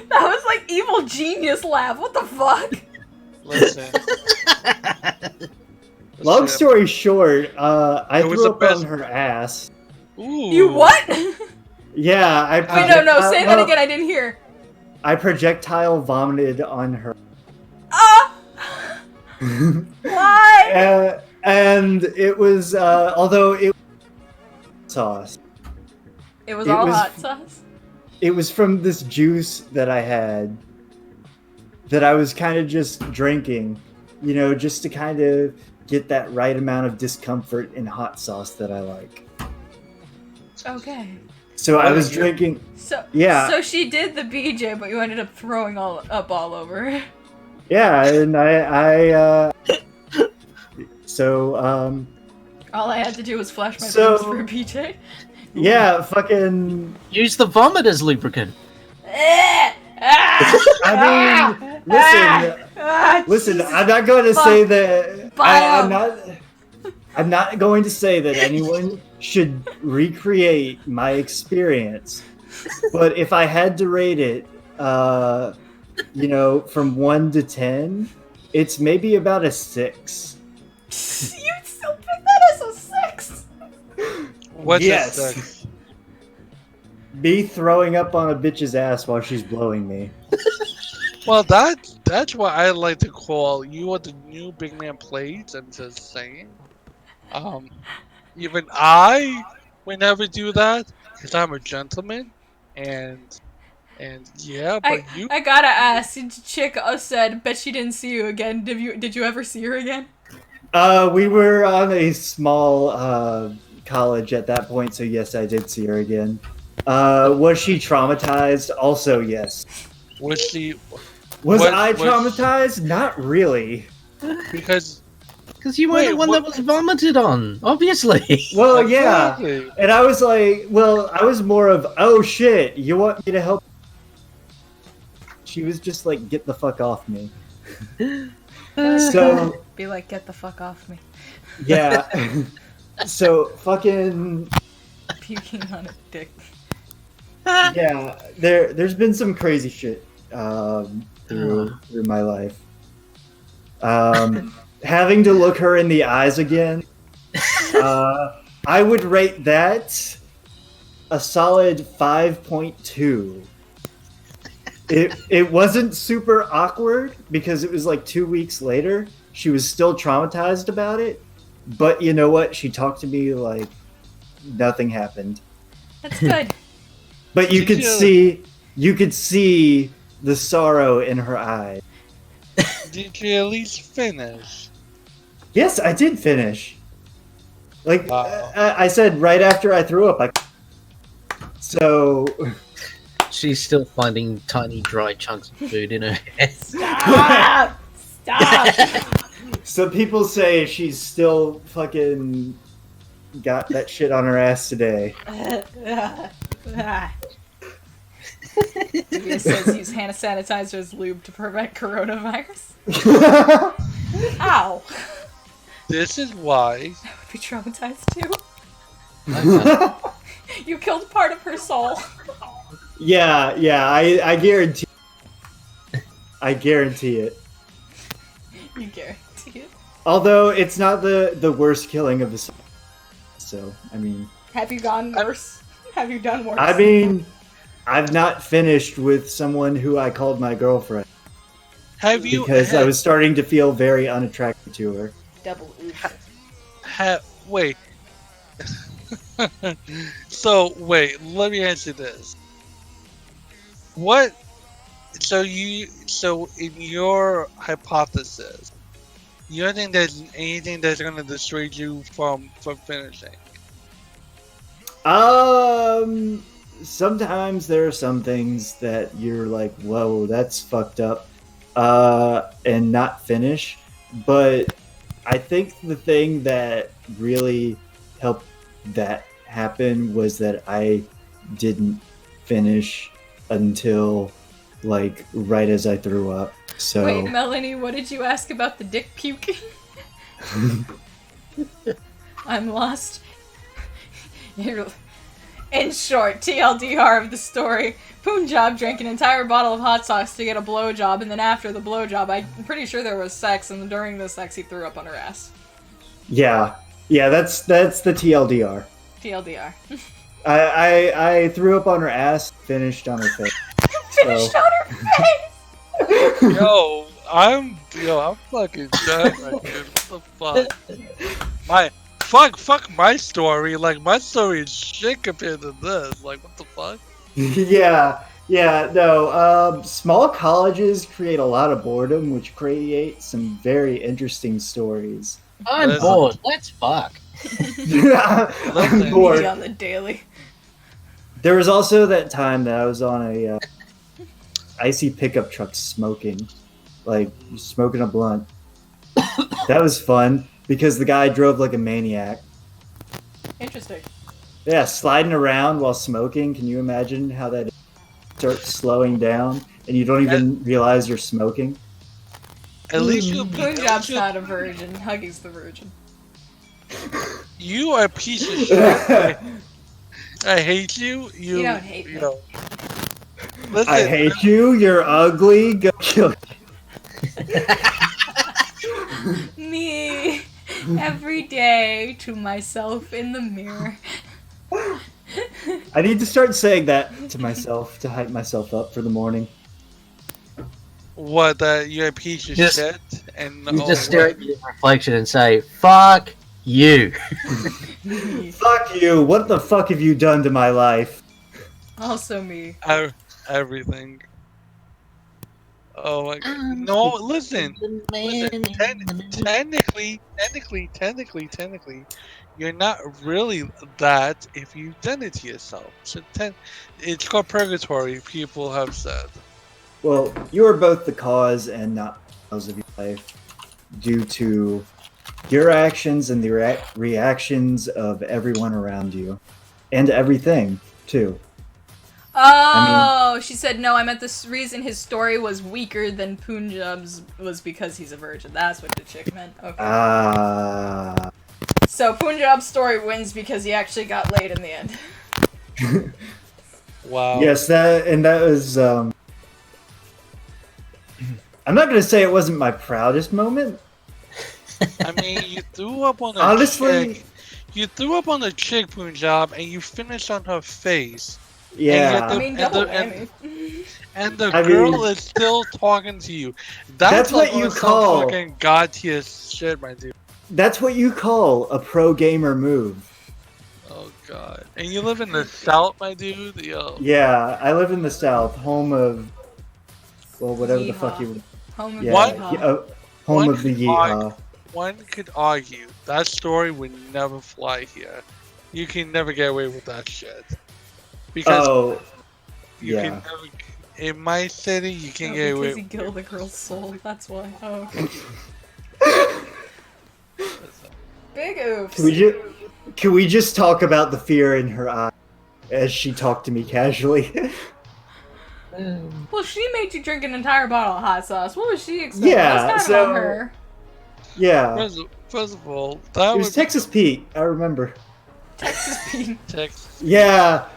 That was like evil genius laugh. What the fuck? Listen. Long story short, I It was threw the up best- on her ass. Ooh. You what? Yeah, I Wait, no, say that again. I didn't hear. I projectile vomited on her. Ah! Why? And it was, although it was sauce. It was it all was- hot sauce. It was from this juice that I had that I was kind of just drinking, you know, just to kind of get that right amount of discomfort in hot sauce that I like. Okay. So I Well, was you- drinking. So Yeah. So she did the BJ, but you ended up throwing all over her. Yeah, and so All I had to do was flash my So- boobs for a BJ. yeah, fucking. Use the vomit as lubricant. I mean, listen. I'm not going to say that. I'm not going to say that anyone should recreate my experience. But if I had to rate it, you know, from 1 to 10, it's maybe about a 6. You still pick that as a 6. What's Yes. this? Me throwing up on a bitch's ass while she's blowing me. Well, that's what I like to call you are the new big man plays. I'm just saying. Even I would never do that because I'm a gentleman, and yeah, but you. I gotta ask. Chick said, "Bet she didn't see you again." Did you ever see her again? We were on a small college at that point, so yes, I did see her again. Was she traumatized? Also, yes. Was she? Was What- I was- traumatized? Not really. Because Because you were Wait, the one what- that was vomited on, obviously. Well, yeah. Exactly. And I was like, well, I was more of, oh shit, you want me to help? She was just like, get the fuck off me. So, Be like, get the fuck off me. yeah. So, fucking, Puking on a dick. yeah, there's been some crazy shit through my life. Having to look her in the eyes again, I would rate that a solid 5.2. It wasn't super awkward because it was like 2 weeks later. She was still traumatized about it, but you know what? She talked to me like nothing happened. That's good. But you Did could see the sorrow in her eyes. Did you at least finish? Yes, I did finish. Like Wow. I said, right after I threw up, So She's still finding tiny dry chunks of food in her head. Stop! Stop! so people say she's still fucking got that shit on her ass today. Divya says use hand sanitizer as lube to prevent coronavirus. Ow! This is why. I would be traumatized too. Okay. You killed part of her soul. Yeah, I guarantee. I guarantee it. You guarantee it. Although it's not the worst killing of the song. So, I mean... Have you gone worse? Have you done worse? I mean, I've not finished with someone who I called my girlfriend. Have you? Because I was starting to feel very unattracted to her. Double oof. Wait. So wait, let me answer this. What? So in your hypothesis, you don't think there's anything that's gonna dissuade you from finishing? Sometimes there are some things that you're like, whoa, that's fucked up, and not finish. But I think the thing that really helped that happen was that I didn't finish until like right as I threw up. So Wait, Melanie, what did you ask about the dick puking? I'm lost. In short, TLDR of the story, Punjab drank an entire bottle of hot sauce to get a blowjob, and then after the blowjob, I'm pretty sure there was sex, and during the sex he threw up on her ass. yeah, that's the TLDR. TLDR. I threw up on her ass, finished on her face. Finished on her face! Yo, I'm fucking done right here. What the fuck? Fuck my story. Like, my story is shit compared to this. Like, what the fuck? No. Small colleges create a lot of boredom, which creates some very interesting stories. I'm bored. Let's fuck. I'm bored. Me on the daily. There was also that time that I was on a icy pickup truck smoking a blunt. That was fun because the guy drove like a maniac. Interesting. Yeah, sliding around while smoking. Can you imagine how that starts slowing down and you don't even realize you're smoking? At least you'll be. Punjab's not a virgin. Huggy's the virgin. You are a piece of shit. I hate you. You don't hate me. Listen, I hate you. You're ugly. Go kill. Me every day to myself in the mirror. I need to start saying that to myself to hype myself up for the morning. What? That you're a piece of shit, and you just stare at your reflection and say, "Fuck you." Fuck you. What the fuck have you done to my life? Also me. Everything. Oh my god. No, listen. Technically, you're not really that if you've done it to yourself. So it's called purgatory, people have said. Well, you are both the cause and not the cause of your life due to your actions and the reactions of everyone around you. And everything, too. Oh, she said no. I meant the reason his story was weaker than Punjab's was because he's a virgin. That's what the chick meant. Okay. So Punjab's story wins because he actually got laid in the end. Wow. Yes, that was. I'm not gonna say it wasn't my proudest moment. I mean, you threw up on a Honestly, chick. You threw up on a chick, Punjab, and you finished on her face. Yeah. I mean, double whammy. And the girl is still talking to you. That's what you call fucking god tier shit, my dude. That's what you call a pro gamer move. Oh god. And you live in the South, my dude? Yo. Yeah, I live in the South, home of whatever Yeehaw. the fuck you Home of home of the yeehaw. One could argue that story would never fly here. You can never get away with that shit. Because Oh, you can yeah. never, in my city, you can get because away. he killed the girl's soul. That's why. Oh, okay. Big oops. Can we just talk about the fear in her eye as she talked to me casually? Well, she made you drink an entire bottle of hot sauce. What was she expecting? Yeah, That's kind of on her. Yeah. First of all, that It was Texas Pete, I remember. Texas Pete. Texas. Yeah.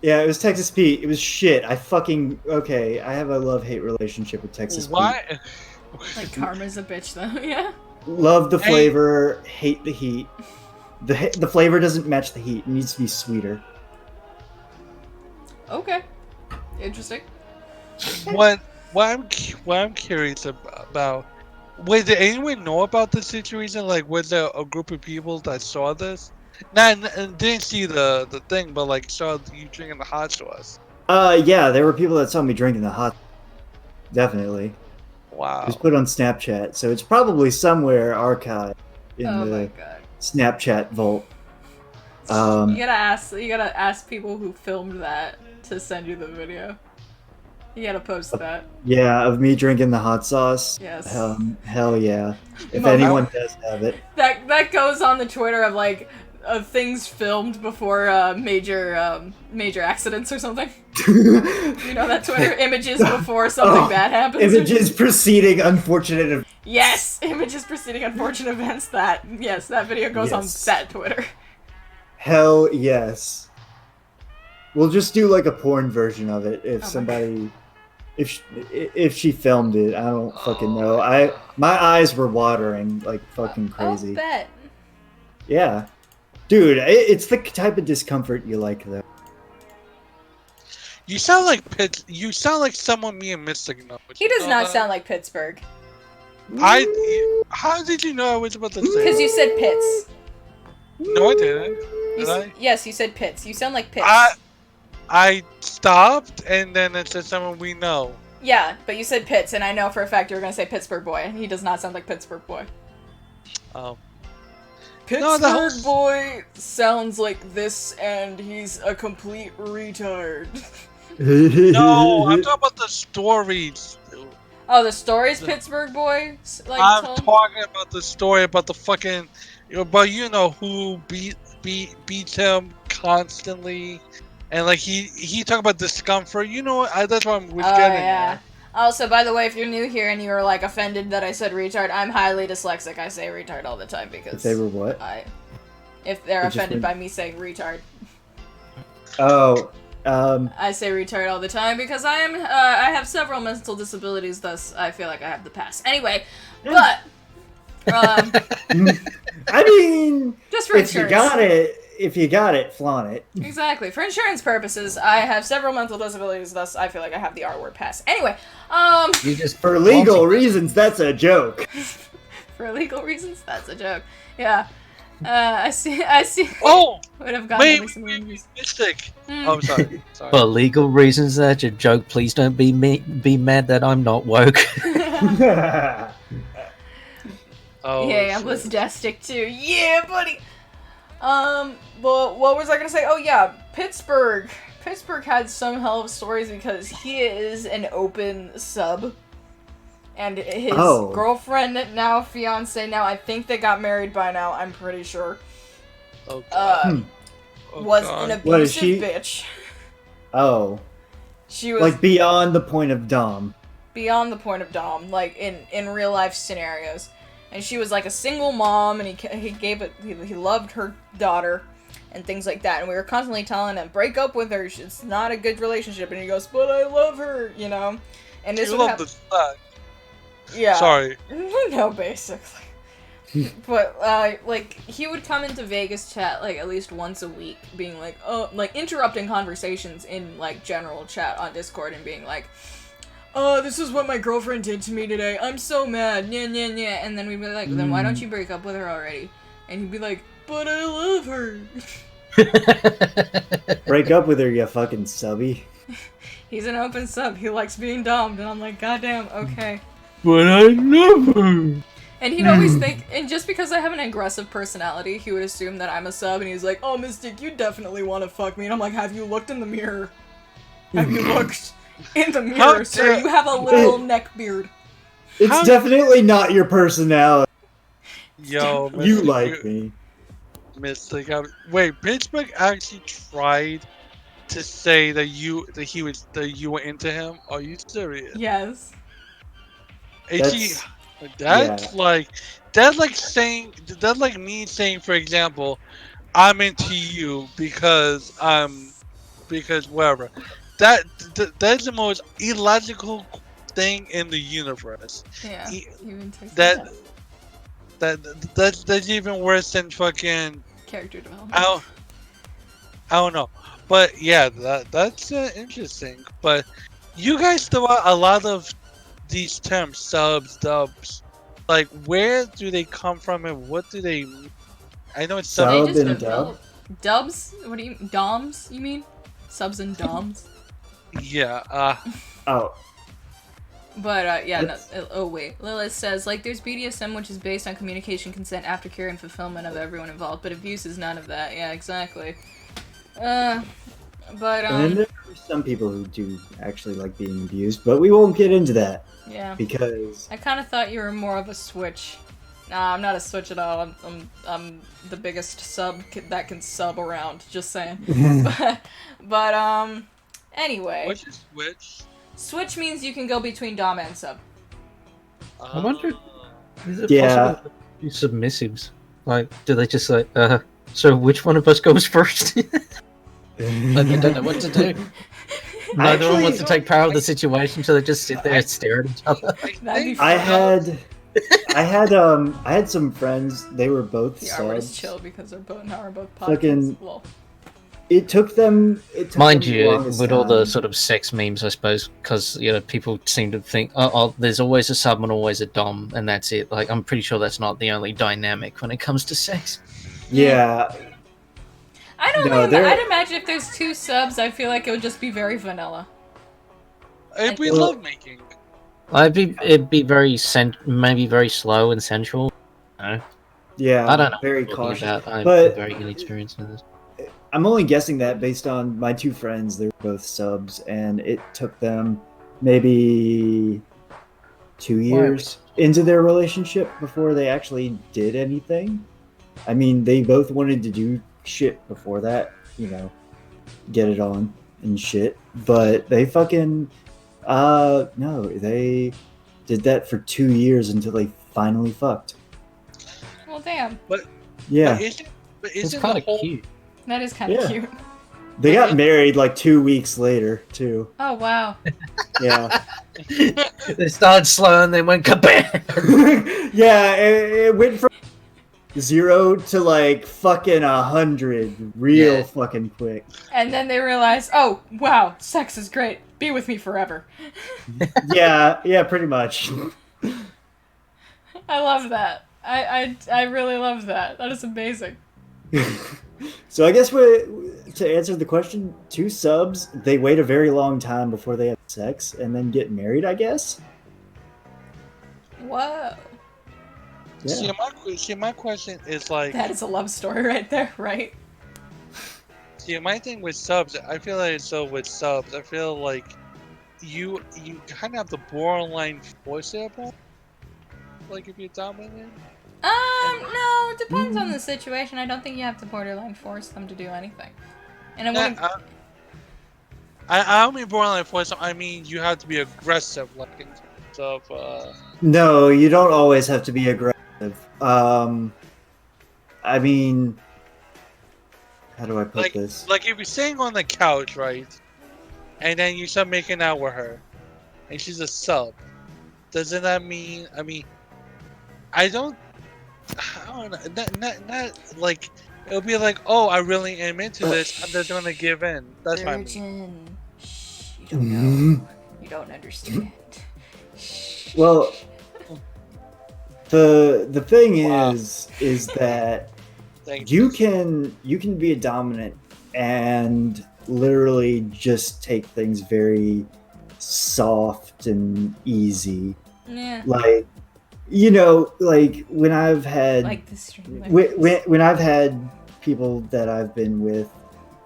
Yeah, it was Texas Pete. It was shit. I have a love-hate relationship with Texas Pete. Why? Like karma's a bitch, though. Yeah. Love the flavor, hate the heat. The flavor doesn't match the heat. It needs to be sweeter. Okay. Interesting. What I'm curious about. Wait, did anyone know about this situation? Like, was there a group of people that saw this? Didn't see the thing, but like saw you drinking the hot sauce. Yeah, there were people that saw me drinking the hot. Definitely. Wow. It was put on Snapchat, so it's probably somewhere archived in Oh my the god. Snapchat vault. You gotta ask people who filmed that to send you the video. You gotta post that. Yeah, of me drinking the hot sauce. Yes. Hell yeah. If Mom, anyone does have it. That goes on the Twitter of like of things filmed before major accidents or something. You know that Twitter images before something bad happens. Images preceding unfortunate. Yes, images preceding unfortunate events. That video goes on that Twitter. Hell yes. We'll just do like a porn version of it if Oh my somebody, if she filmed it. I don't fucking know. My eyes were watering like fucking crazy. I'll bet. Yeah, dude, it's the type of discomfort you like though. You sound like You sound like someone me and Mystic know. He does not sound like Pittsburgh. How did you know I was about to say? Because you said Pitts. No, I didn't. Yes, you said Pitts. You sound like Pitts. I stopped, and then it said someone we know. Yeah, but you said Pitts, and I know for a fact you were going to say Pittsburgh boy, and he does not sound like Pittsburgh boy. Pittsburgh boy sounds like this, and he's a complete retard. No, I'm talking about the stories. Oh, the stories Pittsburgh boy? Like, I'm talking about the story about the fucking... But you know who beats him constantly. And like he talked about discomfort. You know what? That's what I was getting at. Also, by the way, if you're new here and you were like offended that I said retard, I'm highly dyslexic. I say retard all the time because If they were what? If they're offended by me saying retard. Oh, I say retard all the time because I have several mental disabilities, thus I feel like I have the pass. Anyway, but I mean, just for insurance. If you got it, flaunt it. Exactly. For insurance purposes, I have several mental disabilities, thus I feel like I have the R-word pass. Anyway, You just for legal reasons, that's a joke. For legal reasons, that's a joke. Yeah. I see. Oh! Would have gotten Mystic. Oh, I'm sorry. For legal reasons, that's a joke. Please don't be mad that I'm not woke. Oh, yeah, I'm Lisdestic too. Yeah, buddy. Well, what was I gonna say? Oh yeah, Pittsburgh. Pittsburgh had some hell of stories because he is an open sub. And his girlfriend, now fiance, now I think they got married by now, I'm pretty sure. Oh, God. Was an abusive bitch. Oh. She was like beyond the point of Dom. Beyond the point of Dom, like in real life scenarios. And she was like a single mom, and he loved her daughter, and things like that. And we were constantly telling him, break up with her. It's not a good relationship. And he goes, but I love her, you know. And this you would love the son. Yeah. Sorry. No, basically. But like he would come into Vegas chat like at least once a week, being like, oh, like interrupting conversations in like general chat on Discord and being like, this is what my girlfriend did to me today. I'm so mad. Nya, nya, nya. And then we'd be like, then why don't you break up with her already? And he'd be like, but I love her. Break up with her, you fucking subby. He's an open sub. He likes being domed. And I'm like, goddamn, okay. But I love her. And he'd always think, and just because I have an aggressive personality, he would assume that I'm a sub, and he's like, oh, Mystic, you definitely want to fuck me. And I'm like, have you looked in the mirror? Have you looked in the mirror, sir? You have a little neck beard. It's definitely not your personality. Yo, You like me. Mystic. Wait, Pittsburgh actually tried to say that you were into him? Are you serious? Yes. That's like me saying, for example, I'm into you because whatever. That's the most illogical thing in the universe. Yeah. Even takes That's even worse than fucking character development. I don't know, but yeah, that's interesting. But you guys throw out a lot of these terms, subs, dubs. Like, where do they come from and what do they mean? I know it's Sub They just and develop dubs. What do you doms? You mean subs and doms? Yeah. Oh. But yeah. No, oh wait. Lilith says like there's BDSM which is based on communication, consent, aftercare, and fulfillment of everyone involved, but abuse is none of that. Yeah, exactly. But And there are some people who do actually like being abused, but we won't get into that. Yeah. Because I kind of thought you were more of a switch. Nah, I'm not a switch at all. I'm the biggest sub that can sub around. Just saying. but anyway. What's your switch? Switch means you can go between dom and sub. I wonder, is it Yeah. possible to do submissives? Like, do they just like, so which one of us goes first? Like, they don't know what to do. Neither one wants to take power of the situation, so they just sit there and stare at each other. I had some friends. They were both The artists subs. chill because they're both now are both Fucking- podcasts. Lol. It took them. Mind them the you, longest with all the time. sort of sex memes, I suppose, because people seem to think, oh, there's always a sub and always a dom, and that's it. Like, I'm pretty sure that's not the only dynamic when it comes to sex. Yeah. I don't No, know. they're- I'd imagine if there's two subs, I feel like it would just be very vanilla. We Well- love making. It'd be very maybe very slow and sensual. No, Yeah. I don't know. Very what you're talking cautious. about. I have But- a very good experience with this. I'm only guessing that based on my two friends. They were both subs, and it took them maybe 2 years into their relationship before they actually did anything. I mean, they both wanted to do shit before that, get it on and shit. But they fucking, no, they did that for 2 years until they finally fucked. Well, damn. Yeah. But It's isn't kind the of whole cute. That is kind of Yeah. cute. They got married like 2 weeks later, too. Oh, wow. Yeah. They started slow and then went kabam. Yeah, it went from 0 to like fucking 100 real Yeah. fucking quick. And then they realize, oh, wow, sex is great. Be with me forever. Yeah, pretty much. I love that. I really love that. That is amazing. So I guess to answer the question, 2 subs, they wait a very long time before they have sex and then get married, I guess. Whoa. Yeah. See, my question is like, That is a love story right there, right? see, my thing with subs, I feel like so with subs, I feel like you kind of have to borderline force it upon. Like if you're dominant. No, it depends on the situation. I don't think you have to borderline force them to do anything. And it wouldn't... I don't mean borderline force. I mean you have to be aggressive, like in terms of. No, you don't always have to be aggressive. I mean, how do I put this? Like if you're sitting on the couch, right, and then you start making out with her, and she's a sub, doesn't that mean? I mean, I don't know. Not like it'll be like, oh, I really am into this. I'm just gonna give in. That's what I mean. Virgin. Shh, you don't know. You don't understand. Shh. Well, the thing is that Thank you can be a dominant and literally just take things very soft and easy. Yeah. Like you know, like when I've had Like the stream. when I've had people that I've been with,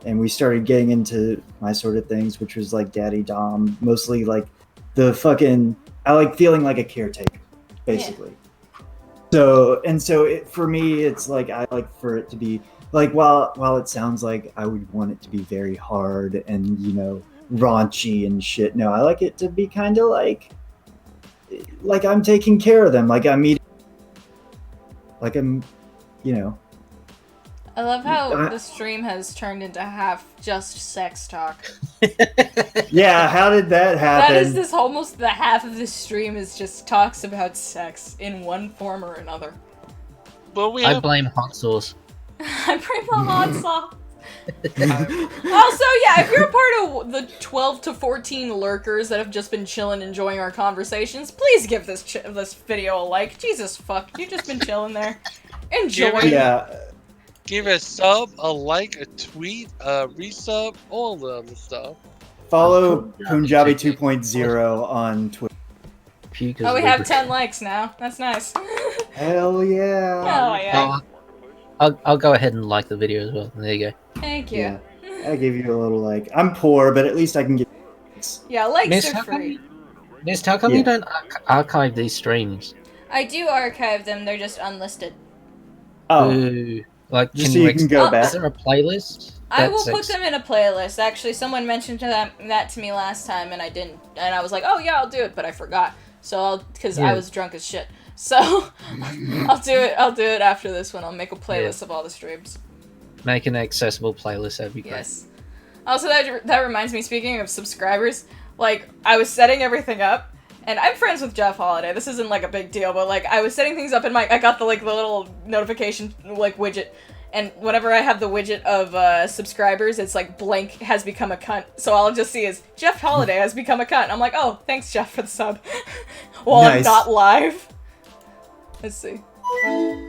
and we started getting into my sort of things, which was like daddy dom, mostly like the fucking. I like feeling like a caretaker, basically. So for me, it's like I like for it to be like while it sounds like I would want it to be very hard and raunchy and shit. No, I like it to be kind of like I'm taking care of them, like I'm eating, like I'm, I love how the stream has turned into half just sex talk. Yeah, how did that happen? That is almost the half of this stream is just talks about sex in one form or another. But I blame hot sauce. I bring the hot sauce. Also, yeah, if you're a part of the 12 to 14 lurkers that have just been chilling, enjoying our conversations, please give this video a like. Jesus fuck, you've just been chilling there. Enjoy. Give a sub, a like, a tweet, a resub, all the other stuff. Follow Punjabi 2.0 on Twitter. Oh, we have 10 likes now. That's nice. Hell yeah. Hell yeah. I'll go ahead and like the video as well. There you go. Thank you. Yeah, I give you a little like. I'm poor, but at least I can get likes. Yeah, likes are free. Mist, how come you don't archive these streams? I do archive them, they're just unlisted. Oh. Ooh. Like, just so you can go back. Is there a playlist? I will put them in a playlist. Actually, someone mentioned that to me last time, and I didn't. And I was like, oh yeah, I'll do it, but I forgot. So because I was drunk as shit. So I'll do it. I'll do it after this one. I'll make a playlist of all the streams. Make an accessible playlist. That'd be great. Yes. Also, that reminds me. Speaking of subscribers, like I was setting everything up. And I'm friends with Jeff Holiday. This isn't like a big deal, but like I was setting things up in I got the little notification widget, and whenever I have the widget of subscribers, it's like blank has become a cunt. So all I'll just see is Jeff Holiday has become a cunt. I'm like, oh, thanks Jeff for the sub. While I'm not live. Let's see.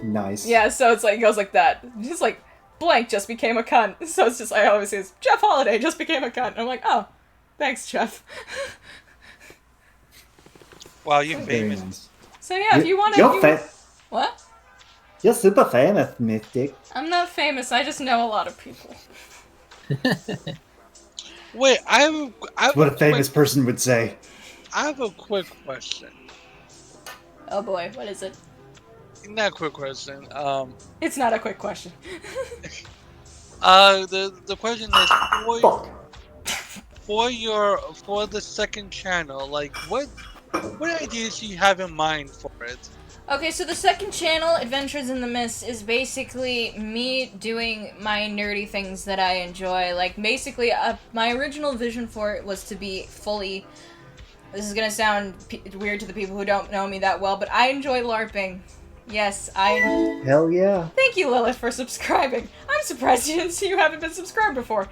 Nice. Yeah, so it's like it goes like that. Just like blank just became a cunt. So it's just I always see Jeff Holiday just became a cunt. And I'm like, oh, thanks Jeff. Wow, you're famous. Nice. So yeah, if you want to... What? You're super famous, Mystic. I'm not famous, I just know a lot of people. Wait, I have what a famous person would say. I have a quick question. Oh boy, what is it? Not a quick question. It's not a quick question. The question is for the second channel, like what ideas do you have in mind for it? Okay, so the second channel, Adventures in the Mist, is basically me doing my nerdy things that I enjoy. Like, basically, my original vision for it was to be fully... This is gonna sound weird to the people who don't know me that well, but I enjoy LARPing. Yes, I... Hell yeah. Thank you, Lilith, for subscribing. I'm surprised you haven't been subscribed before.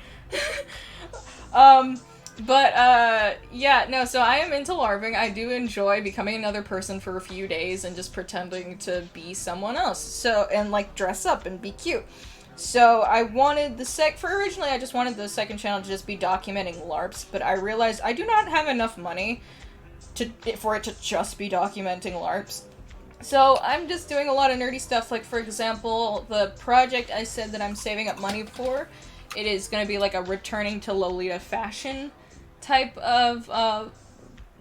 Yeah, no, so I am into LARPing. I do enjoy becoming another person for a few days and just pretending to be someone else. So, and like dress up and be cute. So I wanted originally I just wanted the second channel to just be documenting LARPs, but I realized I do not have enough money for it to just be documenting LARPs. So I'm just doing a lot of nerdy stuff, like for example, the project I said that I'm saving up money for, it is going to be like a returning to Lolita fashion type of,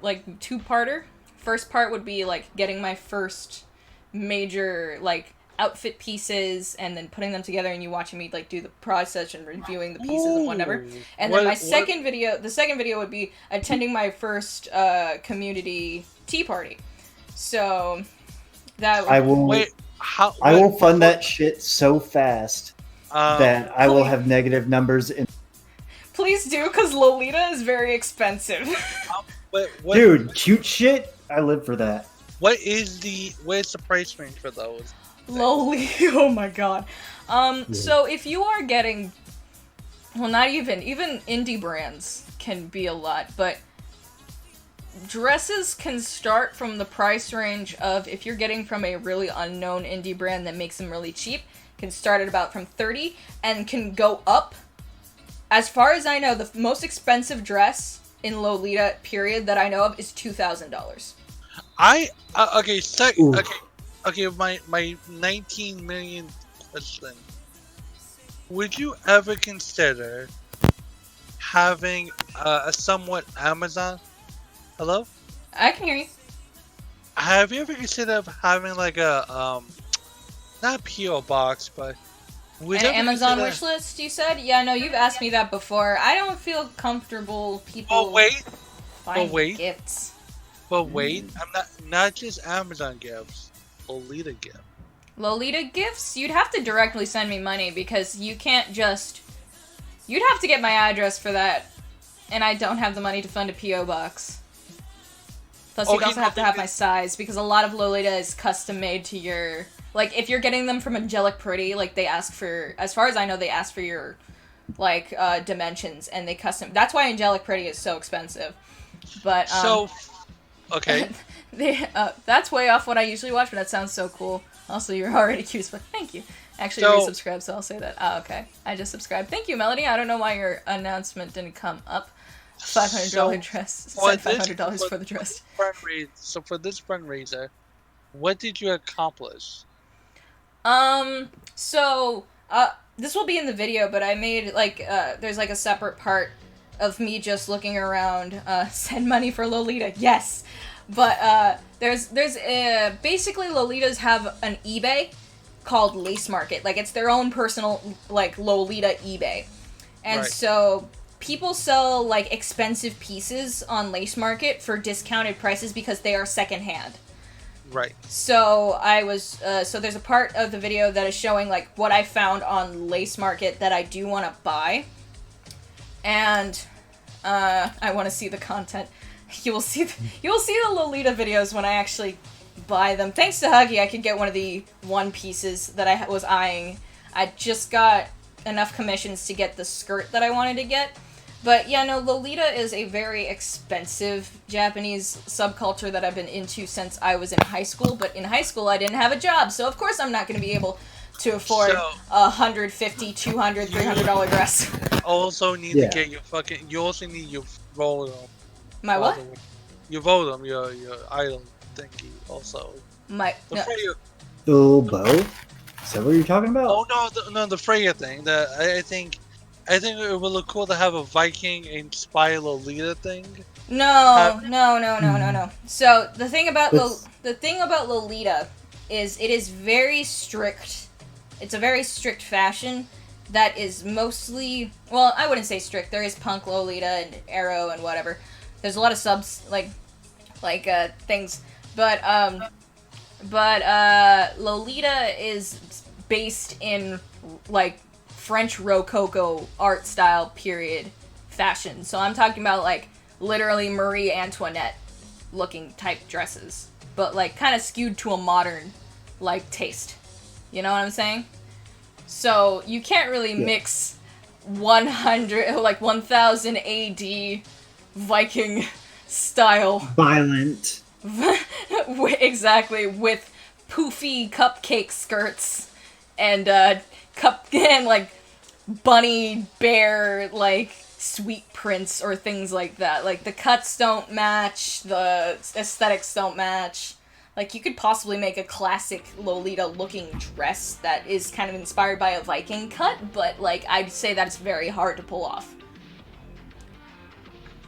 like, two-parter. First part would be, like, getting my first major, like, outfit pieces and then putting them together and you watching me, like, do the process and reviewing the pieces and whatever. And then the second video would be attending my first, community tea party. So, that would... I will fund that shit so fast that I will have negative numbers in... Please do, because Lolita is very expensive. Dude, cute shit? I live for that. Where's the price range for those? Lolita, oh my god. So if you are getting... Well, not even indie brands can be a lot, but dresses can start from the price range of, if you're getting from a really unknown indie brand that makes them really cheap, can start at about from $30 and can go up. As far as I know, the most expensive dress in Lolita, period, that I know of is $2,000. Okay, Oof. okay. My 19 million question. Would you ever consider having a somewhat Amazon? Hello? I can hear you. Have you ever considered having like a not PO box, but would An you ever Amazon consider... wish list, you said? Yeah, no, you've asked me that before. I don't feel comfortable people Oh wait, buying wait. gifts. but wait. I'm not just Amazon gifts. Lolita gift. Lolita gifts? You'd have to directly send me money because you can't just... You'd have to get my address for that, and I don't have the money to fund a P.O. box. Plus, you'd Okay, also no, have to have my size, because a lot of Lolita is custom-made to your... Like, if you're getting them from Angelic Pretty, like, they ask for... As far as I know, they ask for your, like, dimensions, and they custom... That's why Angelic Pretty is so expensive. But, So, okay. that's way off what I usually watch, but that sounds so cool. Also, you're already cute, but thank you. Actually, So- resubscribe, so I'll say that. Oh, okay. I just subscribed. Thank you, Melody. I don't know why your announcement didn't come up. $500 So, dress. for Said $500 this- for the dress. So for this fundraiser, what did you accomplish? So, this will be in the video, but I made, like, there's, like, a separate part of me just looking around, send money for Lolita, yes! But, there's, basically Lolitas have an eBay called Lace Market. Like, it's their own personal, like, Lolita eBay. And Right. so, people sell, like, expensive pieces on Lace Market for discounted prices because they are secondhand. Right. So I was, so there's a part of the video that is showing, like, what I found on Lace Market that I do want to buy. And, I want to see the content. You will see the Lolita videos when I actually buy them. Thanks to Huggy, I could get one of the one pieces that I was eyeing. I just got enough commissions to get the skirt that I wanted to get. But yeah, no, Lolita is a very expensive Japanese subculture that I've been into since I was in high school. But in high school, I didn't have a job, so of course I'm not going to be able to afford a $150, $200, $300 dress. Also need Yeah. to get your fucking. You also need your Vodom. My what? Your Vodom, your idol thingy. Also. My The no, Freya. The little bow? Is that what you're talking about? Oh no, the Freya thing. I think it would look cool to have a Viking inspired Lolita thing. no. So the thing about That's- Lolita is it is very strict. It's a very strict fashion that is mostly, well, I wouldn't say strict. There is punk Lolita and Arrow and whatever. There's a lot of subs like things, but Lolita is based in like French Rococo art style period fashion. So I'm talking about like literally Marie Antoinette looking type dresses, but like kind of skewed to a modern like taste. You know what I'm saying? So you can't really mix 1000 AD Viking style Violent. exactly with poofy cupcake skirts and like bunny bear like sweet prints or things like that. Like the cuts don't match, the aesthetics don't match. Like you could possibly make a classic Lolita looking dress that is kind of inspired by a Viking cut, but like I'd say that it's very hard to pull off.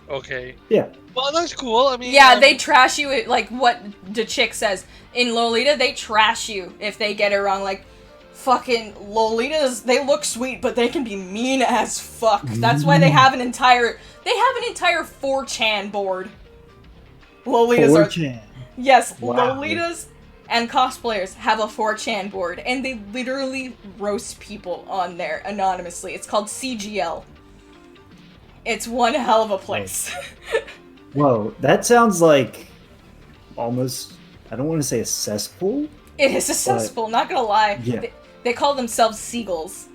Okay. Yeah. Well, that's cool. I mean. Yeah, they trash you, like what the chick says. In Lolita, they trash you if they get it wrong. Like, fucking Lolitas, they look sweet, but they can be mean as fuck. That's why they have an entire 4chan board. Lolitas are... 4chan. Yes, Wow. Lolitas and cosplayers have a 4chan board, and they literally roast people on there anonymously. It's called CGL. It's one hell of a place. Whoa, that sounds like almost, I don't want to say a cesspool. It is a cesspool, not gonna lie. Yeah. They call themselves seagulls.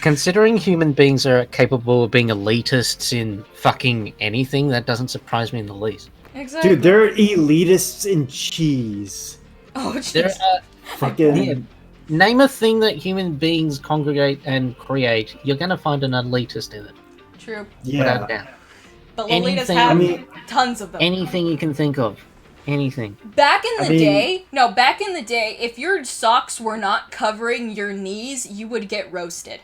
Considering human beings are capable of being elitists in fucking anything, that doesn't surprise me in the least. Exactly. Dude, they're elitists in cheese. Oh, There jeez. are, Fucking. yeah, name a thing that human beings congregate and create, you're going to find an elitist in it. True. Yeah. Without doubt. But Lolitas Anything- have I mean- tons of them. Anything you can think of. anything. Back in the mean- day, if your socks were not covering your knees, you would get roasted.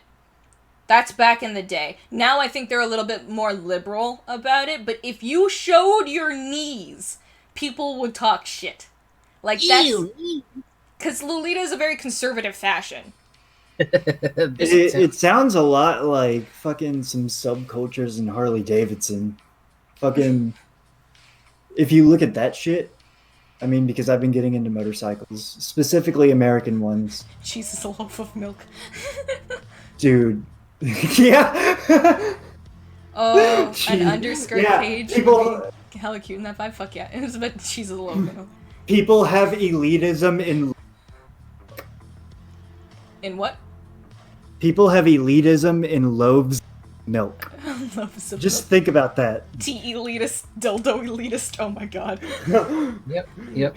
That's back in the day. Now I think they're a little bit more liberal about it, but if you showed your knees, people would talk shit. Like, that's... Because Lolita is a very conservative fashion. It sounds a lot like fucking some subcultures in Harley Davidson. Fucking, if you look at that shit, I mean, because I've been getting into motorcycles, specifically American ones. Jesus, a loaf of milk. Dude. Yeah. Oh, an underskirt Yeah, page. people- Hella cute in that vibe. Fuck yeah. It was about she's a loaf of milk. People have elitism in... In what? People have elitism in loaves of milk. Loaves of Just milk. think about that. Tea elitist, dildo elitist. Oh my god. Yep.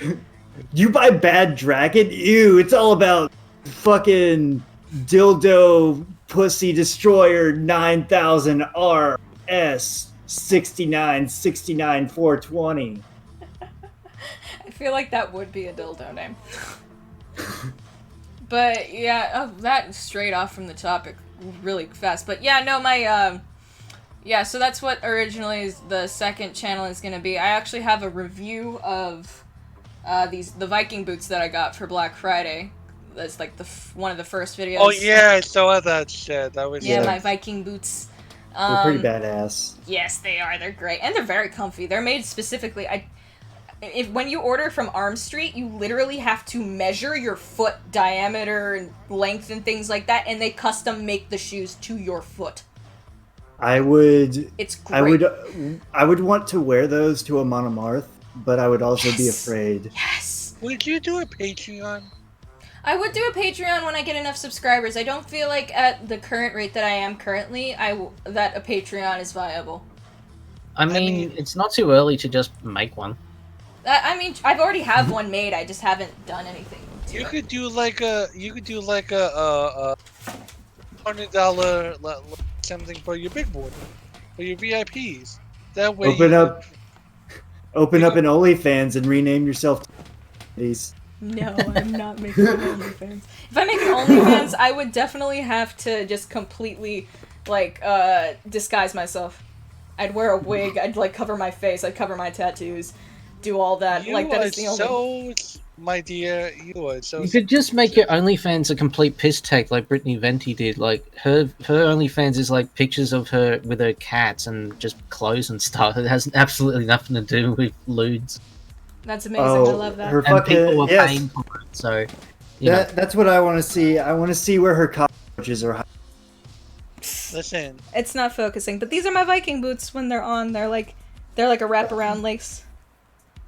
You buy Bad Dragon? Ew, it's all about fucking dildo pussy destroyer 9000 RS 69 420. I feel like that would be a dildo name. But yeah, that straight off from the topic really fast. But yeah, no, my yeah, so that's what originally the second channel is gonna be. I actually have a review of the Viking boots that I got for Black Friday. That's like one of the first videos. Oh yeah, I saw that shit. That was Yeah, my Viking boots. They're pretty badass. Yes, they are. They're great, and they're very comfy. They're made specifically. When you order from Arm Street, you literally have to measure your foot diameter and length and things like that, and they custom make the shoes to your foot. It's great. I would want to wear those to a Monomarth, but I would also be Yes. afraid. Yes. Would you do a Patreon? I would do a Patreon when I get enough subscribers. I don't feel like at the current rate that I am currently, that a Patreon is viable. I mean, it's not too early to just make one. I mean, I've already have one made. I just haven't done anything to You it. could do like a $100 something for your big board, for your VIPs. That way. Open up an OnlyFans and rename yourself. These. No, I'm not making an OnlyFans. If I make an OnlyFans, I would definitely have to just completely, disguise myself. I'd wear a wig, I'd, cover my face, I'd cover my tattoos, do all that. You That are is the only... so, my dear, you are so. You could just make your OnlyFans a complete piss take like Brittany Venti did. Like, her OnlyFans is like pictures of her with her cats and just clothes and stuff. It has absolutely nothing to do with lewds. That's amazing, I love that. Her And fucking, people are yes. paying for it, so... You know. That's what I want to see. I want to see where her cockroaches are. Listen, It's not focusing, but these are my Viking boots when they're on. They're like a wraparound lace.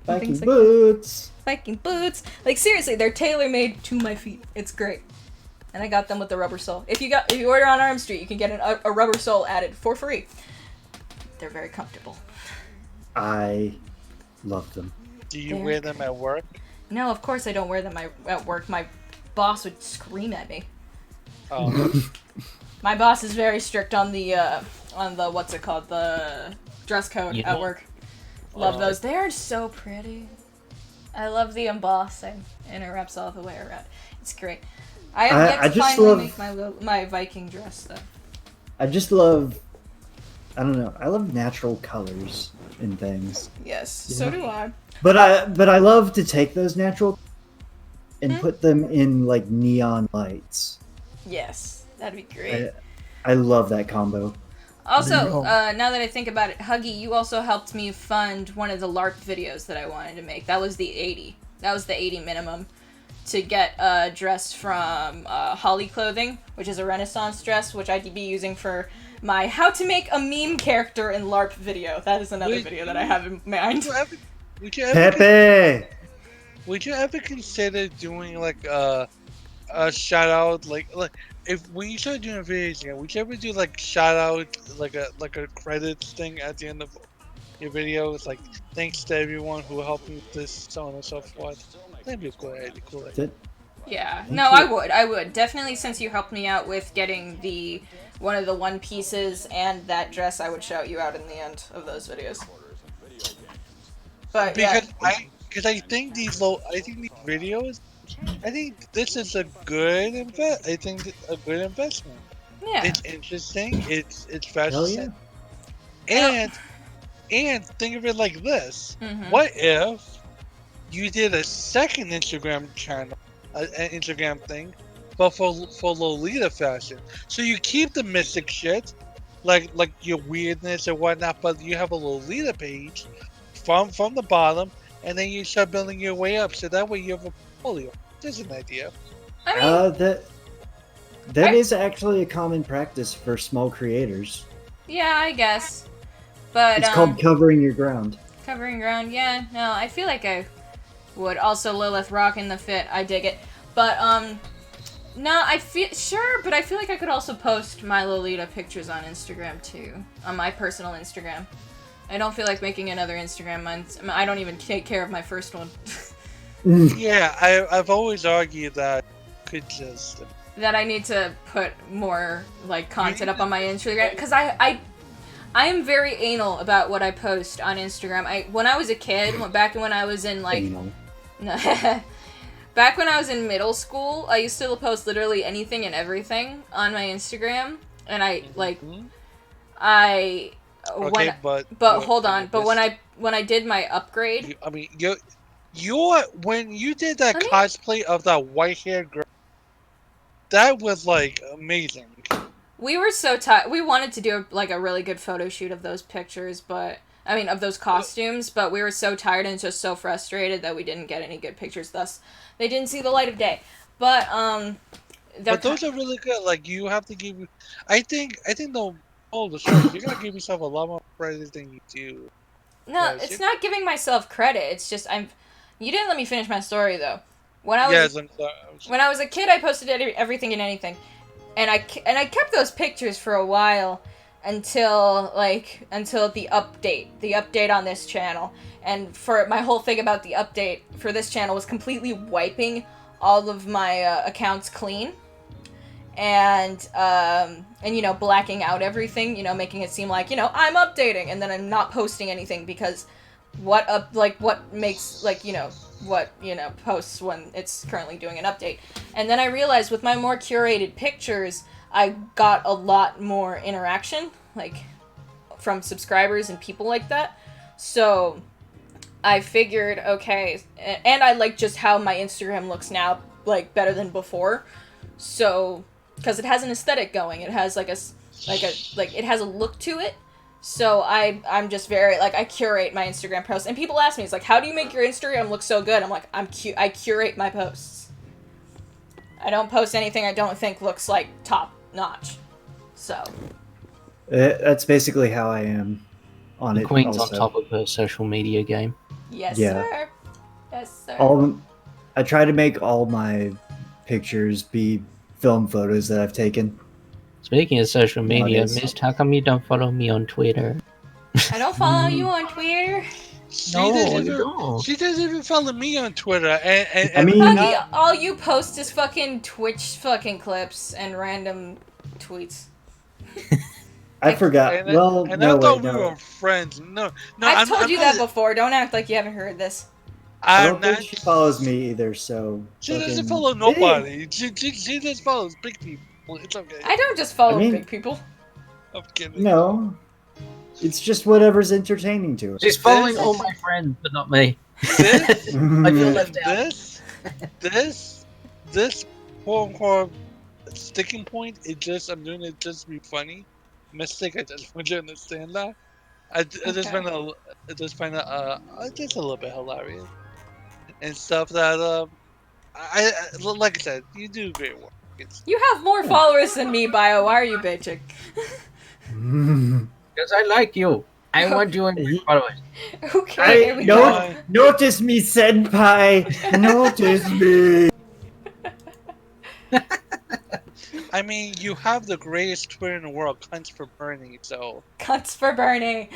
Viking things like boots. Viking boots. Like, seriously, they're tailor-made to my feet. It's great. And I got them with the rubber sole. If you order on Arm Street, you can get a rubber sole added for free. They're very comfortable. I love them. do you wear them at work? No, of course I don't wear them at work. My boss would scream at me. Oh, My boss is very strict on the what's it called, the dress code Yeah. at work. Love those. They are so pretty. I love the embossing, and it wraps all the way around. It's great. I have yet I to just finally love- make my Viking dress though. I just love. I don't know. I love natural colors in things. Yes, so do I. But I love to take those natural and put them in like neon lights. Yes, that'd be great. I love that combo. Also, now that I think about it, Huggy, you also helped me fund one of the LARP videos that I wanted to make. That was the 80. That was the 80 minimum to get a dress from Holly Clothing, which is a Renaissance dress, which I'd be using for my how to make a meme character in LARP video. That is another video that I have in mind. would you ever Pepe. Would you ever consider doing like a shout out like if when you start doing videos again, would you ever do like shout out like a credits thing at the end of your videos, like thanks to everyone who helped me with this, so on and so forth? That'd be a cool idea. Yeah, no, I would definitely. Since you helped me out with getting one of the one pieces and that dress, I would shout you out in the end of those videos. But Because because I think I think these videos, I think this is a good I think a good investment. Yeah. It's interesting. It's Hell fascinating. yeah. And think of it like this: Mhm. what if you did a second Instagram channel, an Instagram thing, but for Lolita fashion? So you keep the mystic shit, like your weirdness and whatnot, but you have a Lolita page from the bottom, and then you start building your way up. So that way you have a portfolio. There's an idea. I mean, That is actually a common practice for small creators. yeah, I guess. But It's called covering your ground. covering ground, yeah. No, I feel like I would. Also, Lilith rocking the fit. I dig it. But no, I feel sure, but I feel like I could also post my Lolita pictures on Instagram too, on my personal Instagram. I don't feel like making another Instagram. I don't even take care of my first one. Yeah, I've always argued that could just That I need to put more like content up on my Instagram because I am very anal about what I post on Instagram. When I was a kid, back when I was in like, back when I was in middle school, I used to post literally anything and everything on my Instagram, and but hold on, but when I did my upgrade, when you did that cosplay of that white-haired girl, that was like amazing. we were so tired. We wanted to do like a really good photo shoot of those pictures, but I mean of those costumes, but we were so tired and just so frustrated that we didn't get any good pictures. Thus, they didn't see the light of day. But those are really good. Like you have to give. I think the story. You gotta give yourself a lot more credit than you do. No, it's not giving myself credit. It's just You didn't let me finish my story though. When I was when I was a kid, I posted everything and anything, and I kept those pictures for a while until the update on this channel. And for my whole thing about the update for this channel was completely wiping all of my accounts clean. And blacking out everything, making it seem like, I'm updating, and then I'm not posting anything because posts when it's currently doing an update. And then I realized with my more curated pictures, I got a lot more interaction, like, from subscribers and people like that. So I figured, okay, and I like just how my Instagram looks now, like, better than before. So, because it has an aesthetic going, it has it has a look to it. So I'm just very, like, I curate my Instagram posts, and people ask me, it's like, how do you make your Instagram look so good? I'm like, I curate my posts. I don't post anything I don't think looks, like, top notch. So. That's basically how I am on it. Queen's also. on top of her social media game. Yes, Yeah. sir. Yes, sir. I try to make all my pictures be film photos that I've taken. Speaking of social media, Nowadays. Mist, how come you don't follow me on Twitter? I don't follow you on Twitter. She doesn't even follow me on Twitter. And Huggy, all you post is fucking Twitch fucking clips and random tweets. I forgot. I thought we were friends. No, I've told you that before. Don't act like you haven't heard this. I don't think she follows me either, so... She doesn't follow nobody. She just follows big people. It's okay. I don't just follow big people. I'm kidding. No. It's just whatever's entertaining to her. She's following all my friends, but not me. I feel left out. This quote-unquote sticking point, I'm doing it just to be funny. Mystic, I just want you to understand that. I just find it just a little bit hilarious. And stuff that, I like I said, you do great work. You have more followers than me, Bio. Why are you bitching? Because I like you. I want you in my followers. Okay, notice me, senpai. Notice me. I mean, you have the greatest Twitter in the world, cunts for Bernie, so... Cunts for Bernie.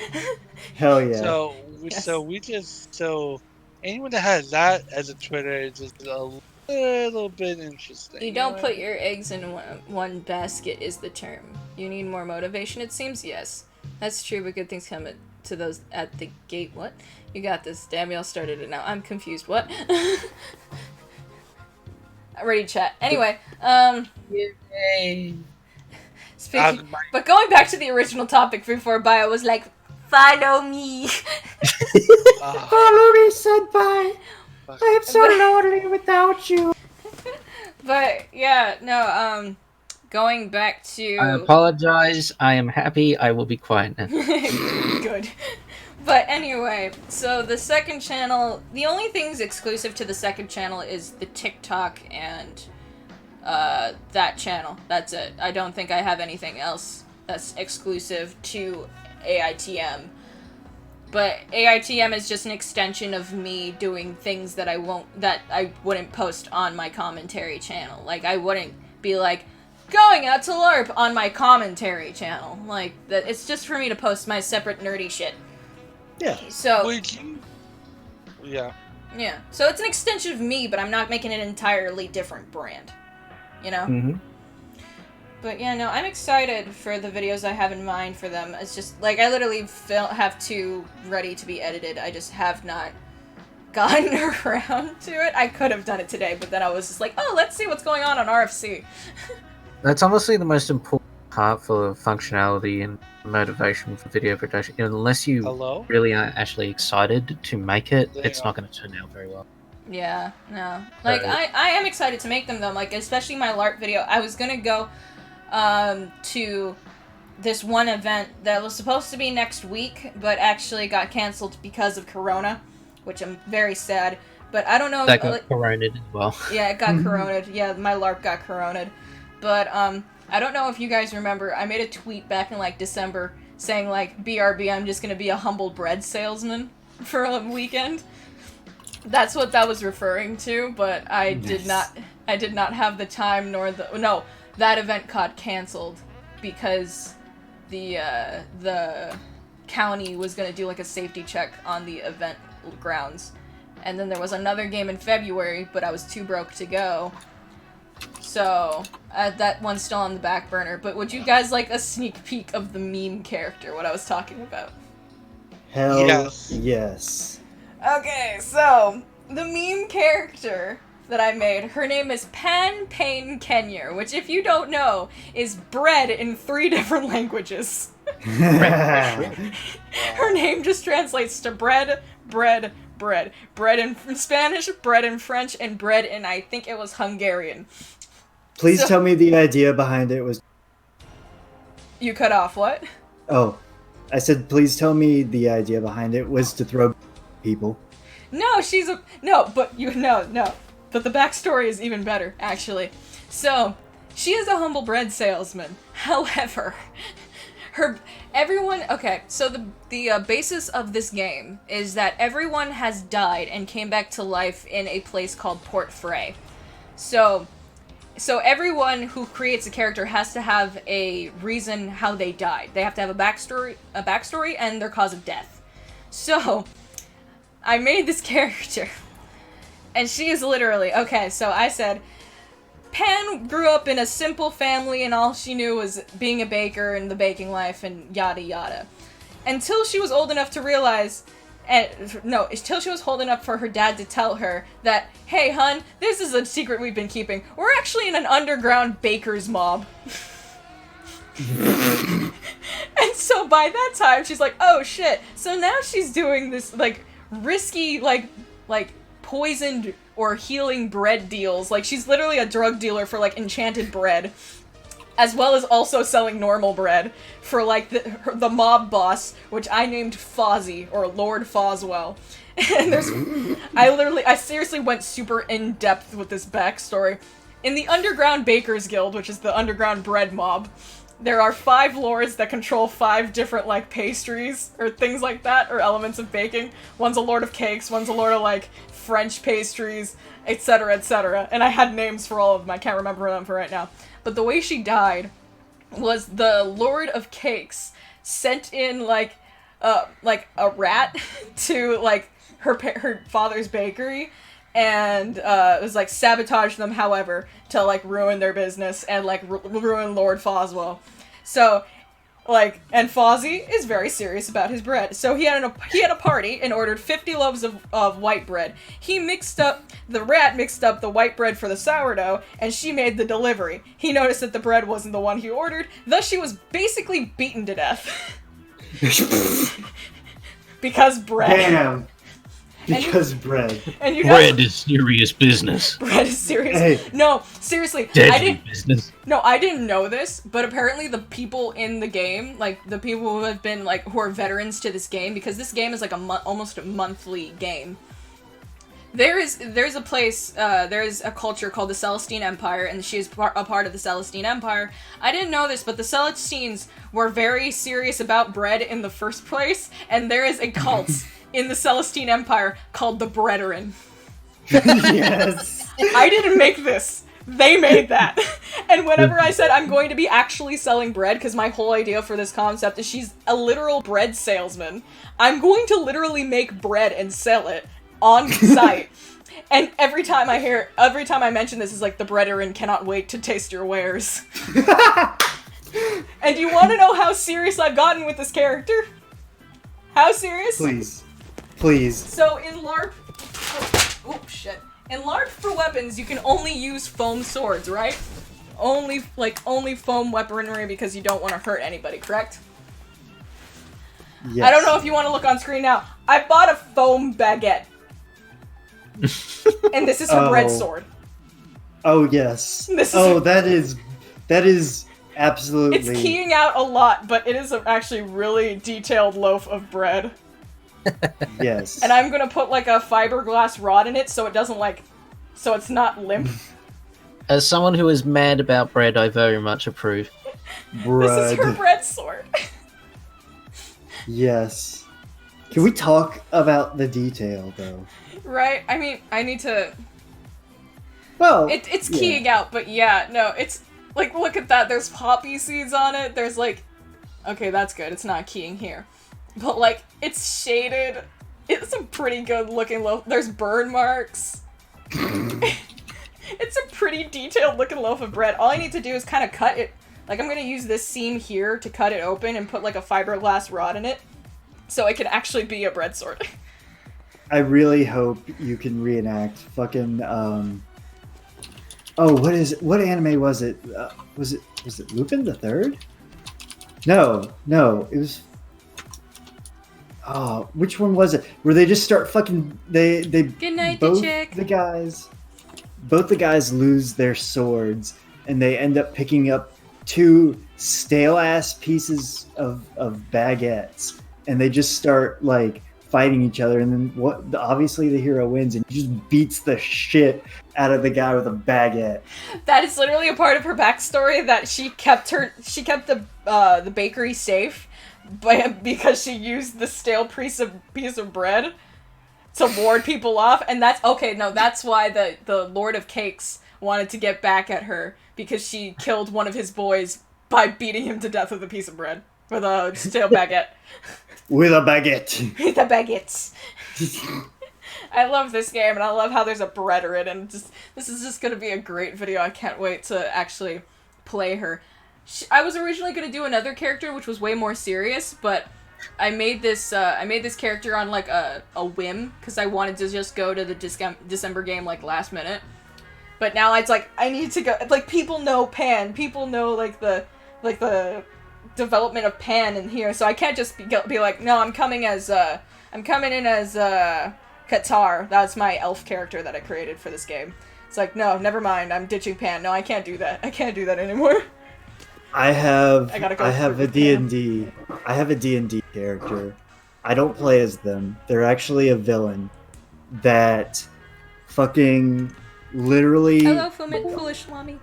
Hell yeah. So anyone that has that as a Twitter is just a little bit interesting. You don't put your eggs in one basket is the term. You need more motivation, it seems? Yes. That's true, but good things come to those at the gate. What? You got this. Danielle started it now. I'm confused. What? Ready to chat. Anyway, Yay. speaking, but going back to the original topic before Bio was like, follow me. Follow me, senpai. I am so lonely without you. But yeah, no, going back to I apologize. I am happy. I will be quiet now. good. But anyway, so the second channel, the only things exclusive to the second channel is the TikTok and that channel. That's it. I don't think I have anything else that's exclusive to AITM. But AITM is just an extension of me doing things that I wouldn't post on my commentary channel. Like, I wouldn't be like, going out to LARP on my commentary channel. Like, that. It's just for me to post my separate nerdy shit. Yeah. So, Would you? Yeah. yeah. So it's an extension of me, but I'm not making an entirely different brand. You know? Mm-hmm. But yeah, no, I'm excited for the videos I have in mind for them. It's just, like, I literally have 2 ready to be edited. I just have not gotten around to it. I could have done it today, but then I was just like, oh, let's see what's going on RFC. That's honestly the most important part for functionality and motivation for video production. Unless you Hello? really are actually excited to make it, They it's are. not going to turn out very well. Yeah, no. Like, So- I am excited to make them, though. Like, especially my LARP video. I was gonna go to this one event that was supposed to be next week, but actually got canceled because of Corona, which I'm very sad. But I don't know That if... got coroned as well. Yeah, it got coroned. Yeah, my LARP got coroned. But, I don't know if you guys remember, I made a tweet back in, like, December saying, like, BRB, I'm just gonna be a humble bread salesman for a weekend. That's what that was referring to, but I did not have the time nor the... No, that event got canceled because the county was gonna do, like, a safety check on the event grounds. And then there was another game in February, but I was too broke to go. So, that one's still on the back burner. But would you guys like a sneak peek of the meme character, what I was talking about? Hell Yes. yes. Okay, so, the meme character that I made, her name is Pan Payne Kenyer, which, if you don't know, is bread in 3 different languages. Her name just translates to bread, bread, bread. Bread in Spanish, bread in French, and bread in, I think it was Hungarian. Please So- tell me the idea behind it was... You cut off what? Oh, I said please tell me the idea behind it was to throw people. No, she's a... No, but no. But the backstory is even better, actually. So, she is a humble bread salesman. However, okay, so the basis of this game is that everyone has died and came back to life in a place called Port Frey. So everyone who creates a character has to have a reason how they died. They have to have a backstory and their cause of death. So, I made this character, and she is literally... Okay, so I said... Pan grew up in a simple family and all she knew was being a baker and the baking life and yada yada. Until she was old enough to realize... until she was old enough for her dad to tell her that, hey hun, this is a secret we've been keeping. We're actually in an underground baker's mob. And so by that time, she's like, oh shit. So now she's doing this, like, risky, like poisoned or healing bread deals. Like, she's literally a drug dealer for, like, enchanted bread. As well as also selling normal bread for, like, the mob boss, which I named Fozzie, or Lord Foswell. And I seriously went super in-depth with this backstory. In the Underground Bakers Guild, which is the underground bread mob, there are 5 lords that control 5 different, like, pastries, or things like that, or elements of baking. One's a lord of cakes, one's a lord of, like, French pastries, etc., etc. And I had names for all of them, I can't remember them for right now. But the way she died was the Lord of Cakes sent in, like a rat to, like, her father's bakery, and it was, like, sabotage them, however, to, like, ruin their business and, like, ruin Lord Foswell. So, Like, and Fozzie is very serious about his bread. So he had a party and ordered 50 loaves of white bread. The rat mixed up the white bread for the sourdough, and she made the delivery. He noticed that the bread wasn't the one he ordered, thus she was basically beaten to death. Because bread. Damn. Because bread. And you Bread is serious business. Bread is serious. Hey. No, seriously. Deadly business. No, I didn't know this, but apparently the people in the game, like the people who have been like who are veterans to this game, because this game is like almost a monthly game. There's a place, there's a culture called the Celestine Empire, and she is a part of the Celestine Empire. I didn't know this, but the Celestines were very serious about bread in the first place, and there is a cult in the Celestine Empire called the Brethren. Yes. I didn't make this. They made that. And whenever I said I'm going to be actually selling bread, because my whole idea for this concept is she's a literal bread salesman, I'm going to literally make bread and sell it on site. And every time I mention this, is like, the Brethren cannot wait to taste your wares. And you want to know how serious I've gotten with this character? How serious? Please. So in LARP... Oh, shit. In LARP for weapons, you can only use foam swords, right? Only foam weaponry because you don't want to hurt anybody, correct? Yes. I don't know if you want to look on screen now. I bought a foam baguette. And this is her bread sword. Oh, yes. That is absolutely... It's keying out a lot, but it is actually really detailed loaf of bread. Yes. And I'm gonna put like a fiberglass rod in it so it doesn't so it's not limp. As someone who is mad about bread, I very much approve. Bread. This is her bread sword. Yes. Can we talk about the detail, though? Right? I mean, I need to... Well, It's keying out, but yeah, no, it's... Like, look at that, there's poppy seeds on it, there's like... Okay, that's good, it's not keying here. But like, it's shaded, it's a pretty good looking loaf, there's burn marks. It's a pretty detailed looking loaf of bread. All I need to do is kind of cut it. Like, I'm gonna use this seam here to cut it open and put like a fiberglass rod in it, so it can actually be a bread sword. I really hope you can reenact fucking, what anime was it? Was it Lupin the Third? No, it was... Oh, which one was it? Where they just start fucking... They Good night, both chick. Both the guys lose their swords, and they end up picking up 2 stale-ass pieces of baguettes, and they just start, like, fighting each other, and then obviously the hero wins, and he just beats the shit out of the guy with a baguette. That is literally a part of her backstory, that she kept the bakery safe because she used the stale piece of bread to ward people off, and that's why the Lord of Cakes wanted to get back at her, because she killed one of his boys by beating him to death with a piece of bread. With a stale baguette. With a baguette. With a baguette. I love this game, and I love how there's a breader in it, and this is just going to be a great video. I can't wait to actually play her. I was originally going to do another character, which was way more serious, but I made this character on like a whim, because I wanted to just go to the December game like last minute. But now it's like, I need to go, like, people know Pan, people know like the development of Pan in here, so I can't just be like, no, I'm coming in as Qatar. That's my elf character that I created for this game. It's like, no, never mind, I'm ditching Pan. No, I can't do that. I can't do that anymore. I have a D&D character. I don't play as them. They're actually a villain that fucking literally... Hello, foolish Lami.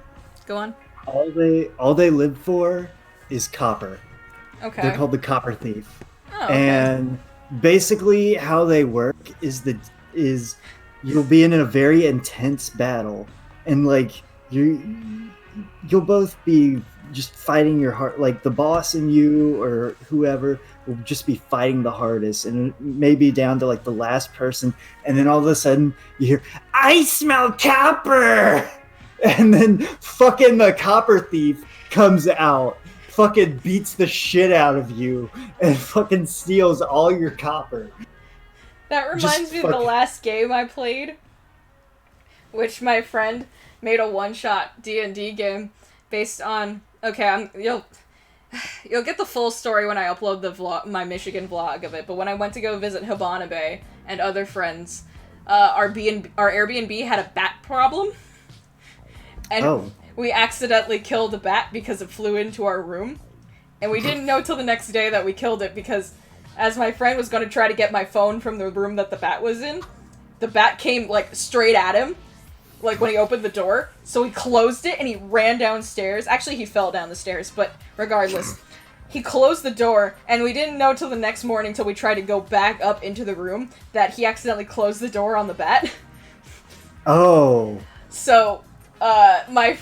Go on. All they live for is copper. Okay. They're called the Copper Thief. Oh, okay. And basically how they work is you'll be in a very intense battle, and like you'll both be just fighting your heart, like the boss and you or whoever will just be fighting the hardest, and it may be down to like the last person, and then all of a sudden you hear, I smell copper, and then fucking the Copper Thief comes out fucking beats the shit out of you and fucking steals all your copper. That reminds me of the last game I played, which my friend made a one-shot D&D game based on... Okay, you'll get the full story when I upload the vlog, my Michigan vlog of it, but when I went to go visit Habana Bay and other friends, our Airbnb had a bat problem, and we accidentally killed a bat because it flew into our room, and we didn't know till the next day that we killed it because as my friend was going to try to get my phone from the room that the bat was in, the bat came, like, straight at him, like, when he opened the door, so he closed it and he ran downstairs. Actually, he fell down the stairs, but regardless, he closed the door, and we didn't know till the next morning till we tried to go back up into the room that he accidentally closed the door on the bat. Oh. So, my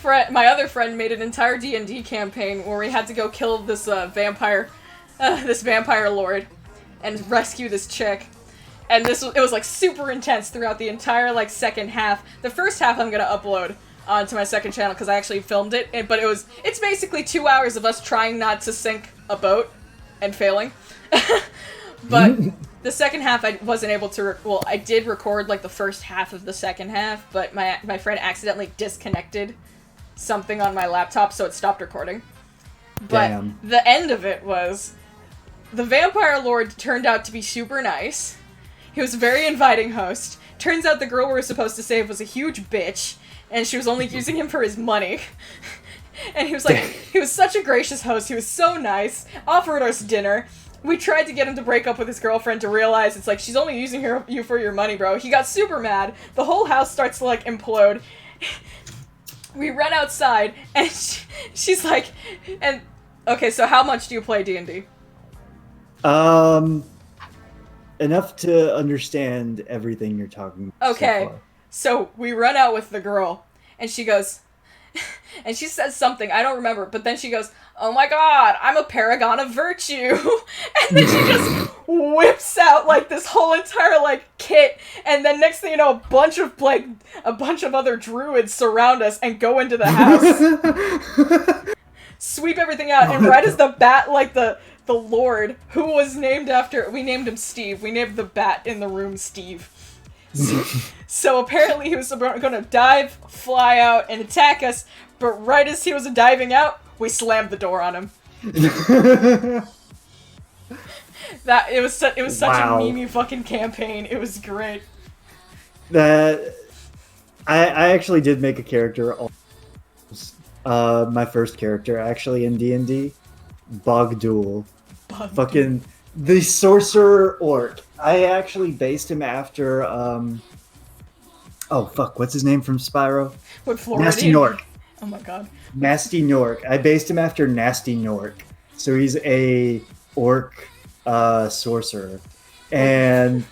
other friend made an entire D&D campaign where we had to go kill this vampire lord and rescue this chick. And it was like super intense throughout the entire like second half. The first half I'm gonna upload onto my second channel because I actually filmed it, but it's basically 2 hours of us trying not to sink a boat and failing. But the second half I wasn't able to, I did record like the first half of the second half, but my friend accidentally disconnected something on my laptop, so it stopped recording. But the end of it was, the vampire lord turned out to be super nice. He was a very inviting host. Turns out the girl we were supposed to save was a huge bitch, and she was only using him for his money. And he was like, he was such a gracious host, he was so nice, offered us dinner. We tried to get him to break up with his girlfriend to realize it's like, she's only using you for your money, bro. He got super mad. The whole house starts to, like, implode. We run outside, and she's like, okay, so how much do you play D&D? Enough to understand everything you're talking about. Okay, so we run out with the girl, and she goes, and she says something, I don't remember, but then she goes, oh my god, I'm a paragon of virtue, and then she just whips out, like, this whole entire, like, kit, and then next thing you know, a bunch of other druids surround us and go into the house, sweep everything out, and right as the bat, like, the Lord, who was named after, we named him Steve. We named the bat in the room Steve. So apparently he was going to dive, fly out, and attack us, but right as he was diving out, we slammed the door on him. It was such a memey fucking campaign. It was great. I actually did make a character, my first character actually in D&D, Bogduel. Fucking the sorcerer orc. I actually based him after what's his name from Spyro? Nasty Nork. Oh my god. Nasty Nork. I based him after Nasty Nork. So he's a orc sorcerer. And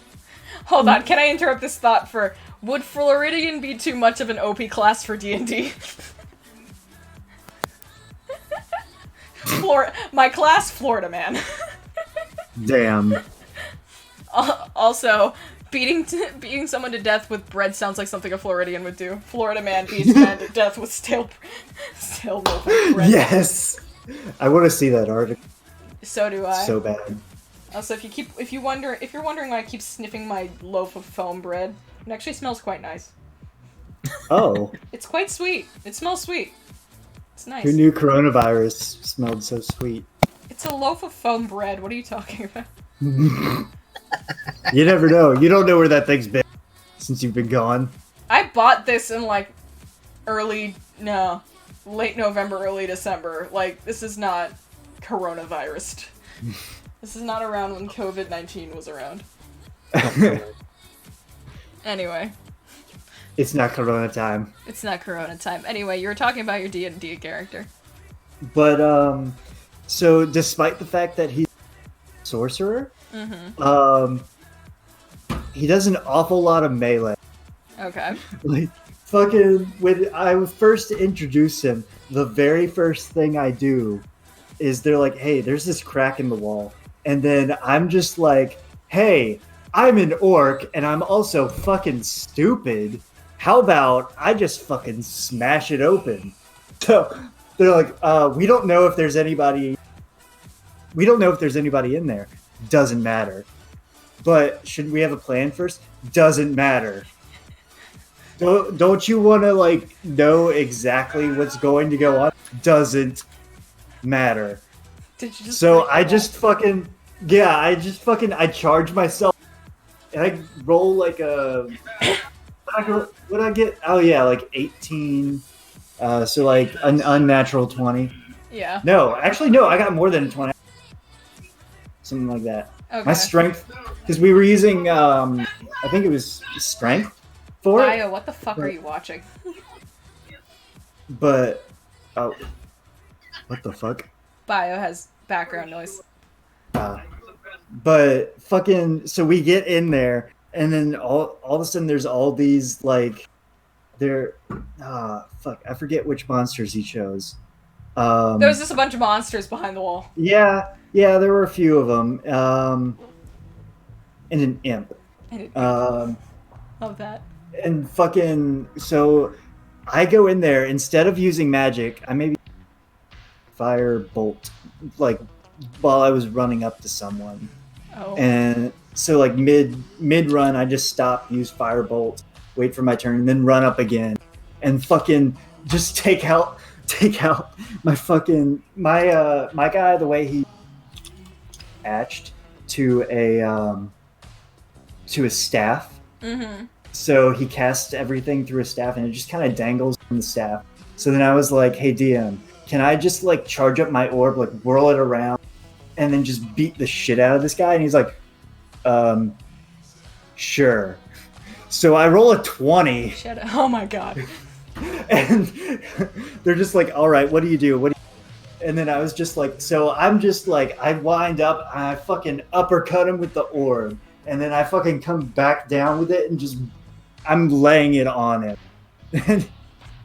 hold on, can I interrupt this thought for, would Floridian be too much of an OP class for D&D? My class, Florida man. Damn. Also, beating someone to death with bread sounds like something a Floridian would do. Florida man beats a man to death with stale loaf of bread. Yes, I want to see that article. So do I. So bad. Also, if you're wondering why I keep sniffing my loaf of foam bread, it actually smells quite nice. Oh. It's quite sweet. It smells sweet. It's nice. Who knew coronavirus smelled so sweet? It's a loaf of foam bread. What are you talking about? You never know. You don't know where that thing's been since you've been gone. I bought this in like late November, early December. Like, this is not coronavirus. This is not around when COVID-19 was around. Anyway. It's not Corona time. It's not Corona time. Anyway, you were talking about your D&D character. But, so despite the fact that he's a sorcerer, he does an awful lot of melee. Okay. Like, fucking, when I first introduce him, the very first thing I do is they're like, hey, there's this crack in the wall. And then I'm just like, hey, I'm an orc, and I'm also fucking stupid. How about I just fucking smash it open? So they're like, we don't know if there's anybody. We don't know if there's anybody in there. Doesn't matter. But should we have a plan first? Doesn't matter. Don't you want to like know exactly what's going to go on? Doesn't matter. Did you just So I just fucking I charge myself and I roll like a what I get? Oh yeah, like 18. So like an unnatural 20. Yeah. No, actually no, I got more than 20. Something like that. Okay. My strength, because we were using I think it was strength for it. Bio, what the fuck are you watching? But oh, what the fuck? Bio has background noise. But fucking, so we get in there, and then all of a sudden there's all these like, fuck, I forget which monsters he chose. There was just a bunch of monsters behind the wall. Yeah, there were a few of them. And an imp. Love that. And fucking, so I go in there, instead of using magic, I maybe fire bolt, like, while I was running up to someone. Oh. And so like mid run, I just stop, use firebolt, wait for my turn, and then run up again, and fucking just take out my fucking my guy, the way he attached to a staff. Mm-hmm. So he casts everything through a staff, and it just kind of dangles from the staff. So then I was like, hey DM, can I just like charge up my orb, like whirl it around, and then just beat the shit out of this guy? And he's like, sure. So I roll a 20. Shut up. Oh my god. And they're just like, all right, what do you do? And then I was just like, so I'm just like, I wind up, I fucking uppercut him with the orb, and then I fucking come back down with it, and just, I'm laying it on him. And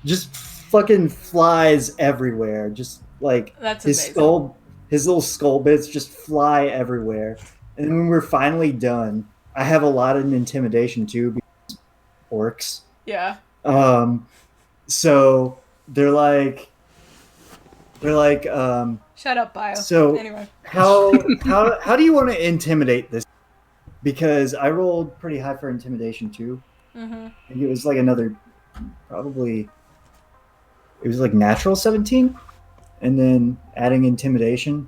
just fucking flies everywhere. Just like, That's his amazing. skull, his little skull bits just fly everywhere. And when we're finally done, I have a lot of intimidation too, because orcs. Yeah. So they're like, Shut up, Bio. so anyway. how do you want to intimidate this? Because I rolled pretty high for intimidation too. Mm-hmm. I think it was like another, probably, it was like natural 17, and then adding intimidation,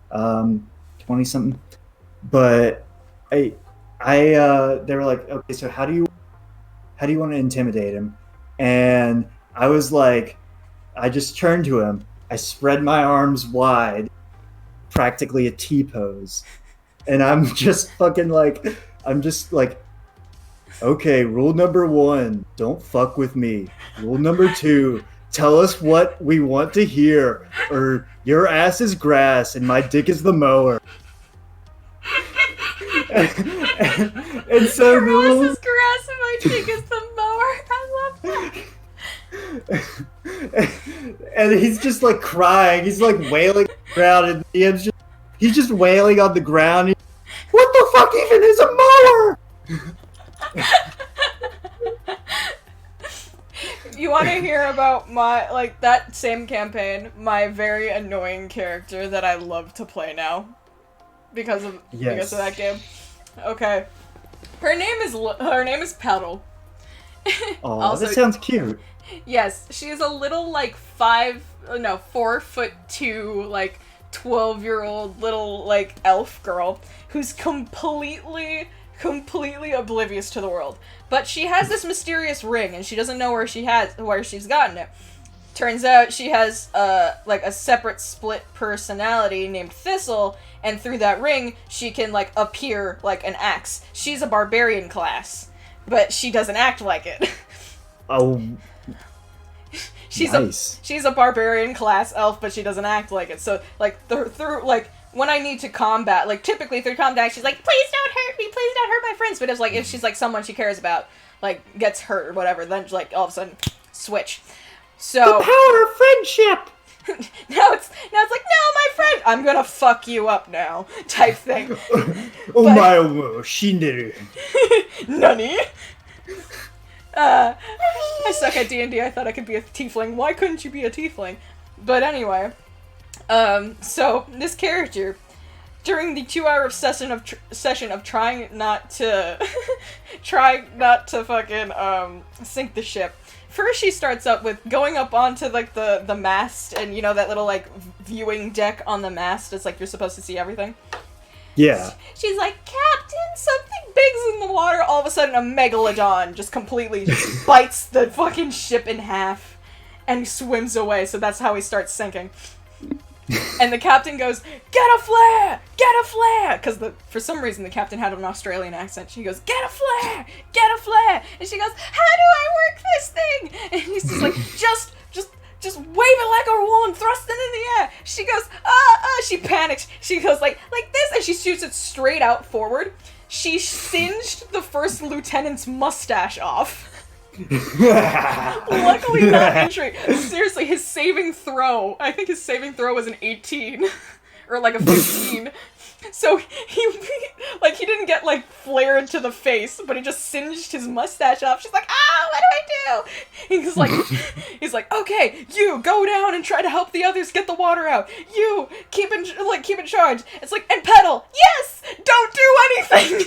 20 something. But they were like, okay, so how do you want to intimidate him? And I was like, I just turned to him. I spread my arms wide, practically a T-pose. And I'm just like, okay, rule number 1, don't fuck with me. Rule number 2, tell us what we want to hear, or your ass is grass and my dick is the mower. And so Your ass is grass and my dick is the mower. I love that. And he's just like crying. He's like wailing on the ground, and he's just wailing on the ground. What the fuck even is a mower? You want to hear about my, like, that same campaign, my very annoying character that I love to play now because of that game? Okay. Her name is Petal. Oh, that sounds cute. Yes, she is a little, like, 4'2", like, 12-year-old little, like, elf girl who's completely oblivious to the world. But she has this mysterious ring, and she doesn't know where she's gotten it. Turns out she has, like, a separate split personality named Thistle, and through that ring, she can, like, appear like an axe. She's a barbarian class, but she doesn't act like it. Oh, nice. She's a barbarian class elf, but she doesn't act like it. So, like, through like, when I need to combat, like, typically through combat, she's like, please don't hurt me, please don't hurt my friends. But if she's, like, someone she cares about, like, gets hurt or whatever, then, like, all of a sudden, switch. So... The power of friendship! now it's like, no, my friend, I'm gonna fuck you up now, type thing. Shinderu. Nani? I suck at D&D. I thought I could be a tiefling. Why couldn't you be a tiefling? But anyway, so this character, during the 2-hour session of trying not to fucking sink the ship. First, she starts up with going up onto like the mast, and you know that little like viewing deck on the mast. It's like you're supposed to see everything. Yeah. She's like, Captain, something big's in the water. All of a sudden, a megalodon just completely bites the fucking ship in half and swims away. So that's how he starts sinking. And the captain goes, get a flare! Get a flare! Because for some reason the captain had an Australian accent. She goes, get a flare! Get a flare! And she goes, how do I work this thing? And he's just like, just wave it like a wand, thrust it in the air. She goes, she panics. She goes like this, and she shoots it straight out forward. She singed the first lieutenant's mustache off. Luckily not injury. Seriously, his saving throw, I think his saving throw was an 18 or like a 15. So he didn't get like flared to the face, but he just singed his mustache off. She's like, what do I do? He's like, okay, you go down and try to help the others get the water out. You keep in charge. It's like, and pedal. Yes, don't do anything.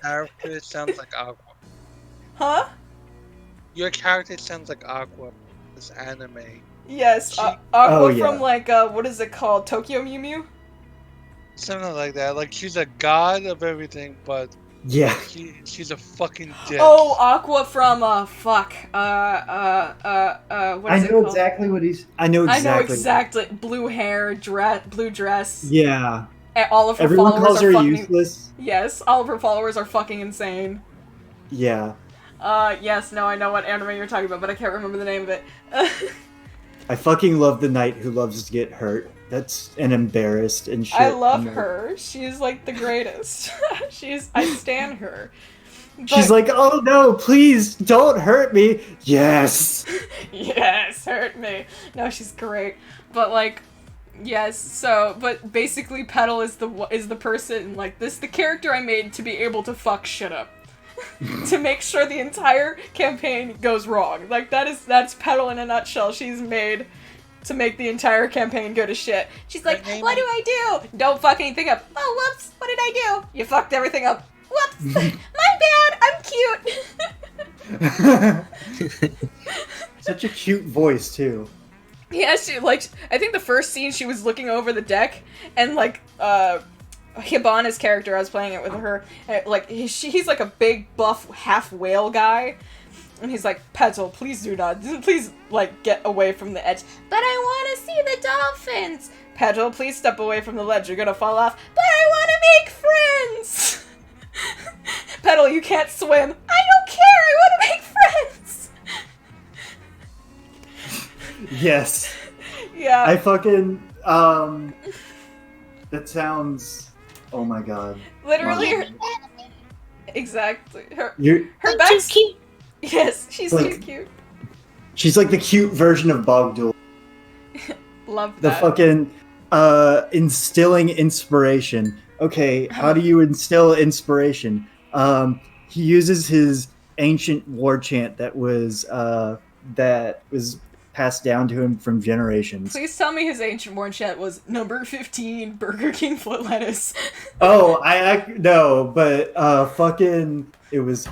Character sounds like Aqua. Huh? Your character sounds like Aqua. This anime. Yes, Aqua from like what is it called? Tokyo Mew Mew? Something like that. Like she's a god of everything, but yeah, she's a fucking dick. Oh, Aqua from what is it called? Exactly what he's. I know exactly. Blue hair, blue dress. Yeah. And all of her Everyone followers calls are her fucking useless. Yes, all of her followers are fucking insane. Yeah. Yes, no, I know what anime you're talking about, but I can't remember the name of it. I fucking love the knight who loves to get hurt. That's an embarrassed and shit. I love her. She's like the greatest. I stan her. But... She's like, oh no, please don't hurt me. Yes. Yes, hurt me. No, she's great. But like, yes. So, but basically, Petal is the person like this. The character I made to be able to fuck shit up. To make sure the entire campaign goes wrong. Like that's Petal in a nutshell. She's made to make the entire campaign go to shit. She's like, what do I do? Don't fuck anything up. Oh, whoops, what did I do? You fucked everything up. Whoops, my bad, I'm cute. Such a cute voice too. Yeah, I think the first scene she was looking over the deck and like, Hibana's character, I was playing it with her, like, he's like a big, buff, half-whale guy, and he's like, Petal, please like, get away from the edge. But I want to see the dolphins! Petal, please step away from the ledge, you're gonna fall off. But I want to make friends! Petal, you can't swim. I don't care, I want to make friends! Yes. Yeah. I fucking, that sounds... Oh my god. Literally, exactly. Her That's too cute. Yes, she's like, too cute. She's like the cute version of Bogdul. Love The that. fucking, instilling inspiration. Okay, how do you instill inspiration? He uses his ancient war chant that was passed down to him from generations. Please tell me his ancient war chant was number 15 Burger King foot lettuce. Oh, no, but fucking it was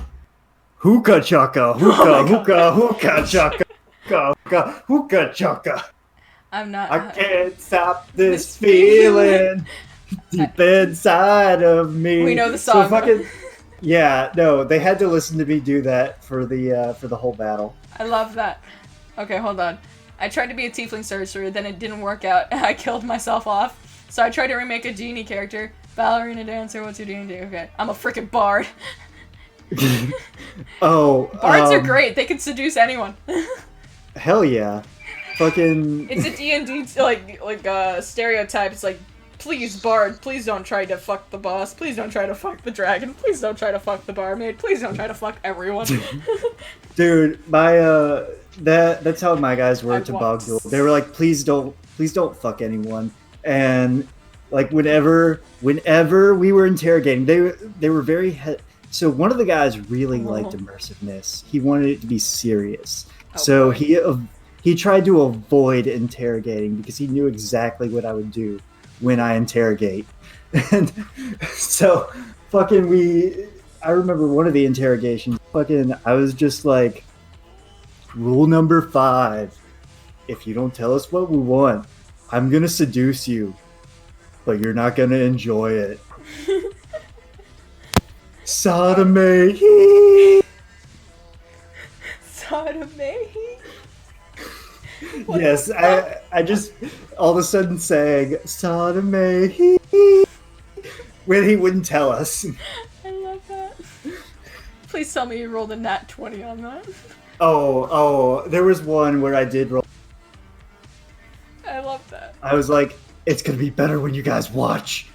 hookah chaka, hookah chaka, hookah chaka. I'm not. I can't stop this feeling deep inside of me. We know the song. So fucking yeah, no, they had to listen to me do that for the whole battle. I love that. Okay, hold on. I tried to be a tiefling sorcerer, then it didn't work out, and I killed myself off. So I tried to remake a genie character. Ballerina dancer, what's your D&D? Okay, I'm a freaking bard. Oh, bards are great. They can seduce anyone. Hell yeah, fucking. It's a D&D like stereotype. It's like, please, bard, please don't try to fuck the boss. Please don't try to fuck the dragon. Please don't try to fuck the barmaid. Please don't try to fuck everyone. Dude, my that's how my guys were to Bogdul. They were like, please don't fuck anyone. And like whenever we were interrogating, they were very so one of the guys really liked immersiveness. He wanted it to be serious. Oh, so boy. he tried to avoid interrogating because he knew exactly what I would do when I interrogate. And so I remember one of the interrogations, I was just like, rule number 5, if you don't tell us what we want, I'm gonna seduce you, but you're not gonna enjoy it. Sodomy. Sodomy. Yes, I just all of a sudden sang sodomy when he wouldn't tell us. I love that. Please tell me you rolled a nat 20 on that. Oh, there was one where I did roll. I love that. I was like, it's gonna be better when you guys watch.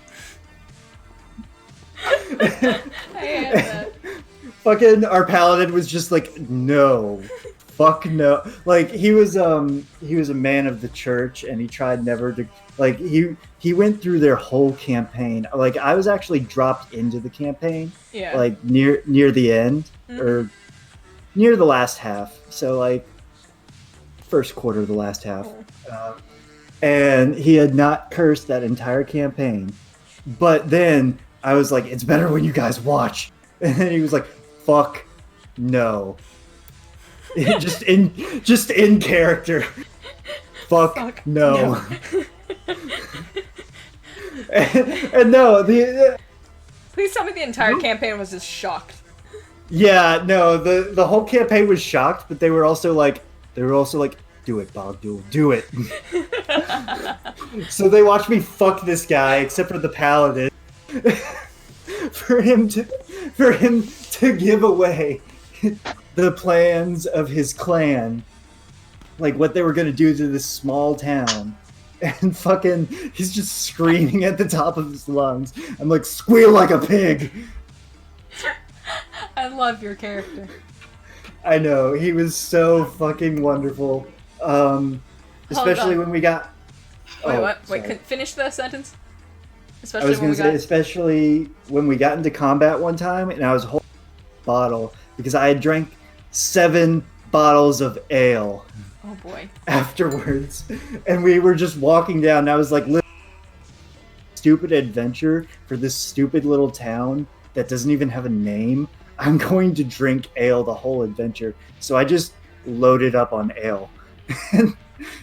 I hate that. Fucking our paladin was just like, no. Fuck no. Like he was a man of the church and he tried never to like he went through their whole campaign. Like I was actually dropped into the campaign. Yeah. Like near the end or near the last half. So like first quarter of the last half. And he had not cursed that entire campaign. But then I was like, it's better when you guys watch. And then he was like, fuck no. just in character. Fuck no. and no, Please tell me the entire campaign was just shocked. Yeah, no, the whole campaign was shocked, but they were also like, do it, Bogdul, do it. So they watched me fuck this guy, except for the paladin, for him to give away the plans of his clan, like what they were gonna do to this small town. And fucking, he's just screaming at the top of his lungs. I'm like, squeal like a pig. I love your character. I know, he was so fucking wonderful. Especially when we got... Wait, what? Wait, finish that sentence? Especially especially when we got into combat one time, and I was holding a bottle, because I had drank 7 bottles of ale. Oh boy. Afterwards. And we were just walking down, and I was like, stupid adventure for this stupid little town that doesn't even have a name. I'm going to drink ale the whole adventure. So I just loaded up on ale.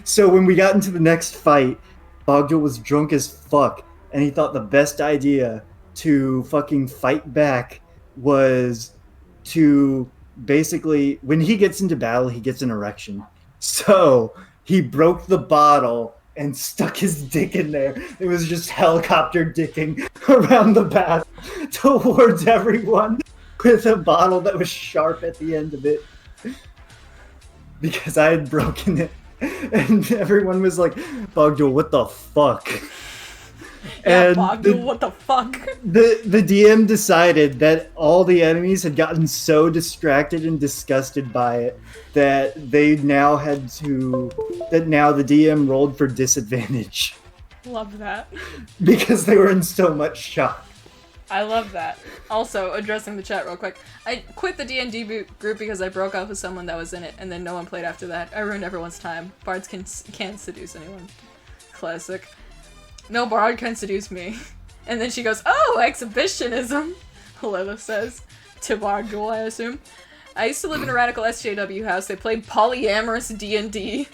So when we got into the next fight, Bogdul was drunk as fuck, and he thought the best idea to fucking fight back was to basically, when he gets into battle, he gets an erection. So he broke the bottle and stuck his dick in there. It was just helicopter dicking around the battle towards everyone with a bottle that was sharp at the end of it. Because I had broken it. And everyone was like, Bogdul, what the fuck? Yeah, And Bogdul, what the fuck? The DM decided that all the enemies had gotten so distracted and disgusted by it that now the DM rolled for disadvantage. Love that. Because they were in so much shock. I love that. Also, addressing the chat real quick. I quit the D&D group because I broke up with someone that was in it, and then no one played after that. I ruined everyone's time. Bards can't seduce anyone. Classic. No bard can seduce me. And then she goes, oh, exhibitionism, Lilith says. To Bogdul, I assume. I used to live in a radical SJW house. They played polyamorous D&D.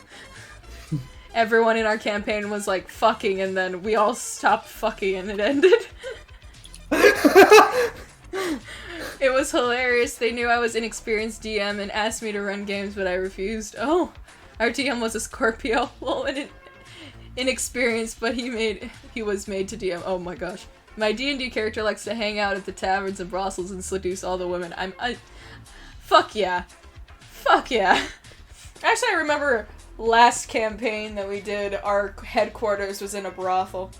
Everyone in our campaign was like fucking, and then we all stopped fucking and it ended. It was hilarious. They knew I was inexperienced DM and asked me to run games, but I refused. Oh, our DM was a Scorpio. Well, inexperienced, but he was made to DM. Oh my gosh. My D&D character likes to hang out at the taverns and brothels and seduce all the women. Fuck yeah. Fuck yeah. Actually, I remember last campaign that we did, our headquarters was in a brothel.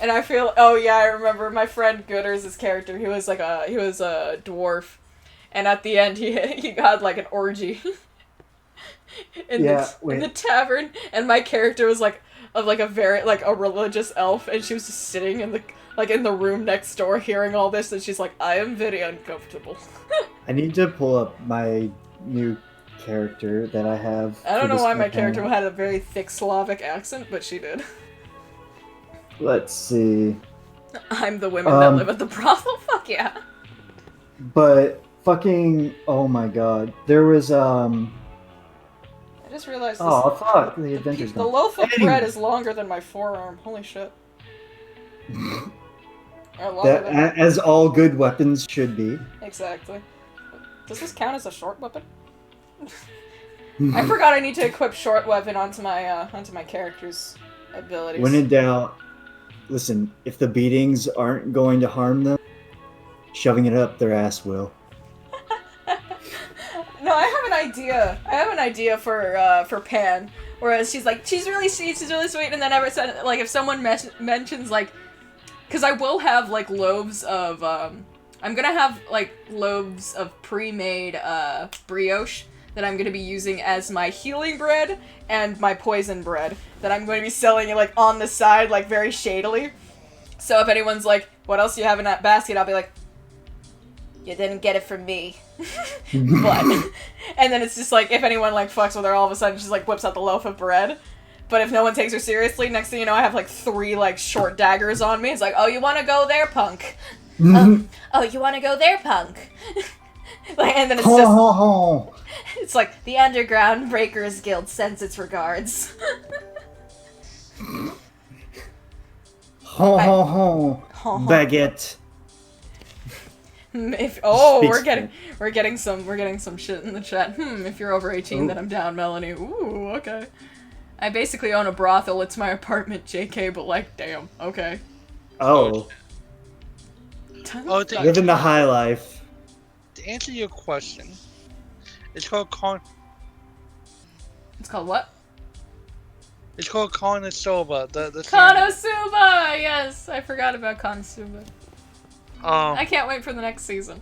And I feel, oh yeah, I remember my friend Gooders' character, he was a dwarf. And at the end, he got like an orgy. in the tavern, and my character was like a religious elf, and she was just sitting in the room next door hearing all this, and she's like, I am very uncomfortable. I need to pull up my new character that I have. I don't for know this why my campaign. character had a very thick Slavic accent, but she did. Let's see. I'm the women that live at the brothel. Fuck yeah. But fucking, oh my god, there was I just realized this. Oh fuck, the adventure's The gone. loaf of Anyway. bread is longer than my forearm. Holy shit. Or longer That, than... as all good weapons should be. Exactly. Does this count as a short weapon? I forgot I need to equip short weapon onto my character's abilities. When in doubt, listen, if the beatings aren't going to harm them, shoving it up their ass will. No, I have an idea. I have an idea for Pan. Whereas she's like, she's really sweet, and then ever said, like, if someone mentions, like, because I will have, like, loaves of, I'm gonna have, like, loaves of pre-made, brioche that I'm gonna be using as my healing bread and my poison bread that I'm going to be selling, like, on the side, like, very shadily. So if anyone's like, what else do you have in that basket, I'll be like, you didn't get it from me. But, and then it's just like, if anyone, like, fucks with her, all of a sudden she's like, whips out the loaf of bread. But if no one takes her seriously, next thing you know, I have, like, 3, like, short daggers on me. It's like, oh, you wanna go there, punk? Oh, you wanna go there, punk? Like, and then it's just... It's like, the Underground Breakers Guild sends its regards. Ho ho ho, baguette. If we're getting some shit in the chat. If you're over 18, then I'm down, Melanie. Ooh, okay. I basically own a brothel. It's my apartment, JK. But like, damn. Okay. Oh, living the high life. To answer your question, it's called It's called what? It's called Konosuba. Konosuba! Yes, I forgot about Konosuba. I I can't wait for the next season.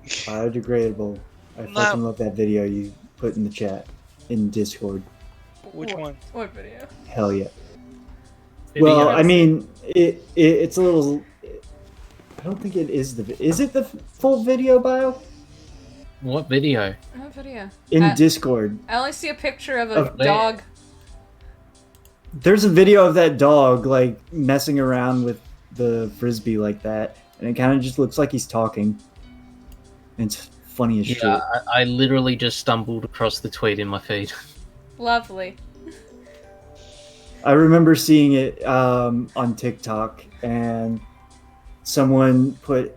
Biodegradable. I fucking love that video you put in the chat, in Discord. Which one? What video? Hell yeah. Video. Well, I mean, it's a little... I don't think it is Is it the full video bio? What video? What video? In Discord. I only see a picture of a Of where? dog. There's a video of that dog, like, messing around with the frisbee like that, and it kind of just looks like he's talking. And it's funny as shit. I literally just stumbled across the tweet in my feed. Lovely. I remember seeing it on TikTok, and someone put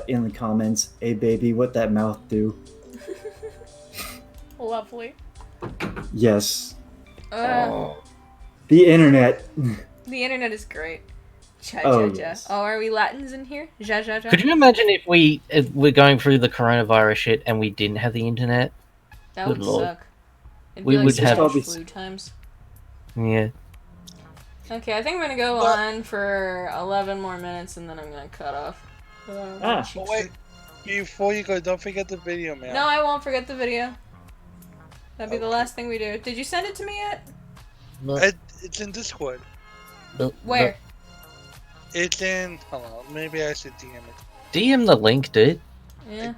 in the comments, "Hey baby, what that mouth do?" Lovely. Yes. Oh. The internet. The internet is great. Yes. Oh, are we Latins in here? Ja. Could you imagine if we're going through the coronavirus shit and we didn't have the internet? That Good would lord. suck. It'd We be like would have- Spanish flu times. Yeah. Okay, I think I'm gonna go on for 11 more minutes and then I'm gonna cut off. Ah. Oh, wait, before you go, don't forget the video, man. No, I won't forget the video. That'd be the last thing we do. Did you send it to me yet? It's in Discord. Where? It's in. Hold on, maybe I should DM it. DM the link, dude. Yeah.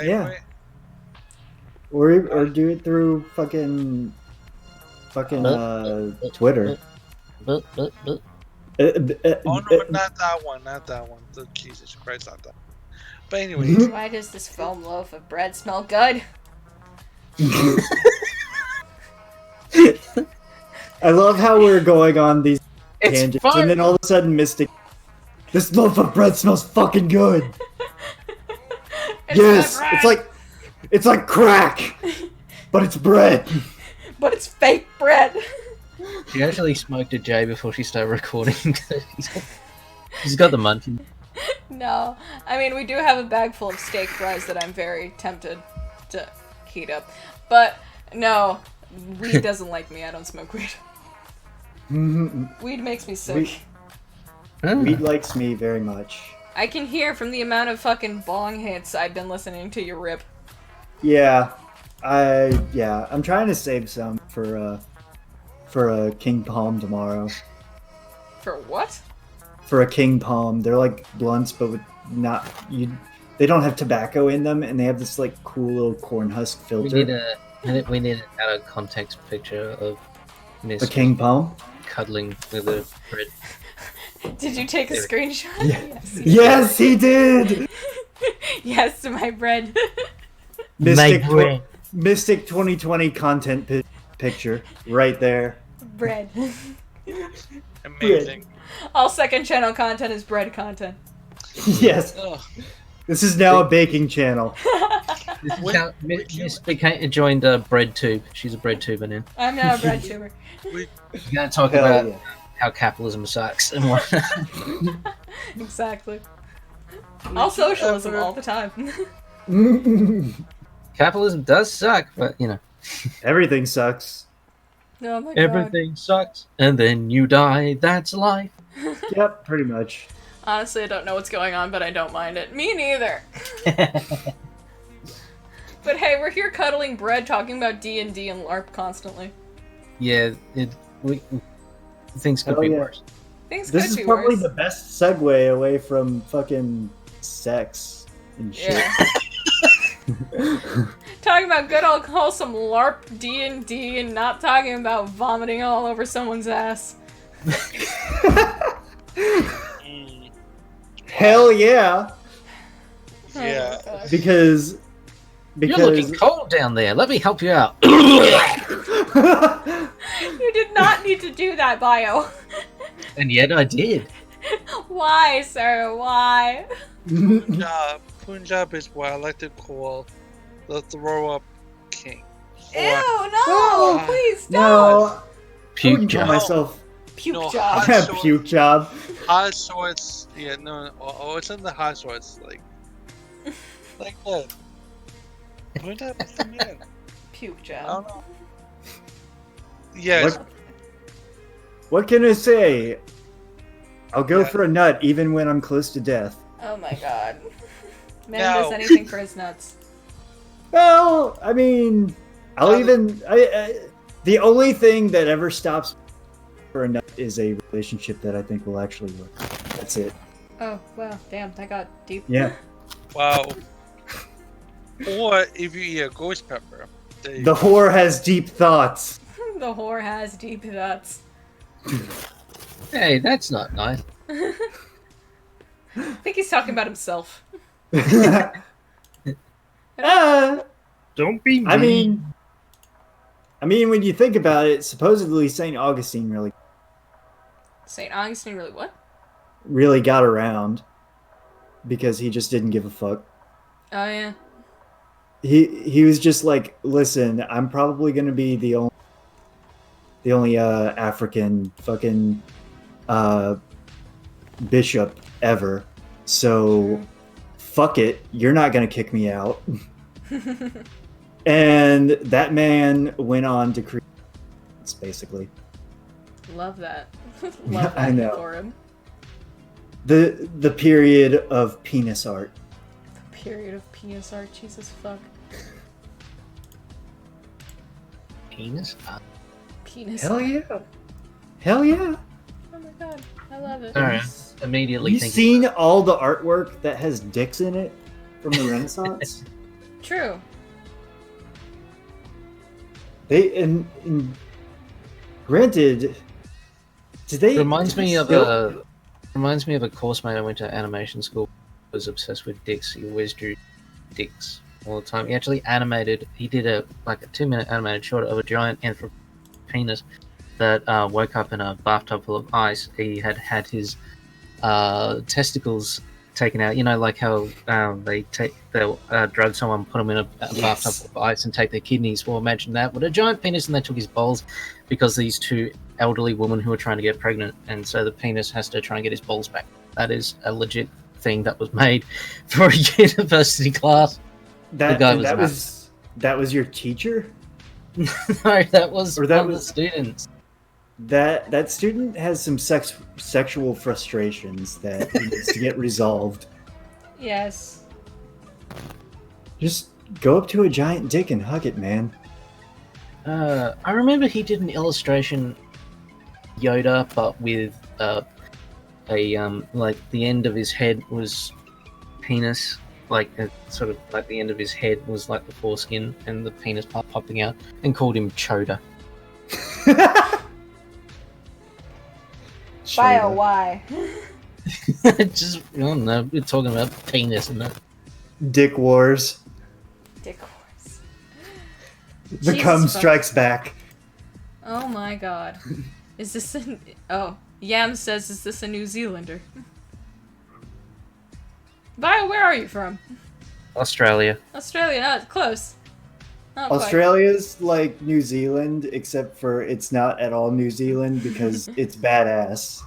Yeah. Or do it through fucking Twitter. Oh no, not that one, not that one. Jesus Christ, not that. But anyways, Why does this foam loaf of bread smell good? I love how we're going on these It's tangents, fun. and then all of a sudden, Mystic, this loaf of bread smells fucking good. Yes, it's like crack, but it's bread. But it's fake bread. She actually smoked a J before she started recording. She's got the munchies. No. I mean, we do have a bag full of steak fries that I'm very tempted to heat up. But, no. Weed doesn't like me. I don't smoke weed. Weed makes me sick. Weed likes me very much. I can hear from the amount of fucking bong hits I've been listening to you rip. Yeah, I'm trying to save some for a King Palm tomorrow. For what? For a King Palm, they're like blunts, but with not they don't have tobacco in them, and they have this like cool little corn husk We filter. need an out of context picture of Miss A king palm. cuddling with a bread. Did you take a screenshot? Yeah. Yes. Yes, he did. Yes, to my bread. Mystic, My bread. Mystic 2020 content picture right there. Bread. Amazing. All second channel content is bread content. Yes, Ugh. this is now a baking channel. This is When- how when Miss joined Bread Tube. She's a Bread Tuber now. I'm now a bread tuber. We're gonna talk Hell about yeah. how capitalism sucks and what. Exactly. All socialism all the time. Capitalism does suck, but you know. Everything sucks. Oh my god. Everything sucks, and then you die. That's life. Yep, pretty much. Honestly, I don't know what's going on, but I don't mind it. Me neither. But hey, we're here cuddling bread, talking about D&D and LARP constantly. Yeah, things could Hell be yeah. worse. Things This could is be probably worse. the best segue away from fucking sex and shit. Yeah. Talking about good old wholesome LARP D&D and not talking about vomiting all over someone's ass. Mm, Hell yeah, Oh my yeah. gosh. because You're looking cold down there. Let me help you out. You did not need to do that, Bio. And yet I did. Why, sir? Why? Punjab is what I like to call the throw up king. Ew, Or- no! Please don't! no, I Puke wouldn't call job. myself Puke No, job. hot- a puke job. Hot swords, yeah, no, oh, it's in the hot swords, like that. Punjab is the man. Puke I job. don't know. Yes, What can I say? I'll go Yeah. for a nut even when I'm close to death. Oh my god. Man No. does anything for his nuts. Well, I mean, the only thing that ever stops for a nut is a relationship that I think will actually work. That's it. Oh, wow. Damn, that got deep. Yeah. wow. Or if you eat a ghost pepper, there you The whore has deep thoughts. The whore has deep thoughts. Hey, that's not nice. I think he's talking about himself. Don't be I mean, when you think about it, supposedly St. Augustine St. Augustine really what? really got around because he just didn't give a fuck. Oh, yeah. He was just like, listen, I'm probably gonna be the only African fucking bishop ever. So fuck it, you're not gonna kick me out. And that man went on to create, basically. Love that. Love that I know. for him. The period of penis art. Period of penis art. Jesus fuck. penis. Penis Hell art. yeah. Hell yeah. Oh my god. I love it. All right. Immediately You thinking. seen all the artwork that has dicks in it from the Renaissance? True. They and granted, did they? Reminds did me they of still- a course mate I went to animation school. Was obsessed with dicks. He always drew dicks all the time. He actually animated. He did a 2-minute animated short of a giant anthropoid penis that woke up in a bathtub full of ice. He had his testicles taken out. You know, like how they'll drug someone, put them in a bathtub full of ice, and take their kidneys. Well, imagine that with a giant penis, and they took his balls because these two elderly women who were trying to get pregnant, and so the penis has to try and get his balls back. That is a legit thing that was made for a university class. that guy and was that was your teacher? No, that was Or that one of the was- students. That student has some sexual frustrations that he needs to get resolved. Yes. Just go up to a giant dick and hug it, man. I remember he did an illustration Yoda, but with the end of his head was penis, like sort of like the end of his head was like the foreskin and the penis part popping out, and called him Choda. Bio, why? Just I don't know. We're talking about penis and that. Dick Wars. Dick horse. The cum strikes back. Oh my god. Is this an... Oh. Yam says, is this a New Zealander? Bio, where are you from? Australia. Australia, no, it's close. Not quite. Australia's like New Zealand, except for it's not at all New Zealand because it's badass.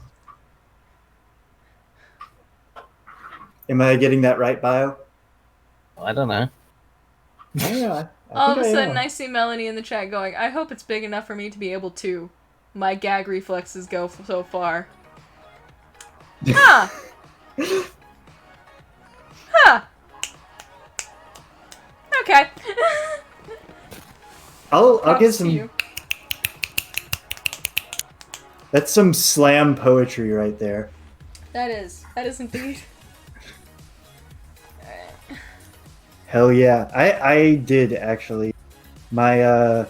Am I getting that right, Bio? I don't know. Yeah. All of a sudden, I see Melanie in the chat going, I hope it's big enough for me to be able to. My gag reflexes go so far. Huh! Huh! Okay. I'll Props give to some. you. That's some slam poetry right there. That is indeed. Hell yeah. I did actually. My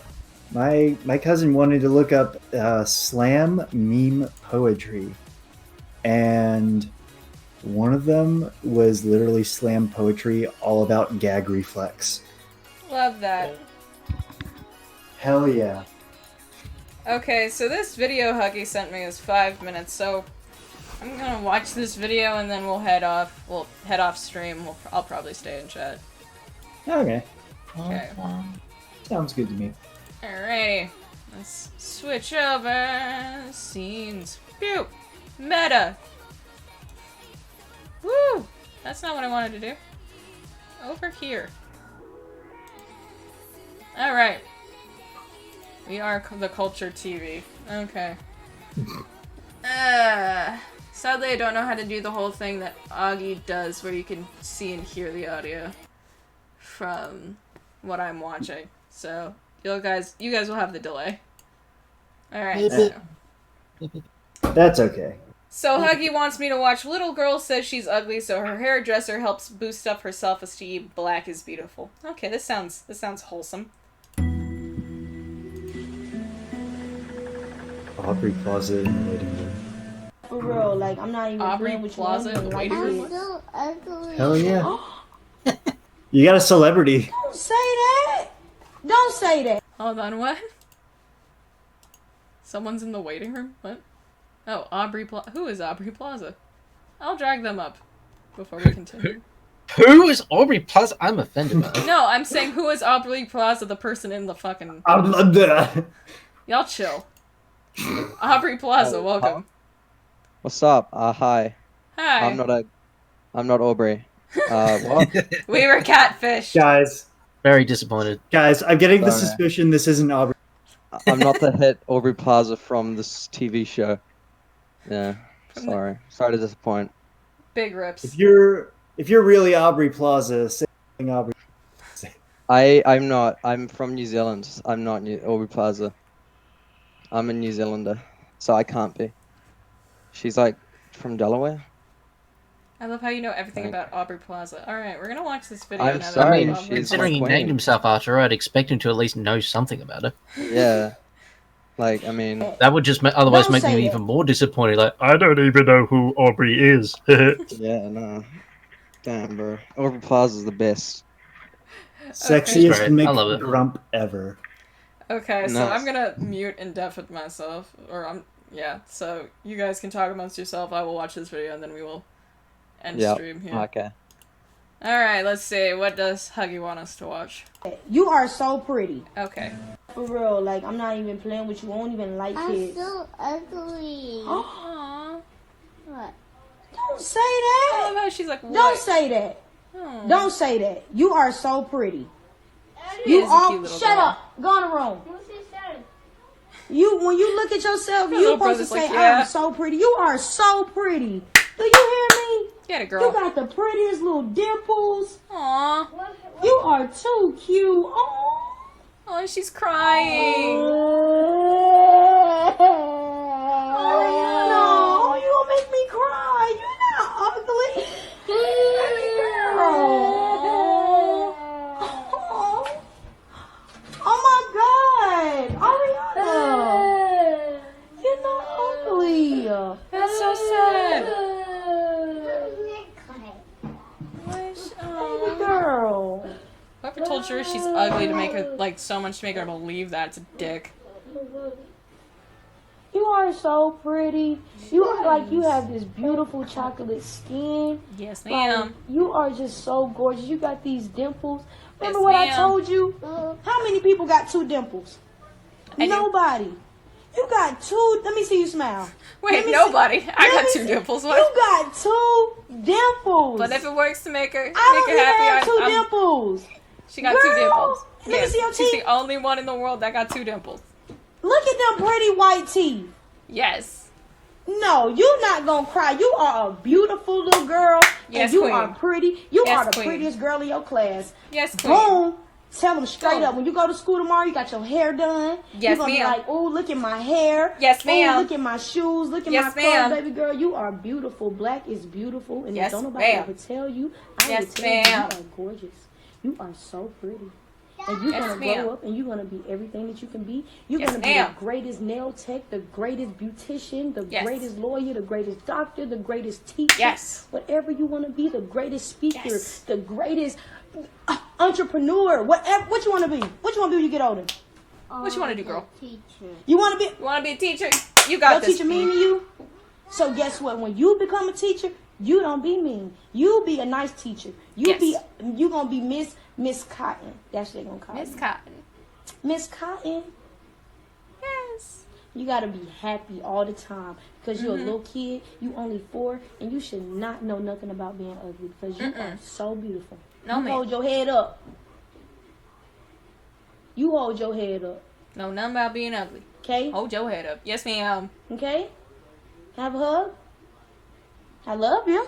cousin wanted to look up slam meme poetry, and one of them was literally slam poetry all about gag reflex. Love that. Hell yeah. Okay, so this video Huggy sent me is 5 minutes, so I'm gonna watch this video and then we'll head off. We'll head off stream. I'll probably stay in chat. Okay. Okay. Sounds good to me. Alrighty. Let's switch over. Scenes. Phew! Meta! Woo! That's not what I wanted to do. Over here. Alright. We are the Culture TV. Okay. Sadly, I don't know how to do the whole thing that Augie does where you can see and hear the audio from what I'm watching. So, you guys will have the delay. Alright, so. That's okay. So Huggy wants me to watch Little Girl Says She's Ugly, so her hairdresser helps boost up her self-esteem. Black is beautiful. Okay, this sounds wholesome. Aubrey Plaza in the waiting room. For real, like, I'm not even Aubrey playing with Plaza in the waiting room? so ugly. Hell yeah. You got a celebrity. Don't say that! Don't say that! Hold on, what? Someone's in the waiting room? What? Oh, Aubrey Plaza. Who is Aubrey Plaza? I'll drag them up before we continue. Who is Aubrey Plaza? I'm offended by that. No, I'm saying who is Aubrey Plaza, the person in the fucking... Y'all chill. Aubrey Plaza, welcome. What's up? Hi. Hi. I'm not Aubrey. What? We were catfish. Guys, Very disappointed. I'm getting the Sorry. suspicion this isn't Aubrey. I'm not the hit Aubrey Plaza from this TV show. Yeah. Sorry to disappoint. Big rips. If you're really Aubrey Plaza, say something Aubrey. I'm not. I'm from New Zealand. I'm not Aubrey Plaza. I'm a New Zealander, so I can't be. She's like from Delaware. I love how you know everything about Aubrey Plaza. Alright, we're gonna watch this video I'm now. sorry, that she's Considering he my named queen. himself after her, I'd expect him to at least know something about her. Yeah. Like, I mean, That would just otherwise Don't make say me it. even more disappointed. Like, I don't even know who Aubrey is. yeah, no. Damn, bro. Aubrey Plaza's the best. Sexiest Great. I love it. McGrump ever. Okay, so Nice. I'm gonna mute and deafen myself. Yeah, so you guys can talk amongst yourself. I will watch this video and then we will end stream here. Okay. Alright, let's see. What does Huggy want us to watch? You are so pretty. Okay. For real, like, I'm not even playing with you. I don't even like kids. so ugly. Aww. What? Don't say I that! love how she's like, what? Don't say that! Oh. Don't say that. You are so pretty. She You is a all cute little shut girl. up. Go in the room. What's this saying? When you look at yourself, Your you little supposed to brother's say, like, yeah. I'm so pretty. You are so pretty. Do you hear me? Get it, You girl. got the prettiest little dimples. Aww. You are too cute. Oh. Oh, she's crying. No, you gonna make me cry. You're not ugly. Girl. up. That's so sad. Baby girl. Whoever told her she's ugly to make her, like, so much to make her believe that, it's a dick. You are so pretty. You are like, you have this beautiful chocolate skin. Yes, Like, ma'am. you are just so gorgeous. You got these dimples. Remember Yes, what I ma'am. told you? How many people got 2 dimples? I do. Nobody. You got 2. Let me see you smile. Wait, nobody. I got 2 dimples. What? You got 2 dimples. But if it works to make her I make don't her even happy, have 2 I'm- dimples. She got 2 Girl, dimples. let me Yes, see your she's teeth. the only one in the world that got 2 dimples. Look at them pretty white teeth. Yes. No, you're not gonna cry. You are a beautiful little girl, Yes, and you queen. are pretty. You Yes, are the queen. prettiest girl in your class. Yes, queen. Boom. Tell them straight Boom. up. When you go to school tomorrow, you got your hair done. Yes, You're gonna be ma'am. like, oh, look at my hair. Yes, ma'am. Oh, look at my shoes. Look at Yes, my clothes, ma'am. baby girl. You are beautiful. Black is beautiful, and Yes, if don't nobody ma'am. ever tell you, I Yes, will tell ma'am. you, you are gorgeous. You are so pretty. And you're Yes, gonna ma'am. grow up and you're gonna be everything that you can be. You're Yes, gonna be ma'am. the greatest nail tech, the greatest beautician, the Yes. greatest lawyer, the greatest doctor, the greatest teacher. Yes. Whatever you wanna be, the greatest speaker, Yes. the greatest entrepreneur, whatever. What you wanna be? What you wanna be when you get older? What you want to do, girl? Teacher. You wanna be? You want to be a teacher? You Your got this. teacher mean to you? So guess what? When you become a teacher, you don't be mean. You be a nice teacher. You gonna be Miss Cotton. That's what they gonna call Miss you. Cotton. Miss Cotton. Yes. You gotta be happy all the time because you're a Mm-hmm. little kid. You only 4, and you should not know nothing about being ugly because you are so beautiful. No, you ma'am. hold your head up. You hold your head up. No, nothing about being ugly. Okay. Hold your head up. Yes, ma'am. Okay. Have a hug. I love you.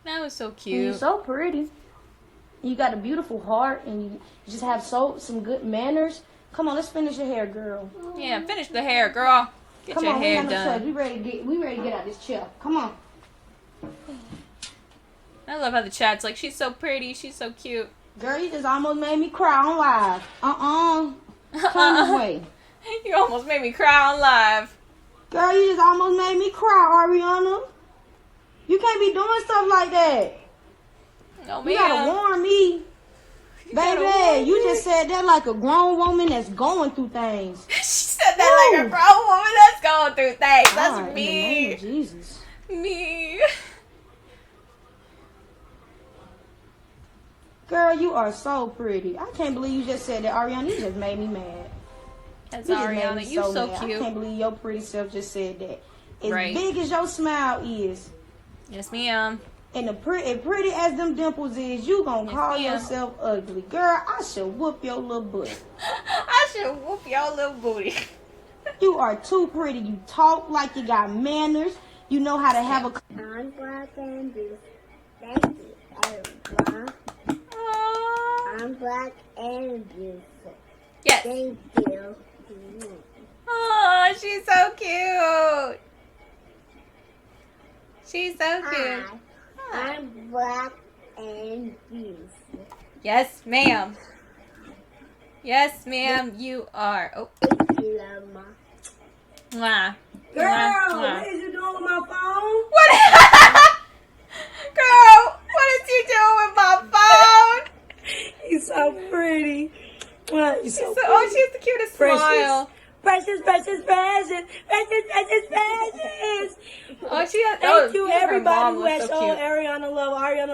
That was so And you're cute. so pretty. You got a beautiful heart, and you just have some good manners. Come on, let's finish your hair, girl. Yeah, finish the hair, girl. Get Come your on, we hair got no choice. done. We ready to get out this chair. Come on. I love how the chat's like, she's so pretty, she's so cute. Girl, you just almost made me cry on live. Come this way. You almost made me cry on live. Girl, you just almost made me cry, Ariana. You can't be doing stuff like that. No, You gotta ma'am. warn me. gotta warn Baby, you me. just said that like a grown woman that's going through things. She said that like a grown woman that's going through things. That's God, in the name me. of Jesus. Me. Girl, you are so pretty. I can't believe you just said that, Ariana. You just made me mad. That's You just made Ariana. me You so mad. I cute. can't believe your pretty self just said that. As Right. big as your smile is, Yes, ma'am. and as pretty as them dimples is, you gonna Yes, call ma'am. yourself ugly. Girl, I should whoop your little butt. I should whoop your little booty. You are too pretty. You talk like you got manners. You know how to have a... I'm black and blue. Thank you, everyone. I'm black and beautiful. Yes. Thank you. Oh, she's so cute. She's so cute. I'm black and beautiful. Yes, ma'am. Yes, ma'am, you are. Oh, Thank you, Mama. mwah. Girl, Mwah, mwah. what is you doing with my phone? What? Girl, what is you doing with my phone? You're so pretty. You're so pretty. Oh, she has the cutest smile. Precious, precious, precious, precious, precious, precious. Oh, she has. Thank you, her everybody mom who was has so shown cute. Ariana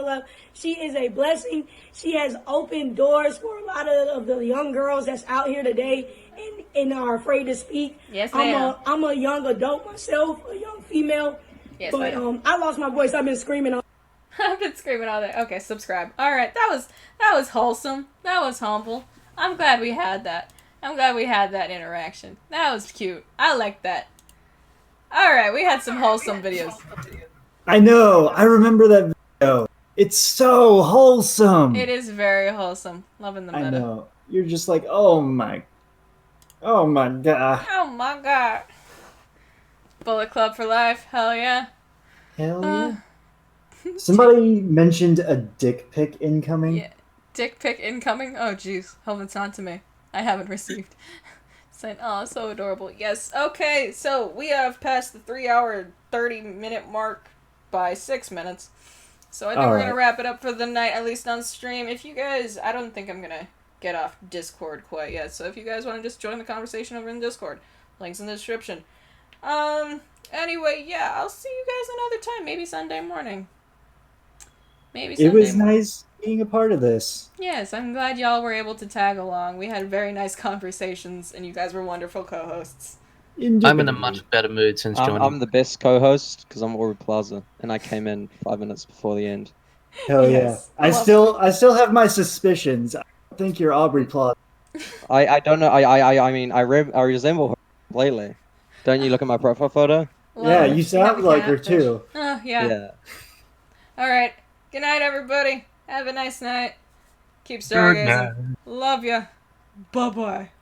love. She is a blessing. She has opened doors for a lot of the young girls that's out here today and are afraid to speak. Yes, ma'am. I'm a young adult myself, a young female. Yes, but ma'am. I lost my voice. I've been screaming all. I've been screaming all day. Okay, subscribe. All right, that was wholesome. That was humble. I'm glad we had that. I'm glad we had that interaction. That was cute. I like that. All right, we had some wholesome videos. I know. I remember that video. It's so wholesome. It is very wholesome. Loving the meta. I know. You're just like, oh my god. Oh my god. Bullet Club for life. Hell yeah. Hell yeah. Somebody mentioned a dick pic incoming. Yeah. Dick pic incoming? Oh jeez. Hope it's not to me. I haven't received. Saying, oh, so adorable. Yes. Okay, so we have passed the 3-hour, 30-minute mark by 6 minutes. So I think we're going to wrap it up for the night, at least on stream. If you guys, I don't think I'm going to get off Discord quite yet. So if you guys want to just join the conversation over in Discord, links in the description. Anyway, yeah, I'll see you guys another time. Maybe Sunday morning. It was nice being a part of this. Yes, I'm glad y'all were able to tag along. We had very nice conversations, and you guys were wonderful co-hosts. I'm in a much better mood since joining. I'm the best co-host because I'm Aubrey Plaza, and I came in 5 minutes before the end. Hell yes. Yeah! I still have my suspicions. I don't think you're Aubrey Plaza. I don't know. I mean I resemble her completely. Don't you look at my profile photo? Well, yeah, you sound like her too. Oh yeah. All right. Good night, everybody. Have a nice night. Keep stargazing. Love ya. Bye bye.